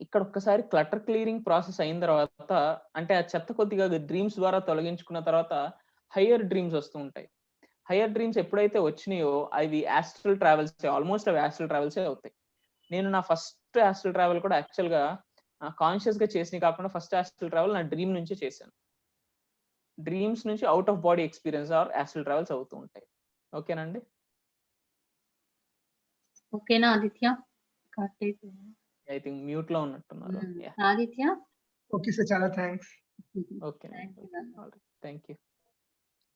ఇక్కడ ఒక్కసారి క్లటర్ క్లియరింగ్ ప్రాసెస్ అయిన తర్వాత, అంటే ఆ చెత్త కొద్దిగా డ్రీమ్స్ ద్వారా తొలగించుకున్న తర్వాత హయ్యర్ డ్రీమ్స్ వస్తూ ఉంటాయి. హయ్యర్ డ్రీమ్స్ ఎప్పుడైతే వచ్చినాయో అవి యాస్ట్రల్ ట్రావెల్స్, ఆల్మోస్ట్ అవి యాస్ట్రల్ ట్రావెల్సే అవుతాయి. నేను నా ఫస్ట్ యాస్ట్రల్ ట్రావెల్ కూడా యాక్చువల్ గా కాన్షియస్ గా చేసినవి కాకుండా ఫస్ట్ యాస్ట్రల్ ట్రావెల్ నా డ్రీమ్ నుంచి చేశాను. డ్రీమ్స్ నుంచి out of body experience or astral travels అవుతూ ఉంటాయి. ఓకేనండి? ఓకేనా ఆదిత్య? ఐ థింక్ మ్యూట్ లో ఉన్నట్టున్నారు. ఆదిత్య ఓకే సార్, చాలా thanks. Okay, thank you.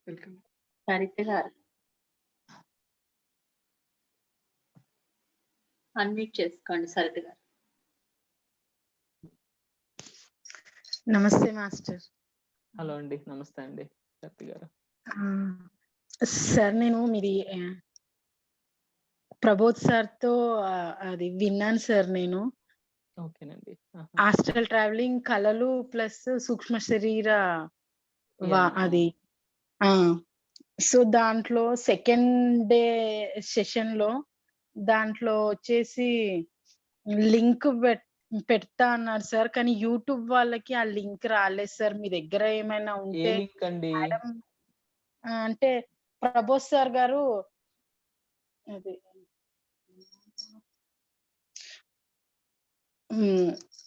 Welcome. Saritha గారు అన్మ్యూట్ చేసుకోండి. సరిత గారు నమస్తే మాస్టర్. హలో అండి, నమస్తే అండి సరిత గారు. సార్ నేను మీది ప్రబోధ్ సార్ తో అది విన్నాను సార్. నేను ఓకేనండి. ఆస్ట్రల్ ట్రావెలింగ్, కళలు ప్లస్ సూక్ష్మ శరీర అది సో దాంట్లో సెకండ్ డే సెషన్ లో దాంట్లో వచ్చేసి లింక్ పెడతా అన్నారు సార్, కానీ యూట్యూబ్ వాళ్ళకి ఆ లింక్ రాలేదు సార్. మీ దగ్గర ఏమైనా ఉంటే మేడం, అంటే ప్రబోధ్ సార్ గారు అది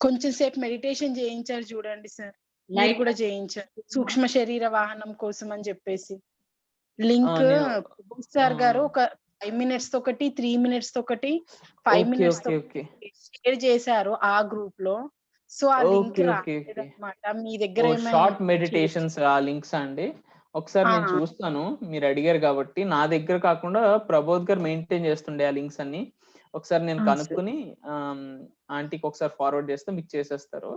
కొంచెం సేపు మెడిటేషన్ చేయించారు చూడండి సార్, మీరు కూడా చేయించారు సూక్ష్మ శరీర వాహనం కోసం అని చెప్పేసి. లింక్ ప్రబోధ్ సార్ గారు ఒక 5 minutes ఒకటి, 3 minutes ఒకటి, 5 minutes షేర్ చేశారు ఆ గ్రూప్ లో. సో ఆ లింక్ రాలేదన్నమాట. మీ దగ్గర షార్ట్ మెడిటేషన్స్ ఆ లింక్స్ అండి, ఒకసారి నేను చూస్తాను. మీరు అడిగారు కాబట్టి నా దగ్గర కాకుండా ప్రబోధ్ గారు మెయింటైన్ చేస్తుండే ఆ లింక్స్ అన్ని. ఒకసారి నేను కనుక్కుని ఆంటీకి ఒకసారి ఫార్వర్డ్ చేస్తే మీకు చేసేస్తారు.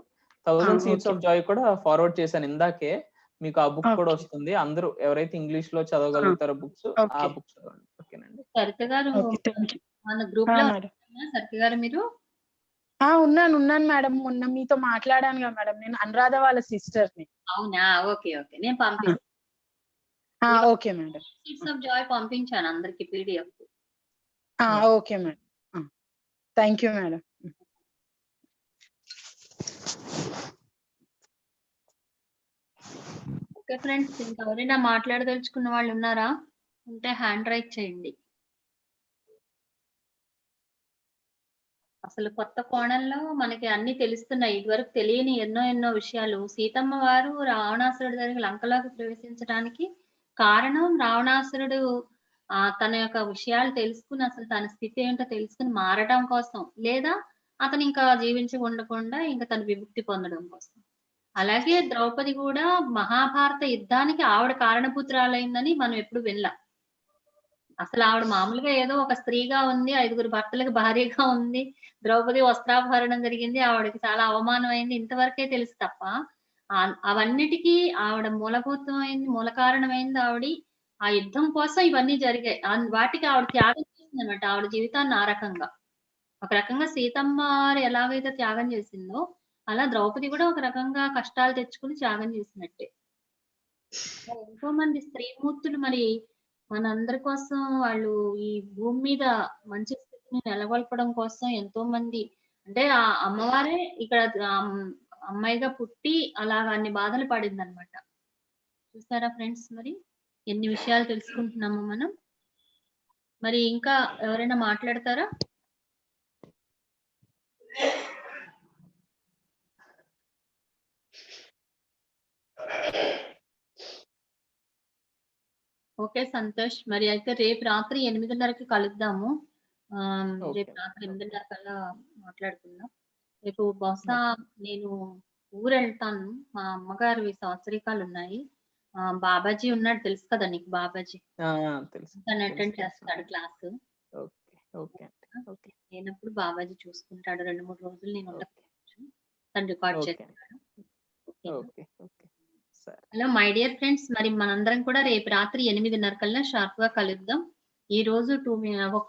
1000 Seeds of Joy కూడా ఫార్వర్డ్ చేశాను ఇందాకే. మీకు ఆ బుక్ కూడా వస్తుంది. అందరూ ఎవరైతే ఇంగ్లీష్ లో చదవగలుగుతారో బుక్స్, ఆ బుక్స్ చదవండి. ఓకేనండి. సరిత గారు మన గ్రూప్ లో సరిత గారు మీరు? ఉన్నాను మేడం. మొన్న మీతో మాట్లాడాను కదా మేడం, నేను అనురాధ వాళ్ళ సిస్టర్ ని. అవునా? ఓకే ఓకే, నేను పంపిస్తాను. Okay madam. Seeds of Joy పంపించాను అందరికి PDF. Okay madam, thank you madam. Okay friends, ఇంకెవరైనా మాట్లాడదలుచుకున్న వాళ్ళు ఉన్నారా? ఉంటే హ్యాండ్ రైజ్ చేయండి. అసలు కొత్త కోణంలో మనకి అన్ని తెలుస్తున్నాయి. ఇదివరకు తెలియని ఎన్నో విషయాలు. సీతమ్మ వారు రావణాసురుడి దగ్గర లంకలోకి ప్రవేశించడానికి కారణం రావణాసురుడు తన యొక్క విషయాలు తెలుసుకుని, అసలు తన స్థితి ఏంటో తెలుసుకుని మారడం కోసం, లేదా అతను ఇంకా జీవించి ఉండకుండా ఇంకా తను విముక్తి పొందడం కోసం. అలాగే ద్రౌపది కూడా మహాభారత యుద్ధానికి ఆవిడ కారణపుత్రాలైందని మనం ఎప్పుడు వినలా. అసలు ఆవిడ మామూలుగా ఏదో ఒక స్త్రీగా ఉంది, 5గురు భర్తలకు భార్యగా ఉంది, ద్రౌపది వస్త్రాపహరణం జరిగింది, ఆవిడకి చాలా అవమానం అయింది, ఇంతవరకే తెలుసు తప్ప అవన్నిటికీ ఆవిడ మూలభూతమైంది, మూల కారణమైంది ఆవిడ. ఆ యుద్ధం కోసం ఇవన్నీ జరిగాయి. వాటికి ఆవిడ త్యాగం చేసింది అనమాట, ఆవిడ జీవితాన్ని ఆ రకంగా. ఒక రకంగా సీతమ్మ ఎలాగైతే త్యాగం చేసిందో, అలా ద్రౌపది కూడా ఒక రకంగా కష్టాలు తెచ్చుకుని త్యాగం చేసినట్టే. ఎంతో మంది స్త్రీమూర్తులు మరి మనందరి కోసం వాళ్ళు ఈ భూమి మీద మంచి స్థితిని నెలకొల్పడం కోసం ఎంతో మంది, అంటే ఆ అమ్మవారే ఇక్కడ అమ్మాయిగా పుట్టి అలాగ అన్ని బాధలు పడింది అనమాట. చూసారా ఫ్రెండ్స్, మరి ఎన్ని విషయాలు తెలుసుకుంటున్నాము మనం. మరి ఇంకా ఎవరైనా మాట్లాడతారా? ఓకే సంతోష్, మరి అయితే రేపు రాత్రి 8:30కి కలుద్దాము. రేపు రాత్రి 8:30 కల్లా మాట్లాడుకుందాం. రేపు బహుశా నేను ఊరు వెళ్తాను. మా అమ్మగారి సంవత్సరికాలు ఉన్నాయి. బాబాజీ ఉన్నాడు, తెలుసు కదా నీకు బాబాజీ? తను అటెండ్ చేస్తాడు క్లాస్. నేనప్పుడు బాబాజీ చూసుకుంటాడు. 2-3 రోజులు నేను ఉండకపోవచ్చు, తను రికార్డ్ చేస్తాడు. హలో మై డియర్ ఫ్రెండ్స్, మరి మనందరం కూడా రేపు రాత్రి 8:30 కల్లా షార్ప్ గా కలుద్దాం. ఈ రోజు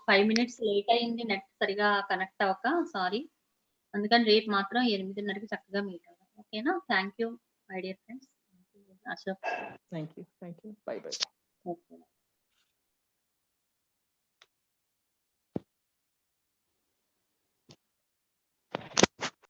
5 minutes లేట్ అయింది, నెట్ సరిగా కనెక్ట్ అవ్వక, సారీ. అందుకని రేపు మాత్రం 8:30కి చక్కగా మీట్ అవుదాం. ఓకేనా? Thank you my dear friends. Ashok, thank you. By by.